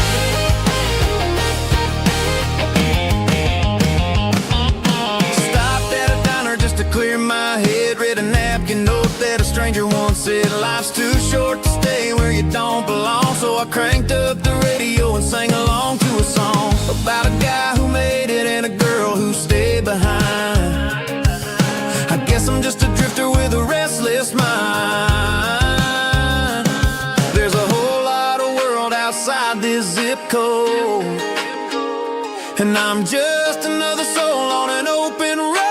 Clear my head, read a napkin note that a stranger once said, life's too short to stay where you don't belong. So I cranked up the radio and sang along to a song about a guy who made it and a girl who stayed behind. I guess I'm just a drifter with a restless mind. There's a whole lot of world outside this zip code, and I'm just another soul on an open road.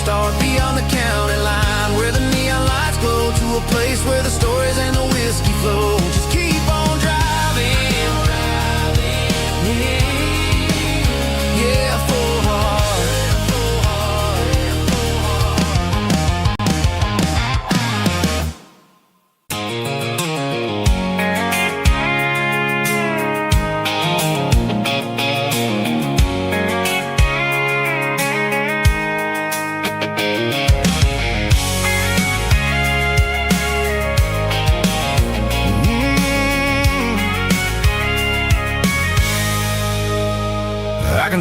Start beyond the county line, where the neon lights glow, to a place where the stories and the whiskey flow. Just keep on driving, yeah.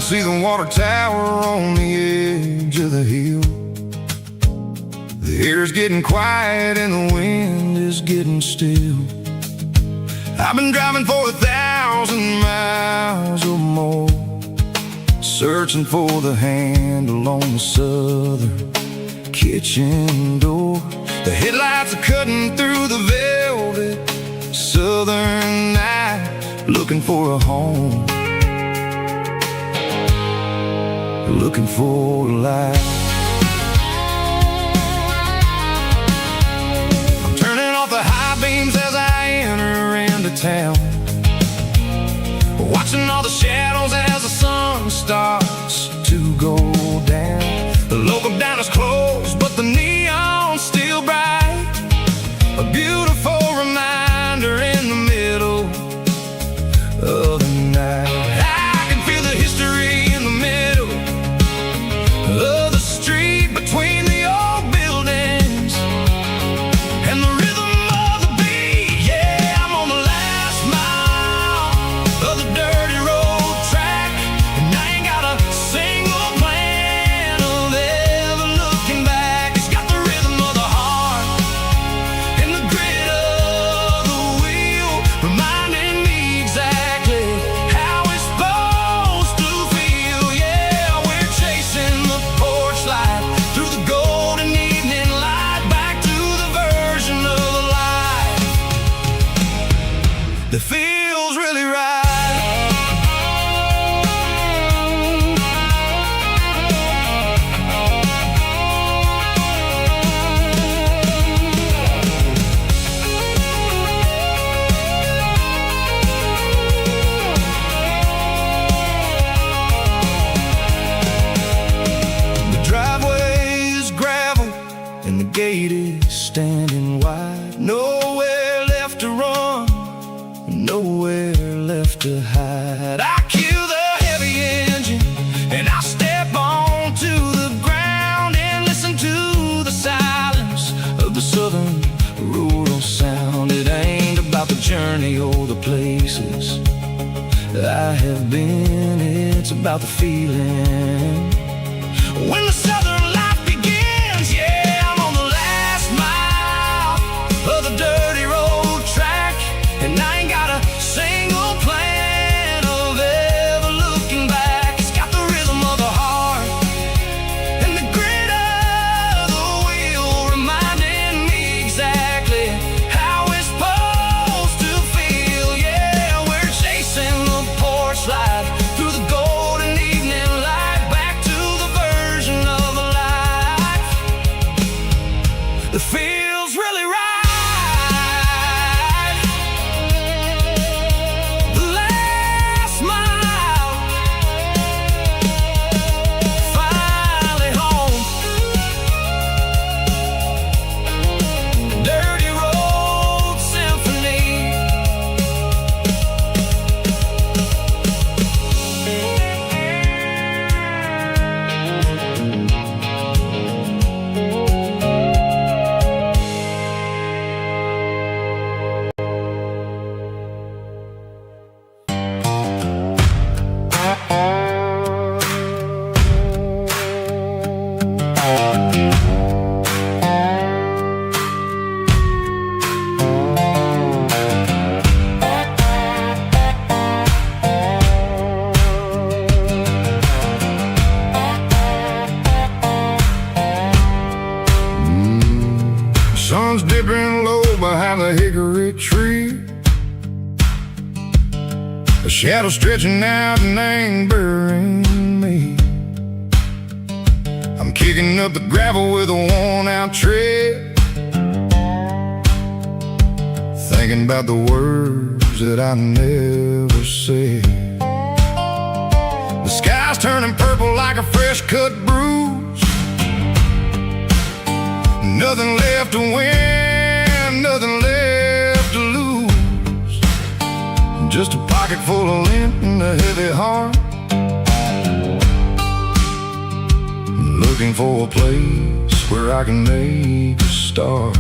see the water tower on the edge of the hill. The air's getting quiet and the wind is getting still. I've been driving for 1,000 miles or more, searching for the handle on the southern kitchen door. The headlights are cutting through the velvet southern night, looking for a home, looking for a life. I'm turning off the high beams as I enter into town, watching all the shadows as the sun starts to go down. The local diner's closed, but the neon's still bright, a beautiful reminder in the middle of the night. I can feel the history in the middle of the street, between the old buildings and the rhythm of the beat. Yeah, I'm on the last mile of the dirty road track, and I ain't got a single plan of ever looking back. It's got the rhythm of the heart and the grit of the wheel, reminding me exactly how it's supposed to feel. Yeah, we're chasing the porch light through the golden evening light, back to the version of life that feels really right. The driveway is gravel and the gate is standing wide. Nowhere left to run, nowhere left to hide. I kill the heavy engine and I step onto the ground and listen to the silence of the southern rural sound. It ain't about the journey or the places I have been, it's about the feeling when the southern life begins. Yeah, I'm on the last mile of the dirty road track, and I ain't got a single plan of ever looking back. It's got the rhythm of the heart and the grit of the wheel, reminding me exactly how it's supposed to feel. Yeah, we're chasing the porch light through the golden evening light, back to the version of a life that feels really right. The last mile, finally home. Dirty road symphony. Sun's dipping low behind the hickory tree, a shadow stretching out and ain't burying me. I'm kicking up the gravel with a worn-out tread, thinking about the words that I never said. The sky's turning purple like a fresh-cut bruise. Nothing left to win, nothing left to lose. Just a pocket full of lint and a heavy heart, looking for a place where I can make a start.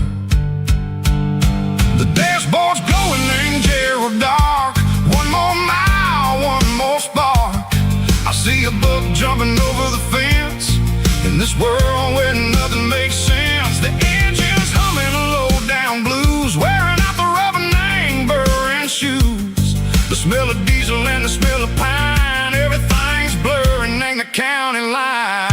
The dashboard's glowing angel dark. One more mile, one more spark. I see a the book, jumping over the fence. In this world where nothing makes sense, the engine's humming low down blues, wearing out the rubber name, burring shoes. The smell of diesel and the smell of pine, everything's blurring in the county line.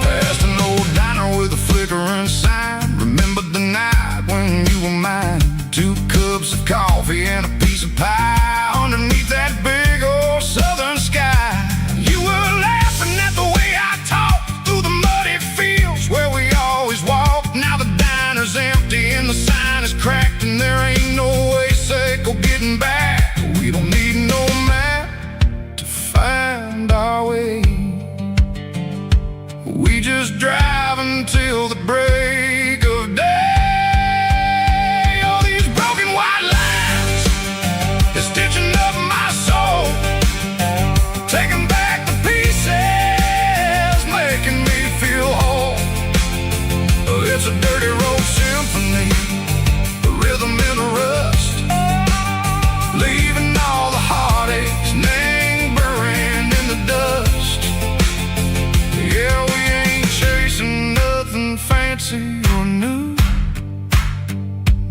Past an old diner with a flickering sign, remembered the night when you were mine. 2 cups of coffee and a piece of pie underneath that big old southern sky. You were laughing at the way I talked through the muddy fields where we always walked. Now the diner's empty and the sign is cracked, and there ain't no way safe or getting back. We don't need no map to find our way. We just drive until the break of day. All these broken white lines is stitching up my soul, taking back the pieces, making me feel whole. It's a dirty road symphony, the rhythm in the rust, leaving all the heartaches lingering in the dust. Yeah, we ain't chasing nothing fancy or new,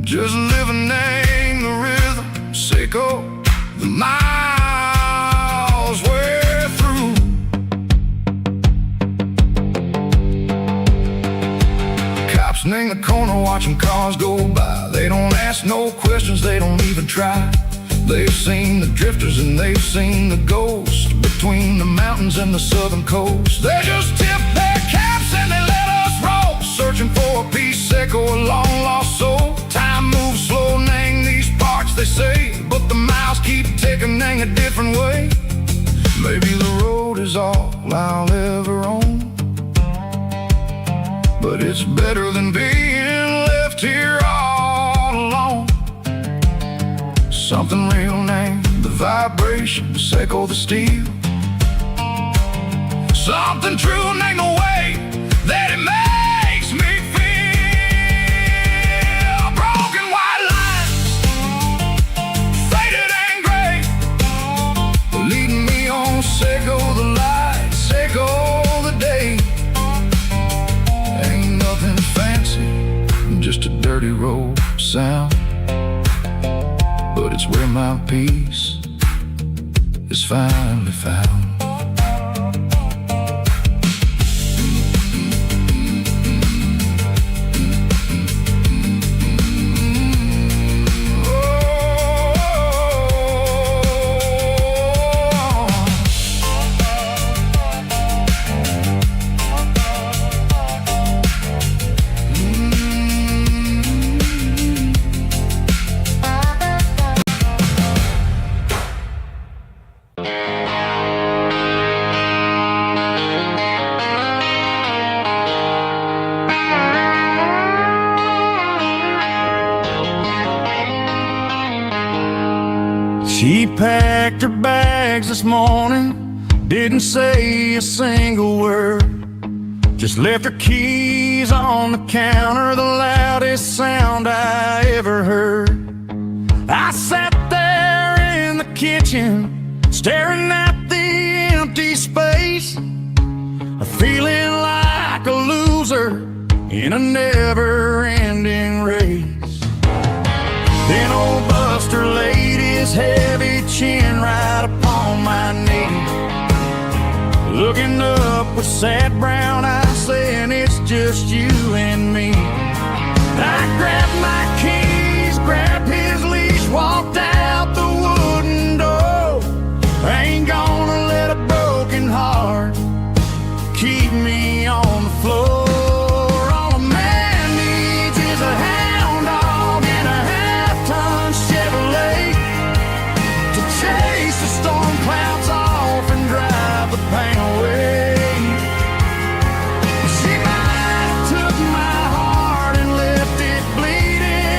just living in the rhythm, sicko, the miles we're through. Cops in the corner watching cars go by. They don't ask no questions, they don't even try. They've seen the drifters and they've seen the ghosts between the mountains and the southern coast. They just tip their caps and they let us roll, searching for a piece sick or a long lost soul. Time moves slow in these parts, they say, but the miles keep ticking in a different way. Maybe the road is all I'll ever own, but it's better than being left here all alone. Something real named the vibration, echo the steel. Something true named the way that it makes me feel. Broken white lines, faded and gray, leading me on, sicko the light, sicko the day. Ain't nothing fancy, just a dirty road sound, but it's where my peace is finally found. She packed her bags this morning, didn't say a single word, just left her keys on the counter, the loudest sound I ever heard. I sat there in the kitchen, staring at the empty space, feeling like a loser in a never-ending race. Then old Buster laid his heavy chin right upon my knee, looking up with sad brown eyes, saying it's just you and me. I grabbed my keys, grabbed his leash, walked out the wooden door. I ain't gonna let a broken heart keep me on the floor. All a man needs is a hound dog and a half-ton Chevrolet to chase the storm clouds off and drive the pain away. She might have took my heart and left it bleeding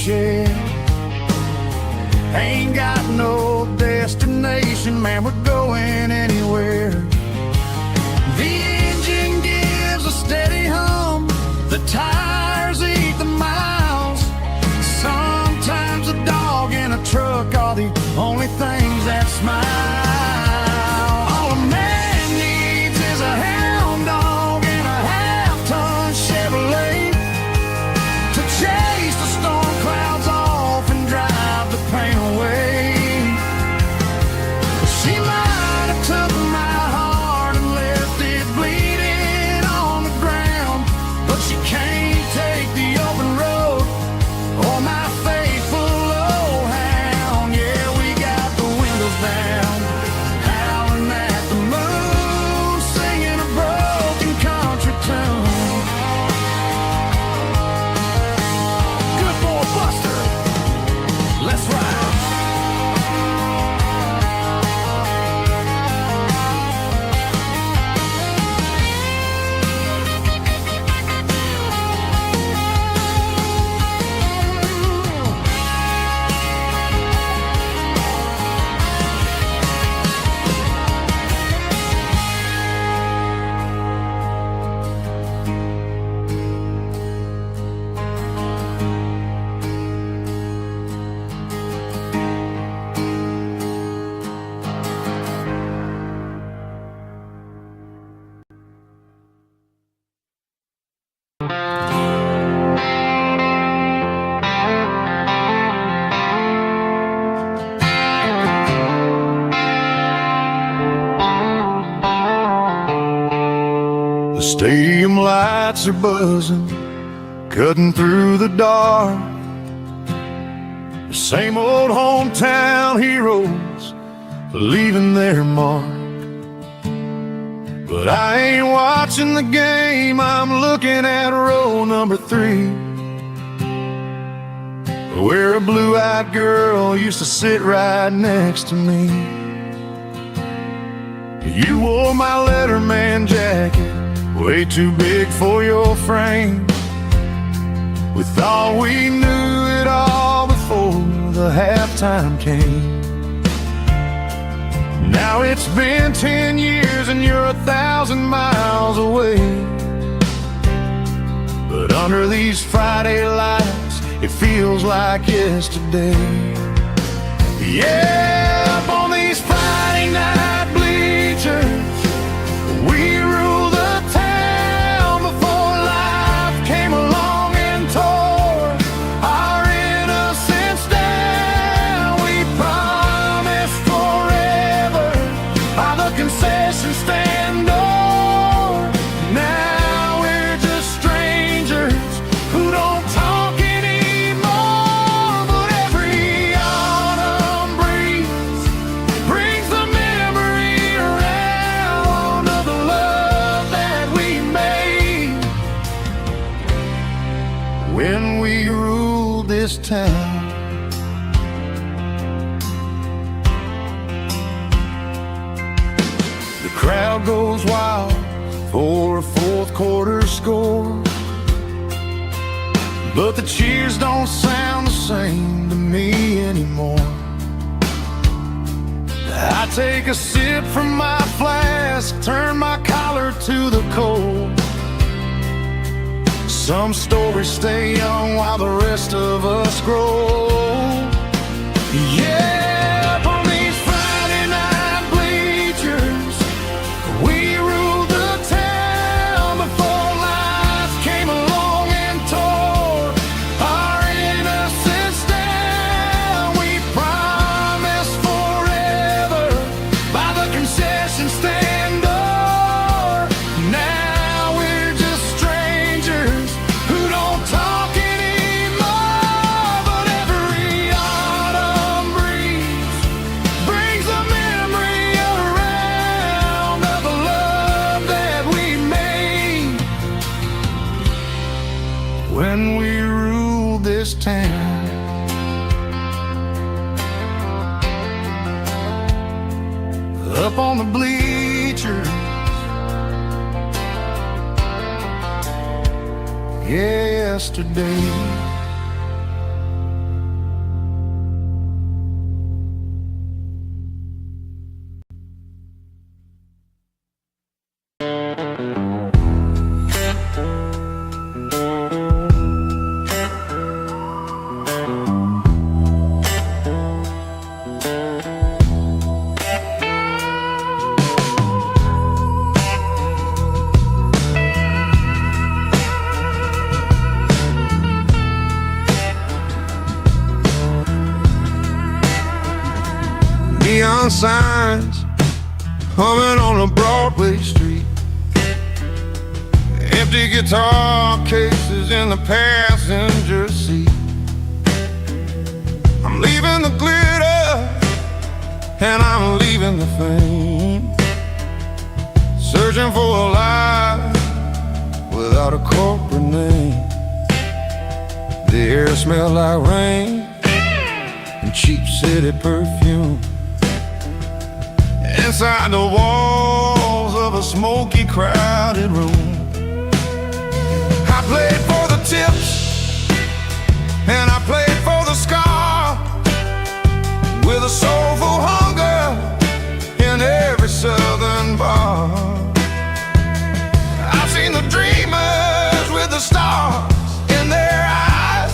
shed. Ain't got no destination, man, we're going anywhere. The engine gives a steady hum, the tires eat the miles. Sometimes a dog in a truck are the only things that smile. All a man needs is a hound dog and a half-ton Chevrolet to chase the storm clouds off and drive the pain away. She might have took my heart and left it bleeding on the ground, but she can't take the open road or my faithful old hound. Yeah, we got the windows down, howling at the moon, singing a broken country tune. Good boy Buster, let's ride. The stadium lights are buzzing, cutting through the dark. The same old hometown heroes leaving their mark. But I ain't watching the game, I'm looking at row number 3, where a blue-eyed girl used to sit right next to me. You wore my Letterman jacket, way too big for your frame. We thought we knew it all before the halftime came. Now it's been 10 years and you're 1,000 miles away. But under these Friday lights, it feels like yesterday. Yeah, up on these Friday night bleachers, we rule the town before life came along and tore our innocence down. We promised forever by the concession stand door. Now we're just strangers who don't talk anymore. But every autumn breeze brings the memory around of the love that we made when we ruled this town. The crowd goes wild for a fourth quarter score, but the cheers don't sound the same to me anymore. I take a sip from my flask, turn my collar to the cold. Some stories stay young while the rest of us grow. Yeah, up on these Friday night bleachers, we ruled the town before life came along and tore our innocence down. We promised forever by the concession stand door. Now we're just strangers who don't talk anymore. But every autumn breeze brings the memory around of the love that we made when we ruled this town. Up on the bleachers, yesterday. neon signs humming on a Broadway street. Empty guitar cases in the passenger seat. I'm leaving the glitter and I'm leaving the fame, searching for a life without a corporate name. The air smelled like rain and cheap city perfume. Inside the walls of a smoky, crowded room, I played for the tips and I played for the scar, with a soulful hunger in every southern bar. I've seen the dreamers with the stars in their eyes,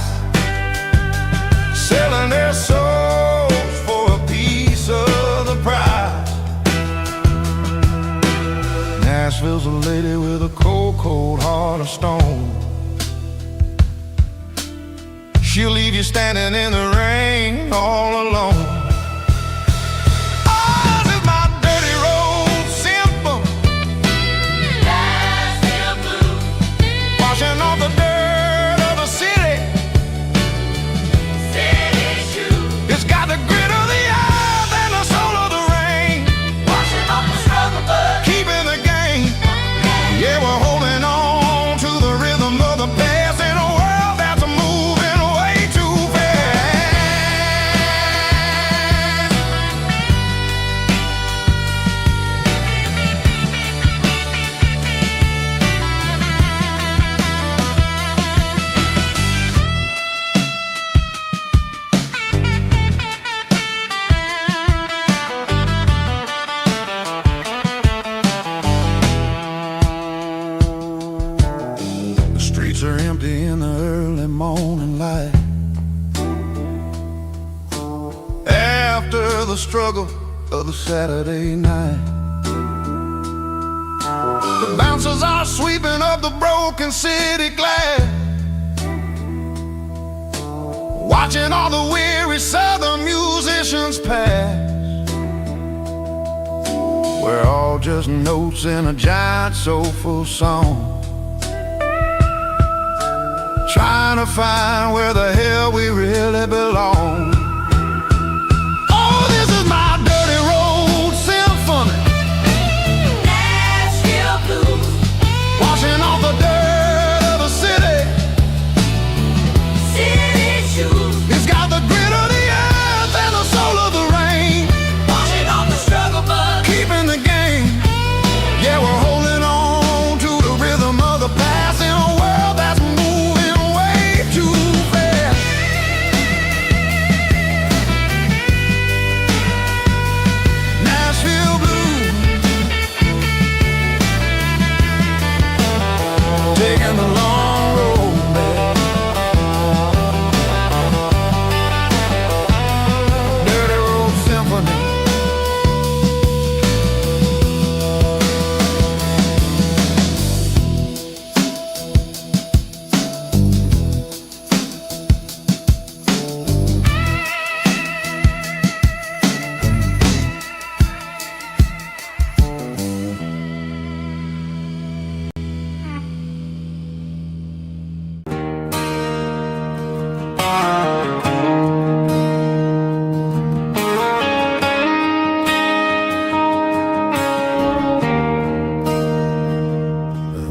selling their souls for a piece of the prize. Nashville's a lady with a cold, cold heart of stone. She'll leave you standing in the rain all alone. Oh, this is my dirty road symphony, Nashville blues, washing off the dirt of the city, city shoes. It's got the grit of the earth and the soul of the rain, washing off the struggle but keeping the game. Yeah, we're holding on to the rhythm of the past in a world that's moving way too fast. The streets are empty in the early morning light, after the struggle of the Saturday night. The bouncers are sweeping up the broken city glass, watching all the weary southern musicians pass. We're all just notes in a giant soulful song, trying to find where the hell we really belong. Oh, this is my dirty road symphony, Nashville blues, washing off the dirt of the city, city shoes. It's got the grit of the earth and the soul of the rain, washing off the struggle but keeping the game. Yeah, we're holding on to the rhythm of the past in a world that's moving way too fast. Nashville blues, taking the long road back. Dirty road symphony.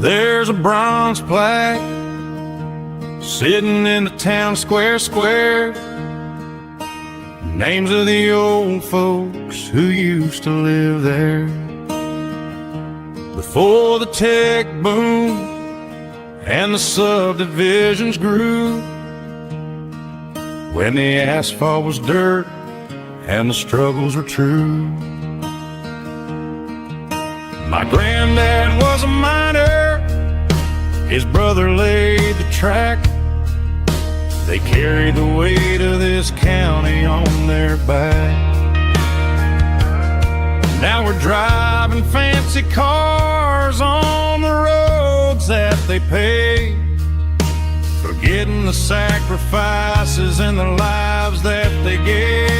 There's a bronze plaque sitting in the town square. Names of the old folks who used to live there before the tech boom and the subdivisions grew, when the asphalt was dirt and the struggles were true. My granddad was a miner, his brother laid the track. They carried the weight of this county on their back. Now we're driving fancy cars on the roads that they paved, forgetting the sacrifices and the lives that they gave.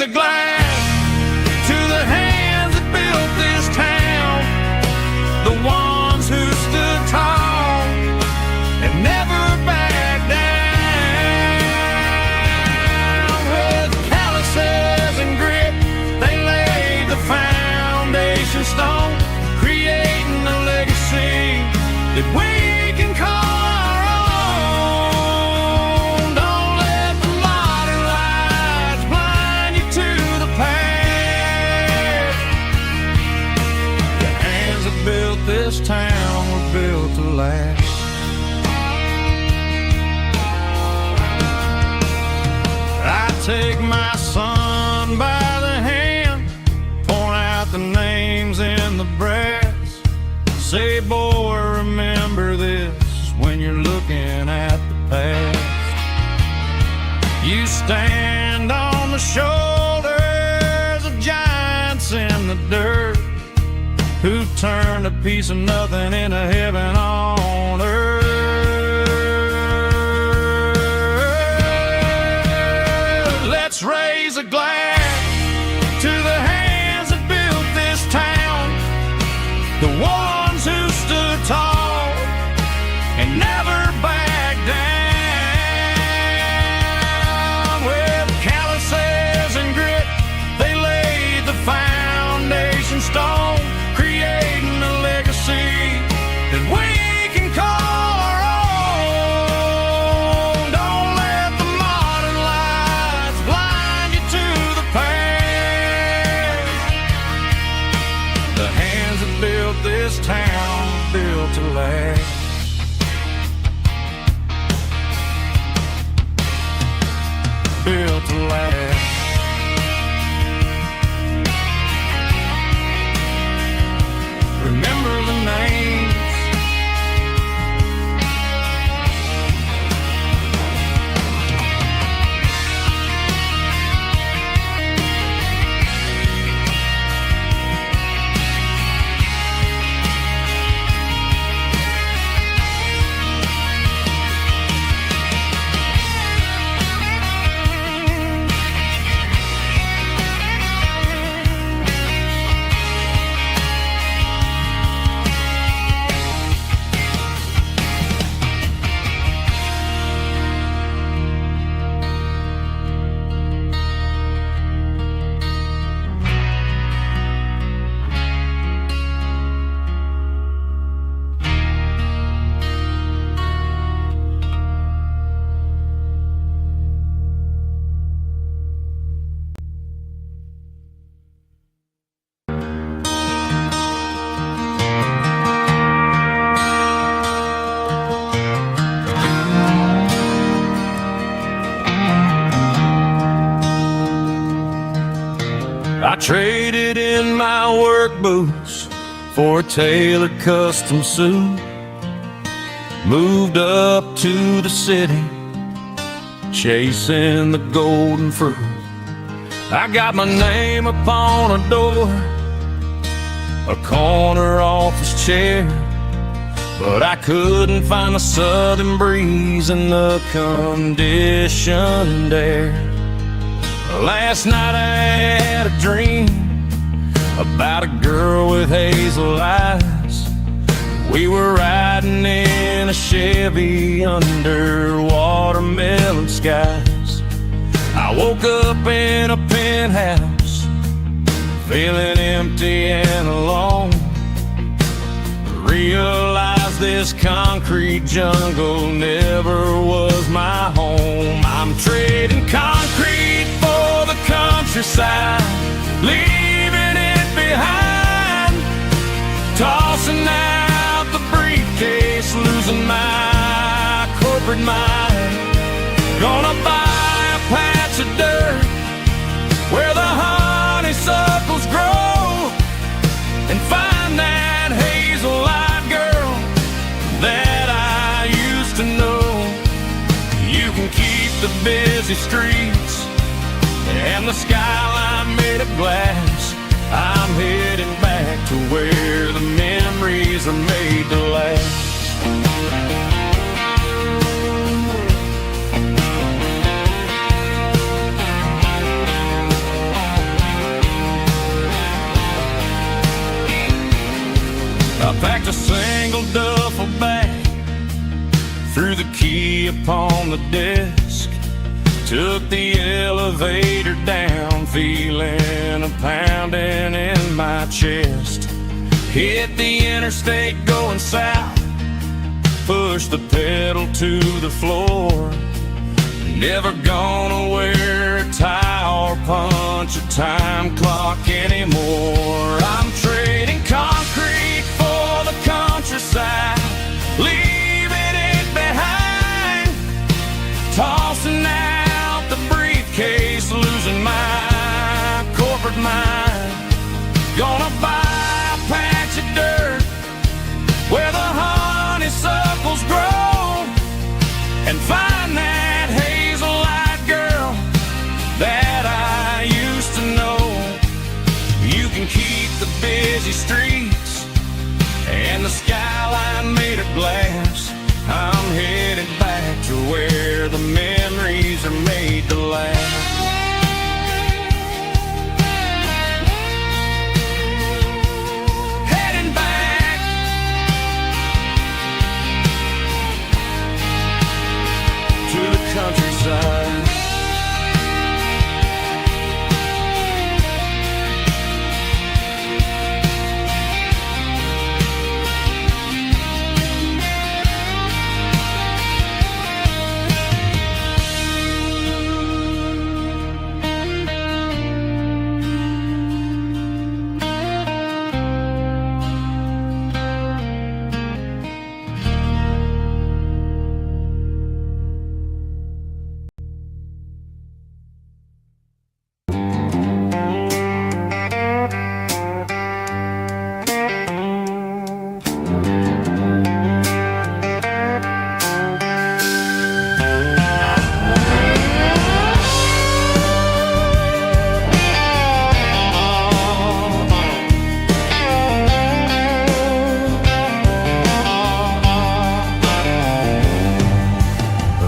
a glass to the hands that built this town, the ones who stood tall and never backed down. With calluses and grit, they laid the foundation stone, creating a legacy that we can call our own. Don't let the modern lights blind you to the past. The hands that built this town were built to last. I take my son by the hand, point out the names in the brass, say, boy, remember this when you're looking at the past. You stand on the shoulders of giants in the dirt, who turned a piece of nothing into heaven on earth. Let's raise a glass to the hands that built this town, the ones who stood tall and never backed down. With calluses and grit, they laid the foundation stone, creating a legacy that we can call our own. Don't let the modern lights blind you to the past. The hands that built this town built to last. Built to last. Remember the names. I traded in my work boots for a tailored custom suit, moved up to the city, chasing the golden fruit. I got my name upon a door, a corner office chair, but I couldn't find the southern breeze in the conditioned air. Last night I had a dream about a girl with hazel eyes. We were riding in a Chevy under watermelon skies. I woke up in a penthouse, feeling empty and alone. Realized this concrete jungle never was my home. I'm trading concrete for the countryside, leaving it behind, tossing out the briefcase, losing my corporate mind. Gonna buy a patch of dirt where the honeysuckles grow and find that hazel-eyed girl that I used to know. You can keep the busy streets and the skyline made of glass. I'm heading back to where the memories are made to last. key upon the desk, took the elevator down, feeling a pounding in my chest. Hit the interstate going south, pushed the pedal to the floor. Never gonna wear a tie or punch a time clock anymore. I'm trading concrete for the countryside, leaving it behind, tossing out the briefcase, losing my corporate mind. Gonna buy a patch of dirt where the honeysuckles grow and find that hazel-eyed girl that I used to know. You can keep the busy streets and the skyline made of glass. I'm headed back to where the memories are made to last. Heading back to the countryside.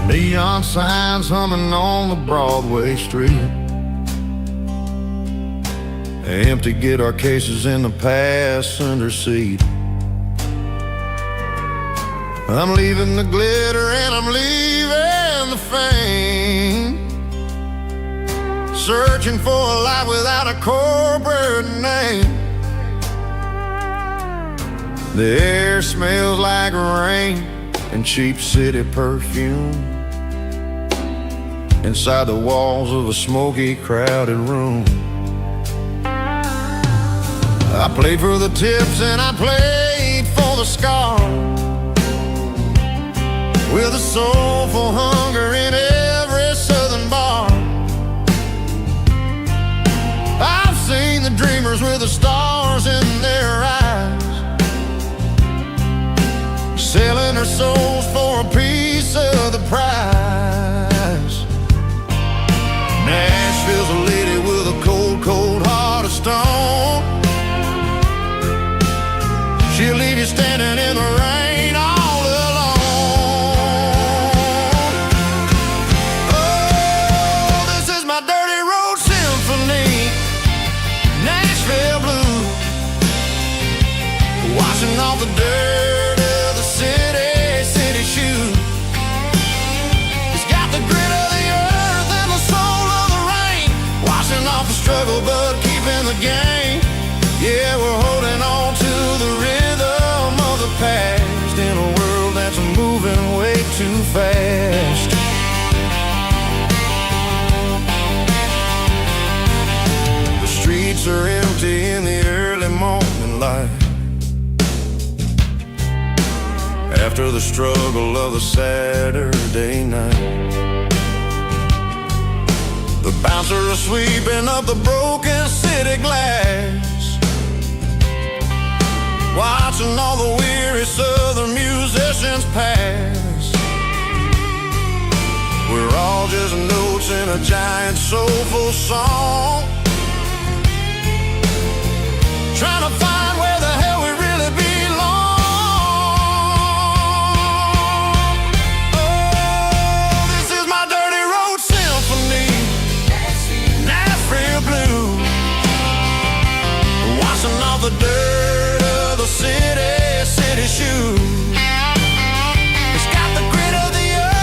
Neon signs humming on the Broadway street, empty guitar cases in the passenger seat. I'm leaving the glitter and I'm leaving the fame, searching for a life without a corporate name. The air smells like rain and cheap city perfume inside the walls of a smoky, crowded room. I played for the tips and I played for the scars, with a soulful hunger in every southern bar. I've seen the dreamers with the stars in their eyes, selling their souls for a piece of the prize. Nashville's a lady with a cold, cold heart of stone. She'll leave you standing in the rain all alone. Oh, this is my dirty road symphony, Nashville blues, washing off the dirt of the city shoes. It's got the grit of the earth and the soul of the rain, washing off the struggle but keeping the game. Yeah, we're holding on to the rhythm of the past in a world that's moving way too fast. The streets are empty in the early morning light, after the struggle of the Saturday night. The bouncer is sweeping up the broken city glass, watching all the weary southern musicians pass. We're all just notes in a giant soulful song, trying to find where the hell we really belong. Oh, this is my dirty road symphony, Nashville blues, washing off the dirt of the city shoes. It's got the grit of the earth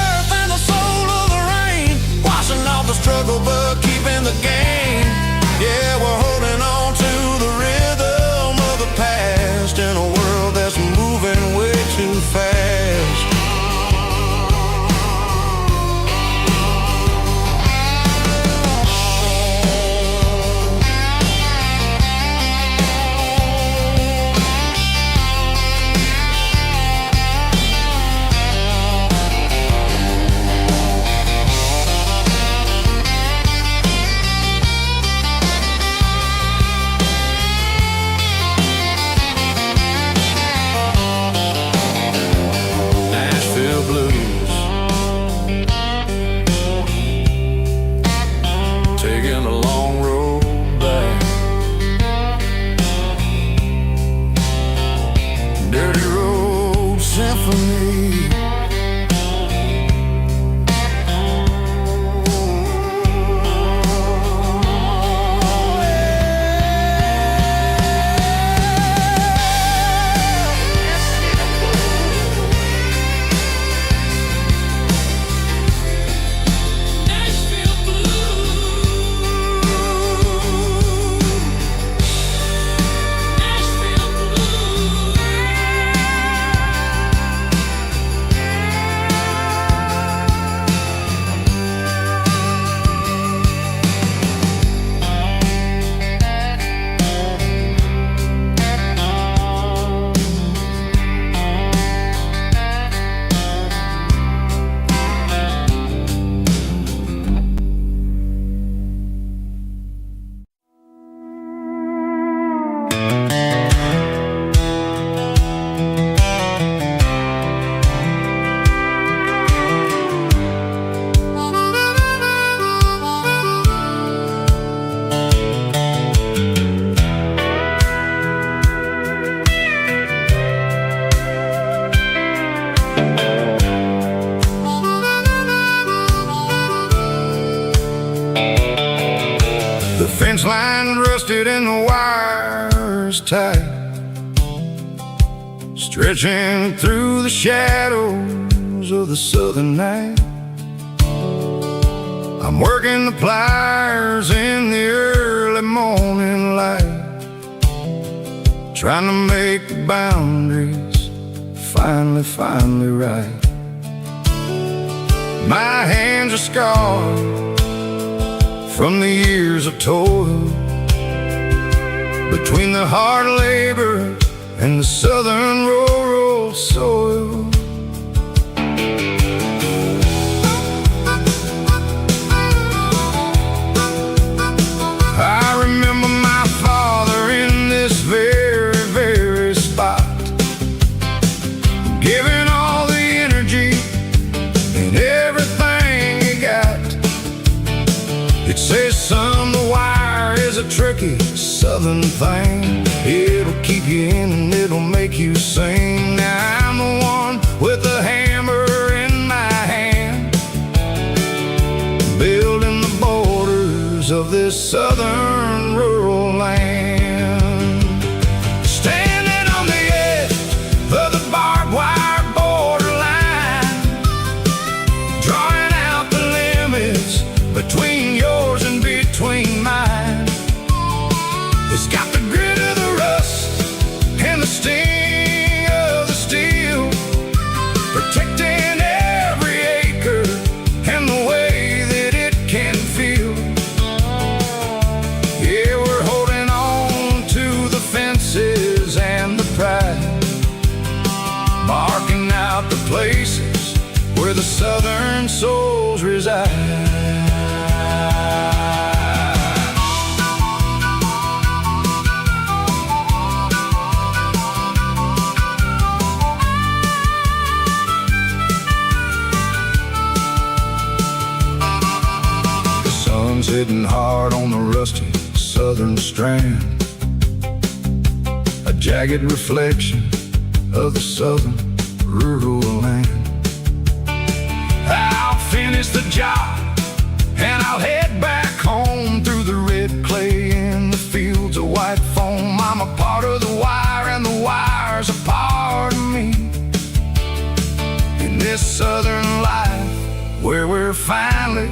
The fence line rusted and the wires tight, stretching through the shadows of the southern night. I'm working the pliers in the early morning light, trying to make the boundaries finally right. My hands are scarred from the years of toil, between the hard labor and the southern rural soil. I remember my father in this very spot, giving all the energy and everything he got. It says, son, the wire is a tricky southern thing. It'll keep you in and it'll make you sing. Now I'm the one with the hammer in my hand, building the borders of this southern rural land. Standing on the edge of the barbed wire borderline, drawing out the limits between yours and between mine. It's got the grit of the rust and the sting of the steel, protecting every acre and the way that it can feel. Yeah, we're holding on to the fences and the pride, marking out the places where the southern souls reside. Hitting hard on the rusty southern strand, a jagged reflection of the southern rural land. I'll finish the job and I'll head back home through the red clay in the fields of white foam. I'm a part of the wire and the wire's a part of me, in this southern life where we're finally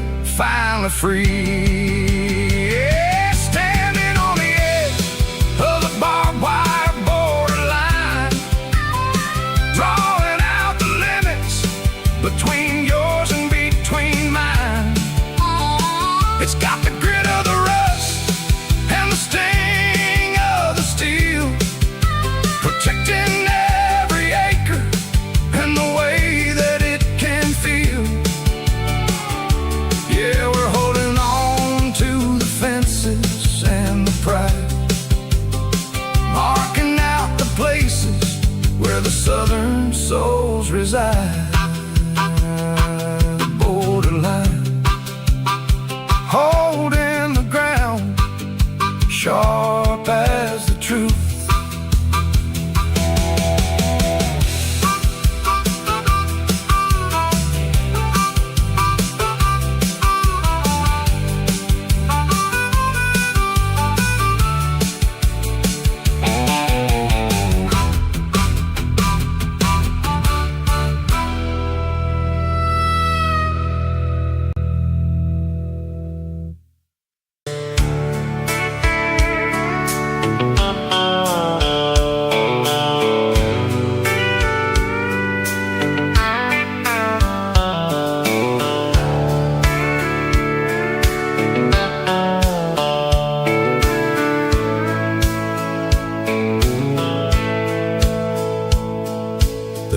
free. Yeah, standing on the edge of the barbed wire borderline, drawing out the limits between yours and between mine. It's got the grit of the rust and the sting of the steel, protecting every acre and the way that it can feel. Yeah, we're holding on to the fences and the pride, marking out the places where the southern souls reside. The borderline, holding the ground, sharp as the truth.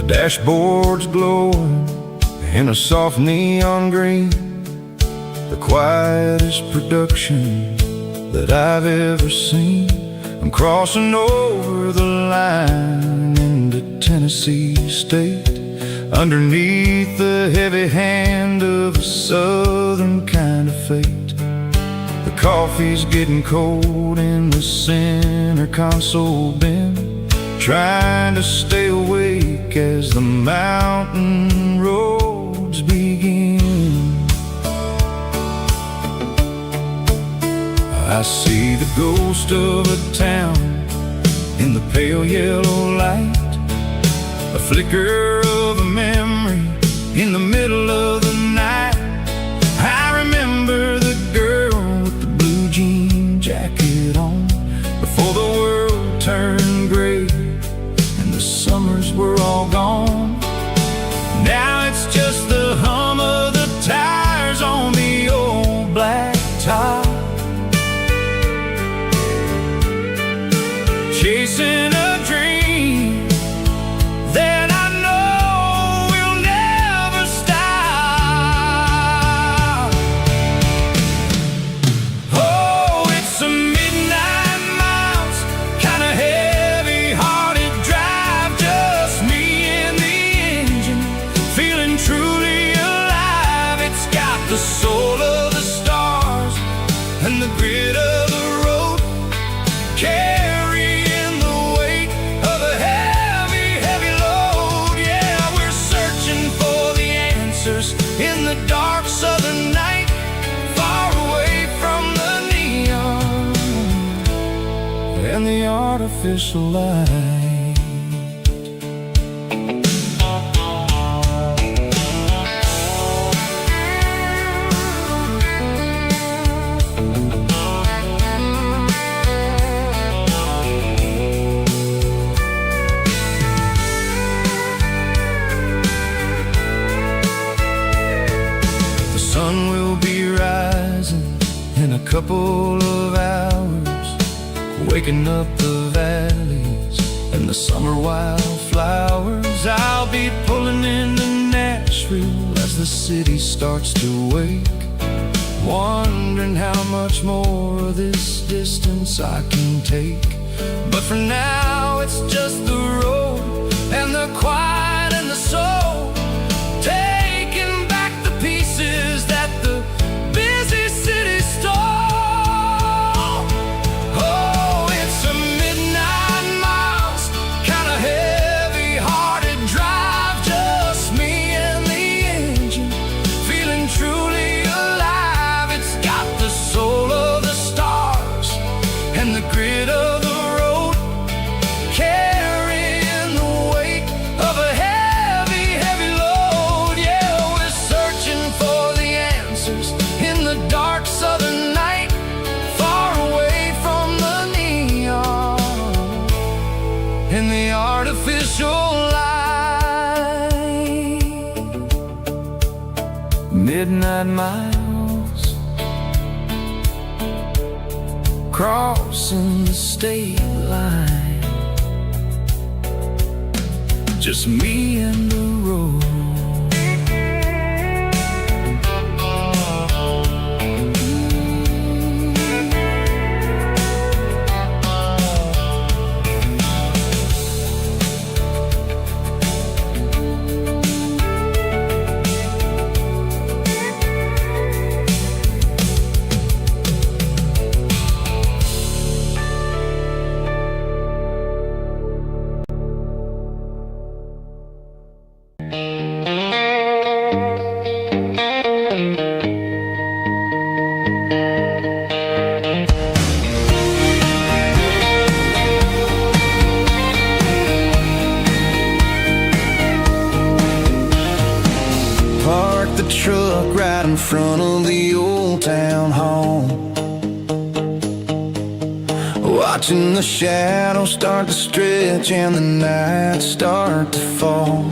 Dashboard's glowing in a soft neon green, the quietest production that I've ever seen. I'm crossing over the line into Tennessee State, underneath the heavy hand of a southern kind of fate. The coffee's getting cold in the center console bin, trying to stay awake as the mountain roads begin. I see the ghost of a town in the pale yellow light, a flicker of a memory in the middle of the night. I remember the girl with the blue jean jacket on before the world turned gray and the summers were all gone. Now it's just the hum of the tires on the old black top, chasing a dream that I know will never stop. Oh, it's a midnight miles, kinda heavy-hearted drive, just me and the engine, feeling truly alive. It's got the soul of the stars and the grit of the road, carrying the weight of a heavy, heavy load. Yeah, we're searching for the answers in the dark southern night, far away from the neon and the artificial light. The sun will be rising in a couple of hours, waking up the valleys and the summer wildflowers. I'll be pulling into Nashville as the city starts to wake, wondering how much more of this distance I can take. But for now it's just the road and the quiet and the soul, taking back the pieces that the busy city stole. Oh, it's a midnight miles, kinda heavy-hearted drive, just me and the engine, feeling truly alive. It's got the soul of the stars and the grit of the road, carrying the weight of a heavy, heavy load. Yeah, we're searching for the answers in the dark southern night, far away from the neon and the artificial light. Midnight miles, crossing the state line, just me and the road. Parked the truck right in front of the old town hall, watching the shadows start to stretch and the night start to fall.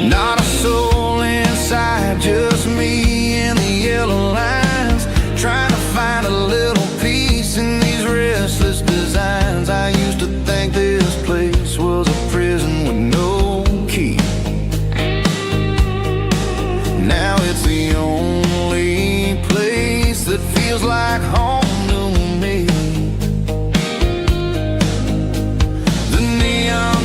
Not a soul inside, just me and the yellow lines, trying to find a little peace in these restless designs. I used to think this place was a prison with no key. Now it's the only place that feels like home to me. The neon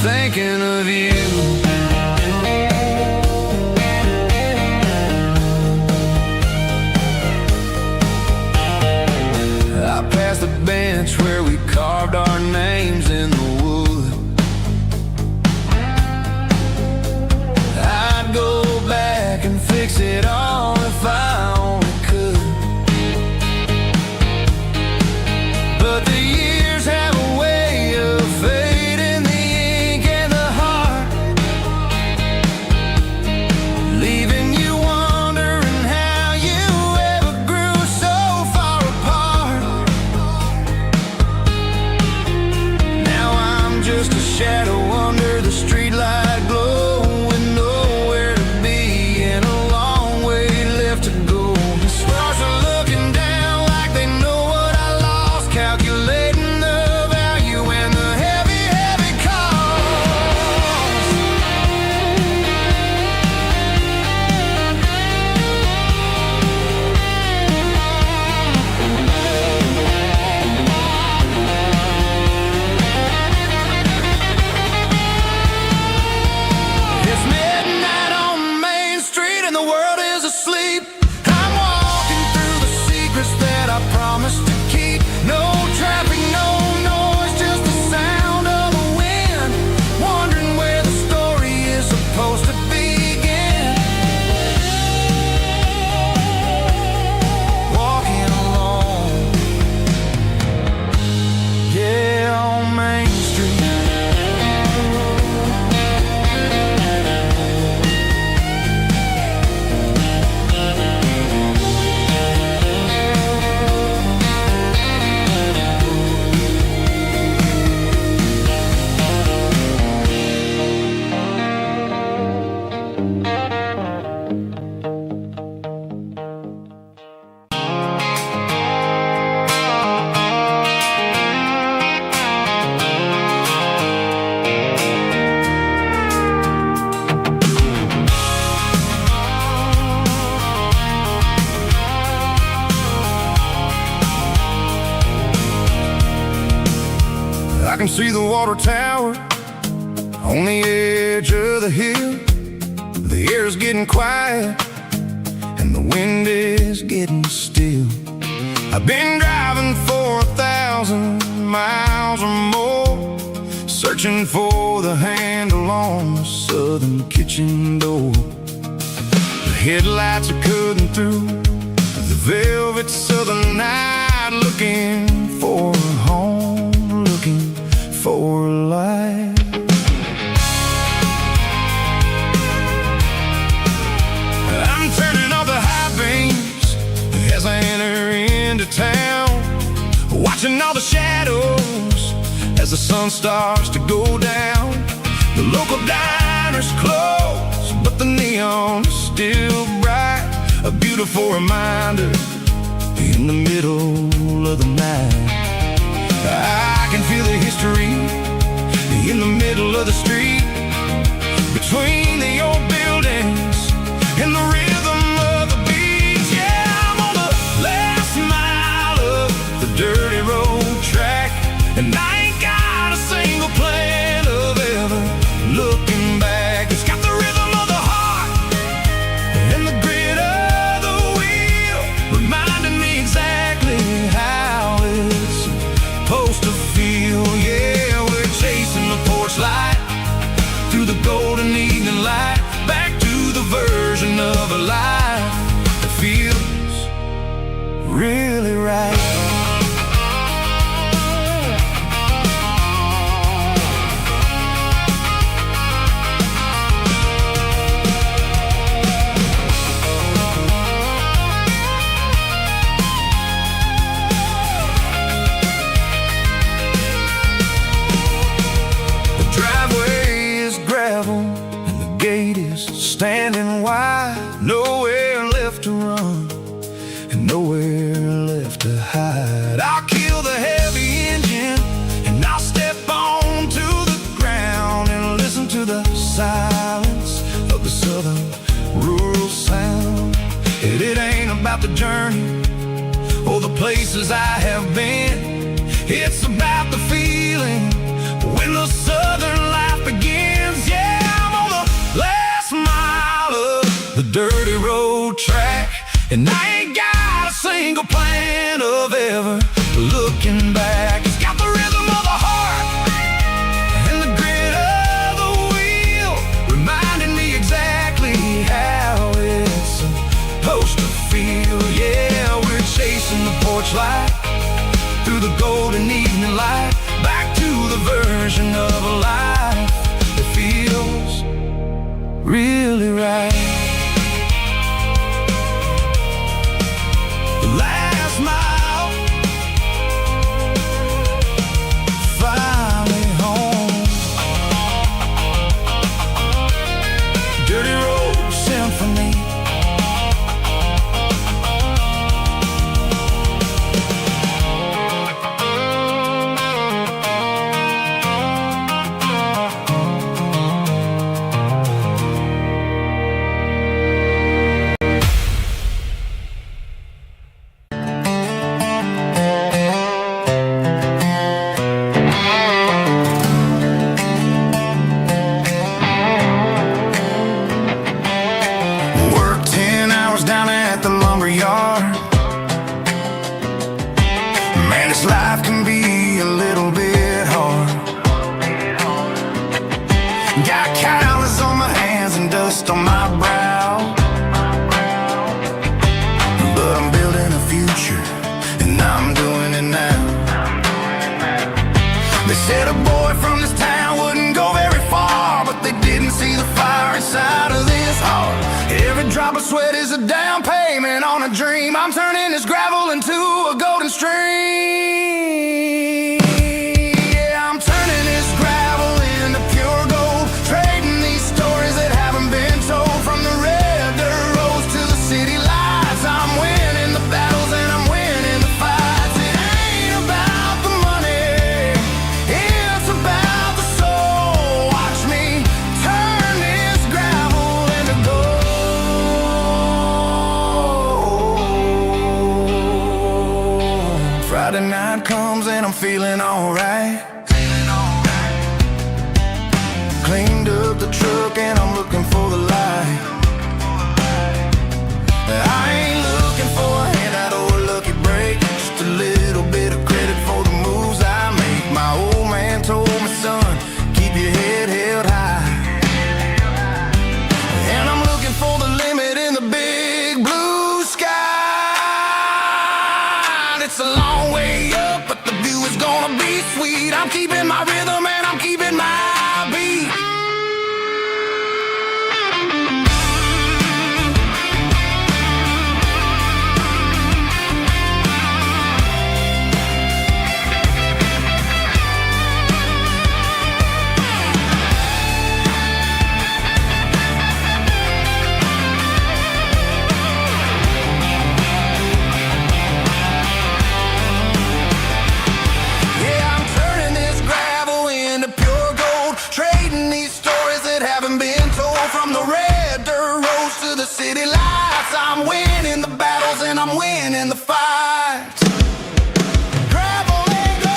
thinking of you. I passed the bench where we carved our names in the wood. I'd go back and fix it all if I only could. But the years have a way of fading the ink and the heart, leaving you wondering how you ever grew so far apart. Now I'm just a shadow under the streetlight glow, with nowhere to be and a long way left to go. The stars are looking down like they know what I lost, calculating the value and the heavy, heavy cost. It's midnight on Main Street and the world is asleep. I'm walking through the secrets that I promised to keep. No traffic, no noise, just the sound of the wind, wondering where the story is supposed to begin. Walking alone, yeah, on Main Street. I can see the water tower on the edge of the hill. The air is getting quiet and the wind is getting still. I've been driving for 1,000 miles or more, searching for the handle on the southern kitchen door. The headlights are cutting through the velvet southern night, looking for a home, looking for life. I'm turning off the high beams as I enter into town, watching all the shadows as the sun starts to go down. The local diner's closed, but the neon is still bright, a beautiful reminder in the middle of the night. I can feel the history in the middle of the street, between the old buildings and the rhythm of the beat. Yeah, I'm on the last mile of the dirty road track, and I ain't got a single plan of ever looking back. It's got the rhythm of the heart and the grit of the wheel, reminding me exactly how it's supposed to feel. Yeah, we're chasing the porch light through the golden evening light, back to the version of a life that feels really right. Standing wide, nowhere left to run and nowhere left to hide. I'll kill the heavy engine and I'll step onto the ground and listen to the silence of the southern rural sound. It ain't about the journey or the places I have been, it's about the feeling when the southern life begins. And I ain't got a single plan of ever looking back. It's got the rhythm of the heart and the grit of the wheel, reminding me exactly how it's supposed to feel. Yeah, we're chasing the porch light through the golden evening light, back to the version of a life that feels really right. The last mile, finally home. Dirty road symphony. Life can be a little bit hard. Got calluses on my hands and dust on my brow, but I'm building a future and I'm doing it now. They said a boy from this town wouldn't go very far, but they didn't see the fire inside of this heart. Every drop of sweat is a down payment on a dream. I'm turning this gravel into a golden stream. Yeah, I'm turning this gravel into pure gold, trading these stories that haven't been told. From the red dirt roads to the city lights, I'm winning the battles and I'm winning the fights. It ain't about the money, it's about the soul. Watch me turn this gravel into gold. Friday night comes and I'm feeling alright. Cleaned up the truck and I'm looking for the light. I ain't looking for a handout or a lucky break, just a little bit of credit for the moves I make. My old man told me, son, keep your head held high. And I'm looking for the limit in the big blue sky. It's a long way up, but the view is gonna be sweet. I'm keeping my rhythm and I'm keeping my beat. From the red dirt roads to the city lights, I'm winning the battles and I'm winning the fights. Gravel and gold.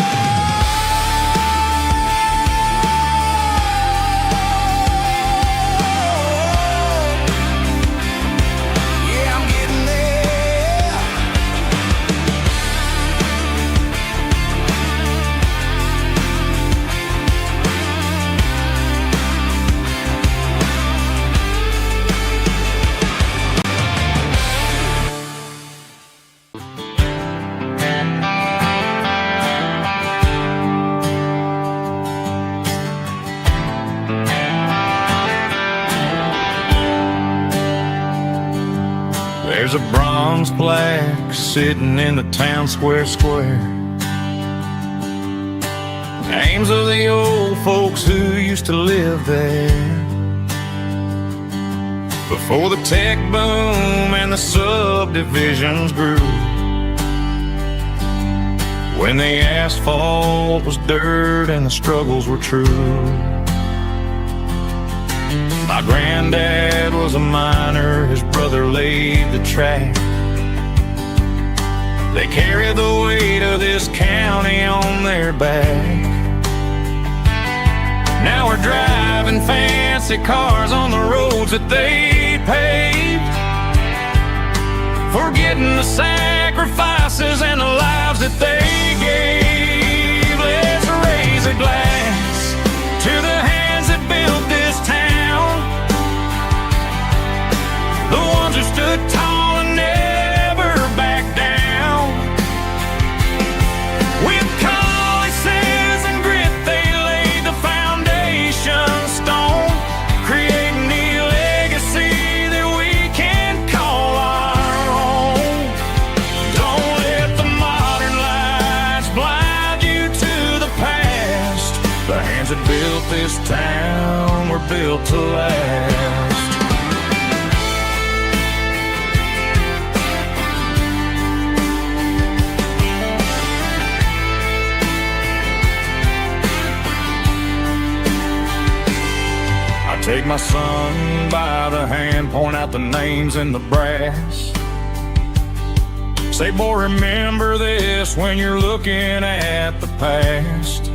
Yeah, I'm getting there. There's a bronze plaque sitting in the town square. Names of the old folks who used to live there before the tech boom and the subdivisions grew. When the asphalt was dirt and the struggles were true. My granddad was a miner, his brother laid the track. They carried the weight of this county on their back. Now we're driving fancy cars on the roads that they paved. forgetting the sacrifices and the lives that they gave. Let's raise a glass to the hands that built this town, the ones who stood tall and never backed down. With calluses and grit they laid the foundation stone, creating the legacy that we can call our own. Don't let the modern lights blind you to the past. The hands that built this town were built to last. Take my son by the hand, point out the names in the brass. Say, boy, remember this when you're looking at the past.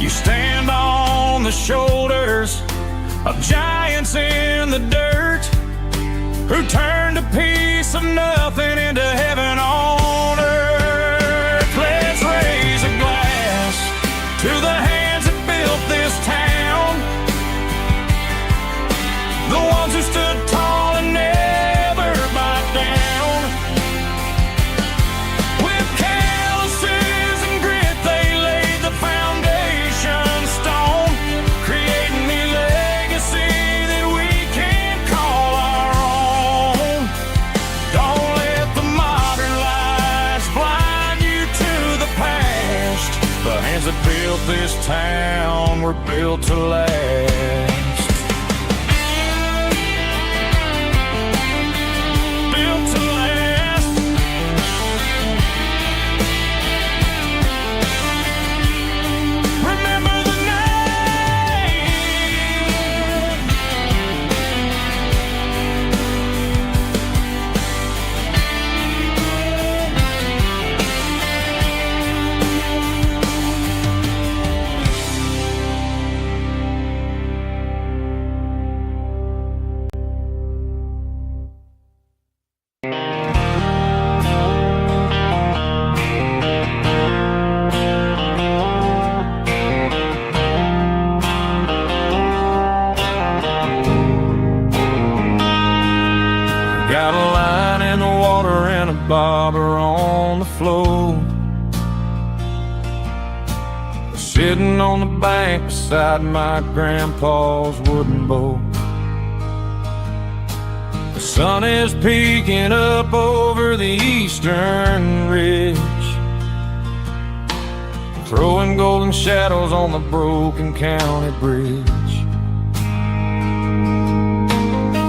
You stand on the shoulders of giants in the dirt, who turned a piece of nothing into heaven on earth. Let's raise a glass to the hands that built this town, the ones who stood tall and never backed down. With calluses and grit they laid the foundation stone, creating the legacy that we can call our own. Don't let the modern lights blind you to the past. The hands that built this town were built to last. Got a line in the water and a bobber on the floor, sitting on the bank beside my grandpa's wooden boat. The sun is peeking up over the eastern ridge, throwing golden shadows on the broken county bridge.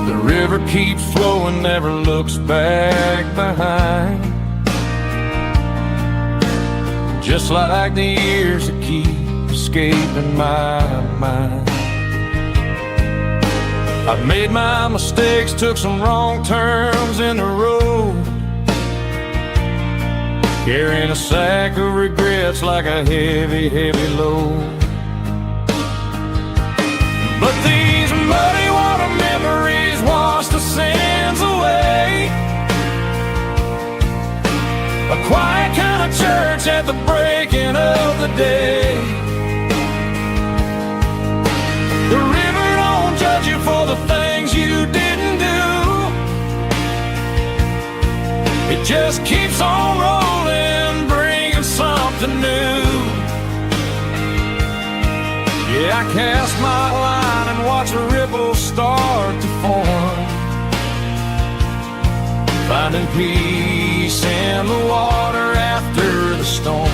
The river keeps flowing, never looks back behind, just like the years that keep escaping my mind. I've made my mistakes, took some wrong turns in the road, carrying a sack of regrets like a heavy, heavy load. But these muddy water memories wash the sins away. A quiet kind of church at the breaking of the day. The river don't judge you for the things you didn't do. It just keeps on rolling, bringing something new. Yeah, I cast my line and watch a ripple start to form, finding peace in the water after the storm.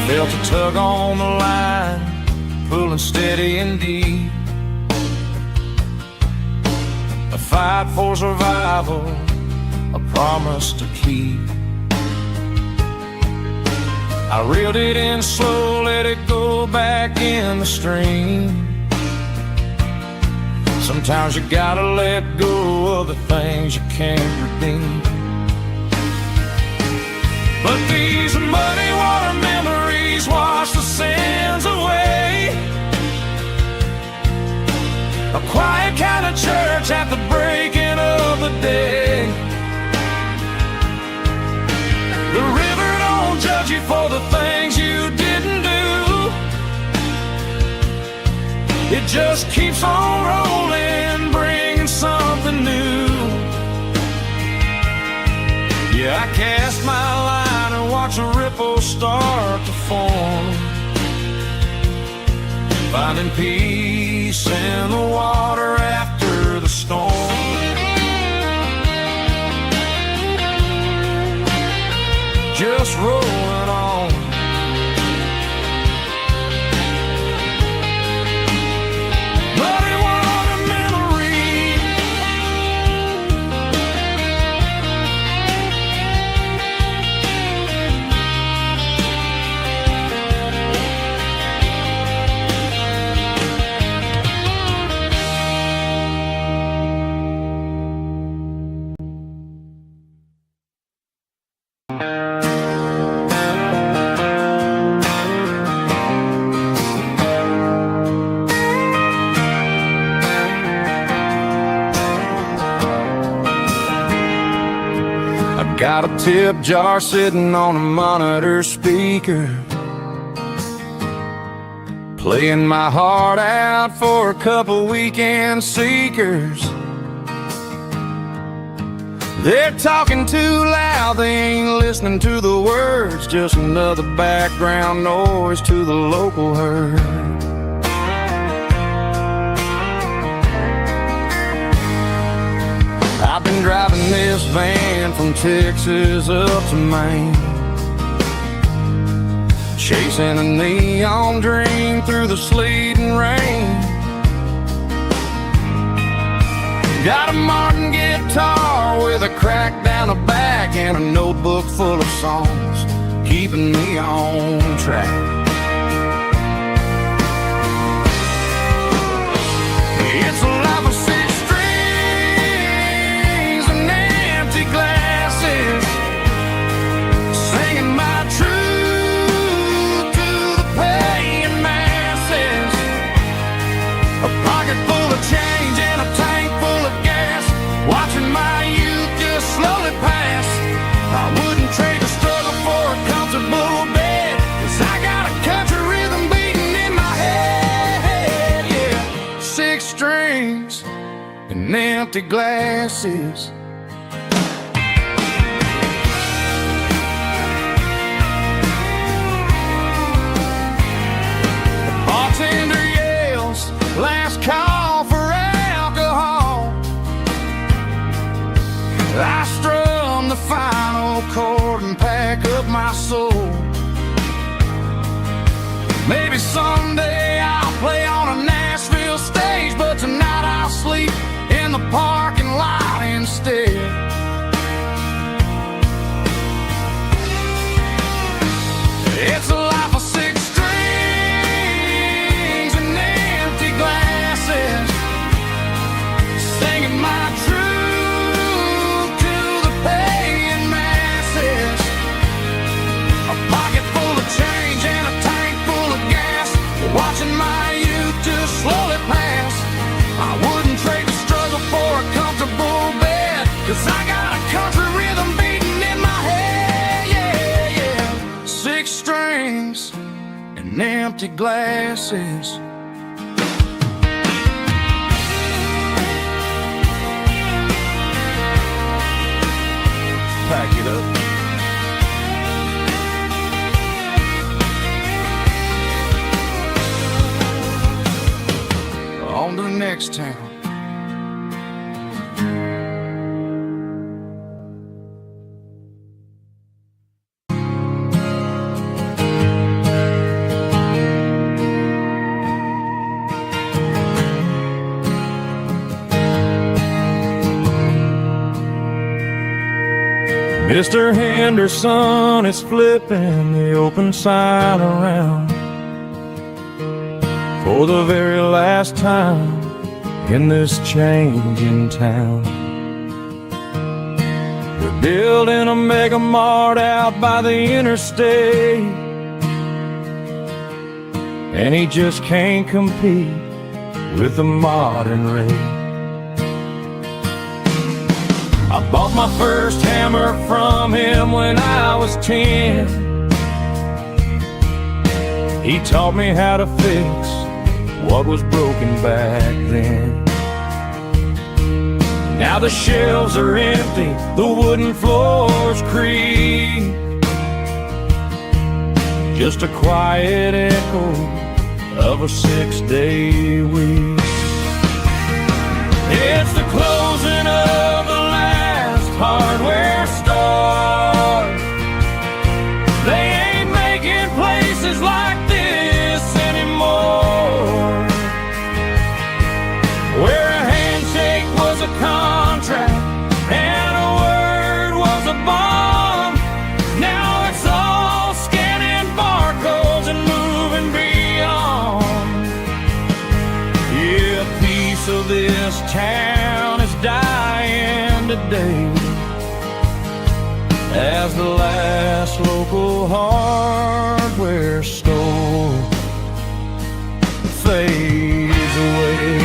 Felt a tug on the line, pulling steady and deep. A fight for survival, a promise to keep. I reeled it in slow, let it go back in the stream. Sometimes you gotta let go of the things you can't redeem. But these muddy water memories wash the sins away. A quiet kind of church at the breaking of the day. The river don't judge you for the things you didn't do. It just keeps on rolling, bringing something new. Yeah, I cast my line and watch a ripple start to form, finding peace in the water after the storm. Just rolling on. Muddy water memory. Got a tip jar sitting on a monitor speaker, playing my heart out for a couple weekend seekers. They're talking too loud, they ain't listening to the words, just another background noise to the local herd. I've been driving this van from Texas up to Maine, chasing a neon dream through the sleet and rain. Got a Martin guitar with a crack down the back and a notebook full of songs, keeping me on track. It's a life of six strings and empty glasses, singing my truth to the paying masses. A pocket full of change and a tank full of gas, watching my youth just slowly pass. I wouldn't trade the struggle for a comfortable bed, 'cause I got a country rhythm beating in my head, yeah. Six strings and empty glasses. The bartender yells, last call for alcohol. I strum the final chord and pack up my soul. Maybe someday I'll play on a Nashville stage, but tonight I'll sleep in the parking lot instead. It's a life of six strings and empty glasses, singing my truth to the paying masses. A pocket full of change and a tank full of gas, watching my youth just slowly pass. I wouldn't trade the struggle for a comfortable bed, 'cause I got a country rhythm beating in my head, yeah, yeah. Six strings and empty glasses. Pack it up. On to the next town. Mr. Henderson is flipping the open sign around for the very last time in this changing town. The They're building a mega mart out by the interstate, and he just can't compete with the modern rate. I bought my first hammer from him when I was 10. He taught me how to fix what was broken back then. Now the shelves are empty, the wooden floors creak, just a quiet echo of a 6-day week. It's the closing of the last hardware store. They ain't making places like this anymore, where a handshake was a contract and a word was a bond. Now it's all scanning barcodes and moving beyond. Yeah, a piece of this town is dying today as the last local hardware store fades away.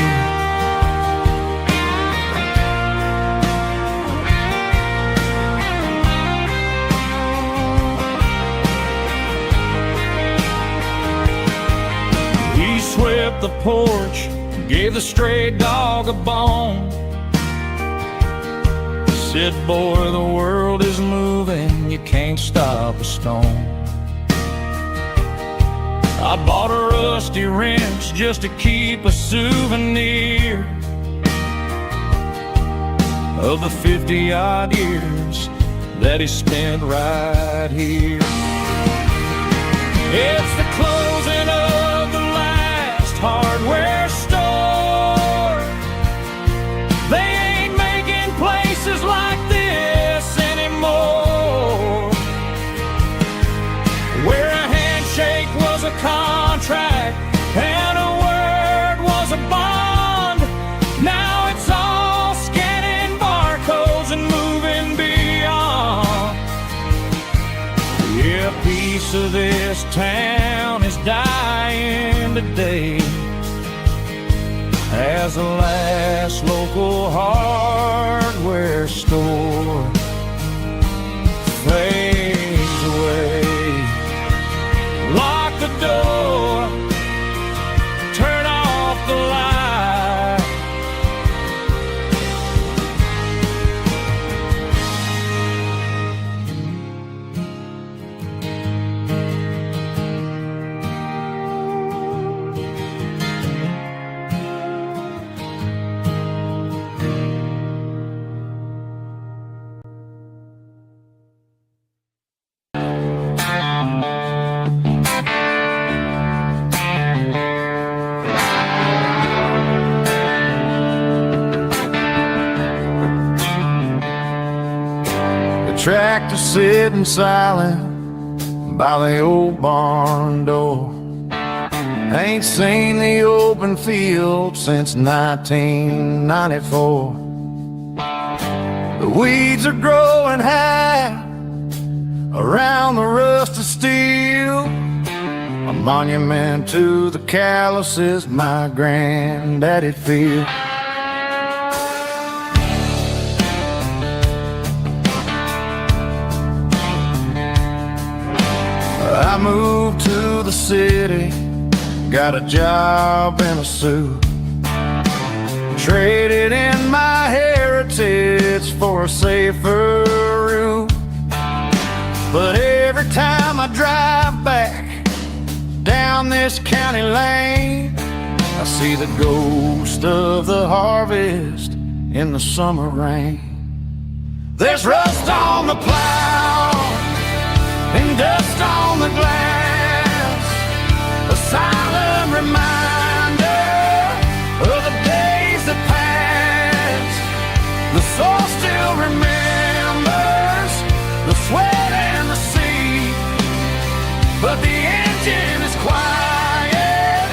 He swept the porch, gave the stray dog a bone, said, boy, the world is moving, you can't stop a stone. I bought a rusty wrench just to keep a souvenir of the 50-odd years that he spent right here. It's the closing of the last hardware store. They ain't making places like this anymore, where a handshake was a contract and a word was a bond. Now it's all scanning barcodes and moving beyond. Yeah, a piece of this town is dying today as the last local hardware store fades away. Lock the door, turn off the light. Tractor sitting silent by the old barn door. Ain't seen the open field since 1994. The weeds are growing high around the rusted steel, a monument to the calluses my granddaddy feel. I moved to the city, got a job in a suit, traded in my heritage for a safer route. But every time I drive back down this county lane, I see the ghost of the harvest in the summer rain. There's rust on the plow and dust on the glass, a silent reminder of the days that passed. The soul still remembers the sweat and the sea, but the engine is quiet,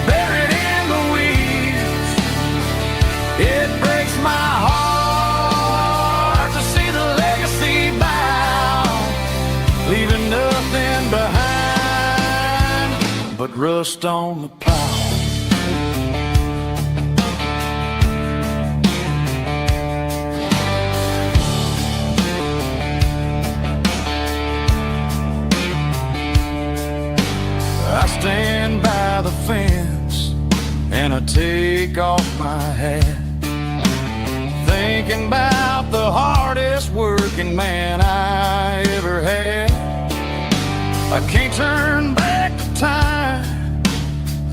buried in the weeds. It breaks my heart to see the legacy rust on the plow. I stand by the fence and I take off my hat, thinking about the hardest working man I ever had. I can't turn back the time,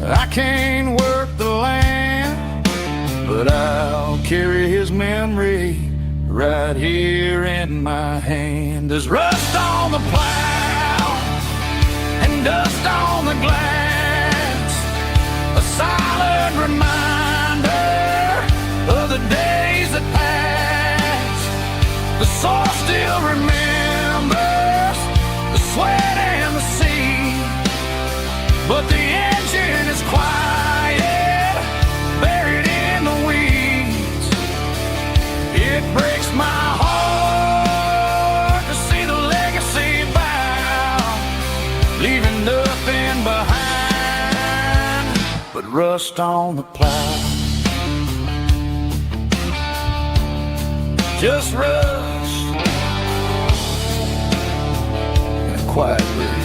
I can't work the land, but I'll carry his memory right here in my hand. There's rust on the plow and dust on the glass, a silent reminder of the days that passed. The soul still remembers the sweat and the sea, but the engine is quiet, buried in the weeds. It breaks my heart to see the legacy bow, leaving nothing behind but rust on the plow. Just rust and a quiet breeze.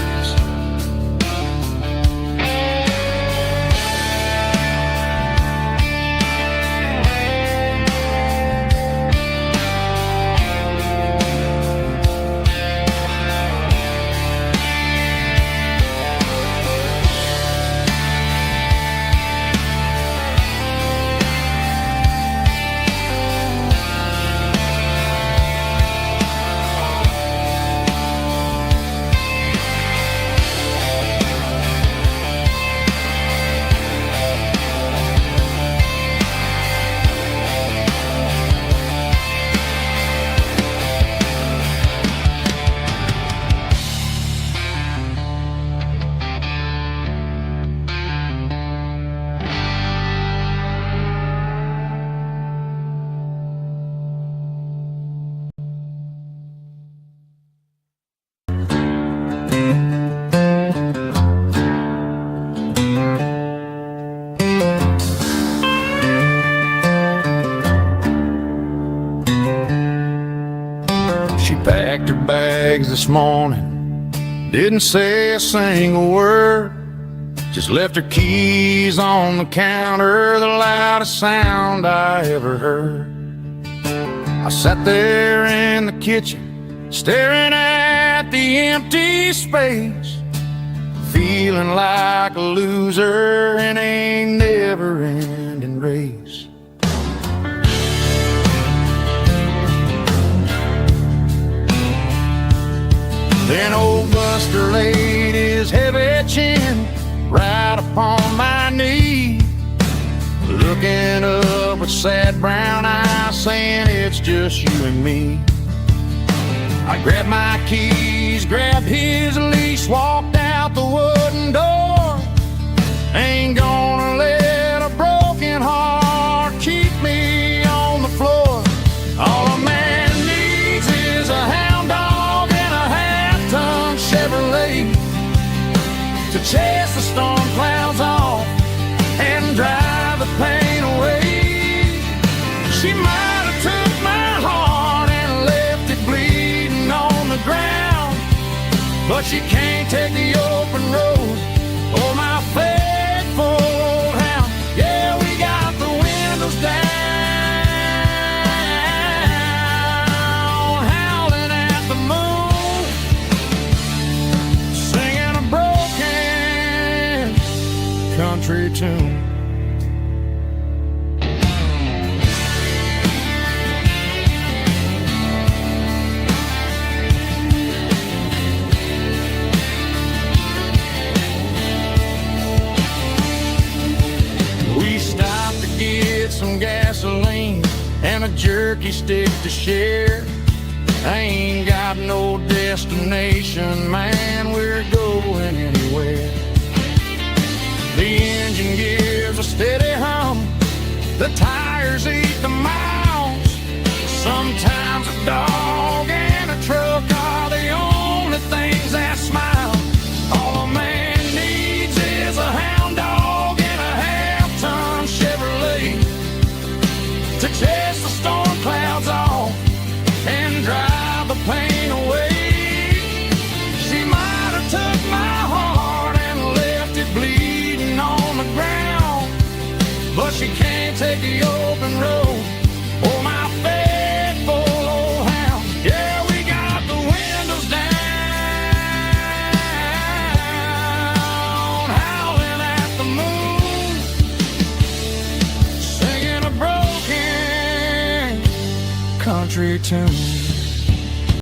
Packed her bags this morning, didn't say a single word, just left her keys on the counter, the loudest sound I ever heard. I sat there in the kitchen, staring at the empty space, feeling like a loser in a never-ending race. Then old Buster laid his heavy chin right upon my knee, looking up with sad brown eyes, saying it's just you and me. I grabbed my keys, grabbed his leash, walked out the wooden door. Ain't gonna let a broken heart keep me on the floor. All a man needs is a hound dog and a half-ton Chevrolet to chase the storm clouds off and drive the pain away. She might have took my heart and left it bleeding on the ground, but she can't take the open road or my faithful old hound. Yeah, we got the windows down, howling at the moon, singing a broken country tune. We stopped to get some gasoline and a jerky stick to share. I ain't got no destination, man, we're going anywhere. The engine gives a steady hum, the tires eat the miles. Sometimes a dog and a truck are the only things that smile. All a man needs is a to chase the storm clouds off and drive the pain away. She might have took my heart and left it bleeding on the ground, but she can't take the open road or my faithful old hound. Yeah, we got the windows down, howling at the moon, singing a broken country tune.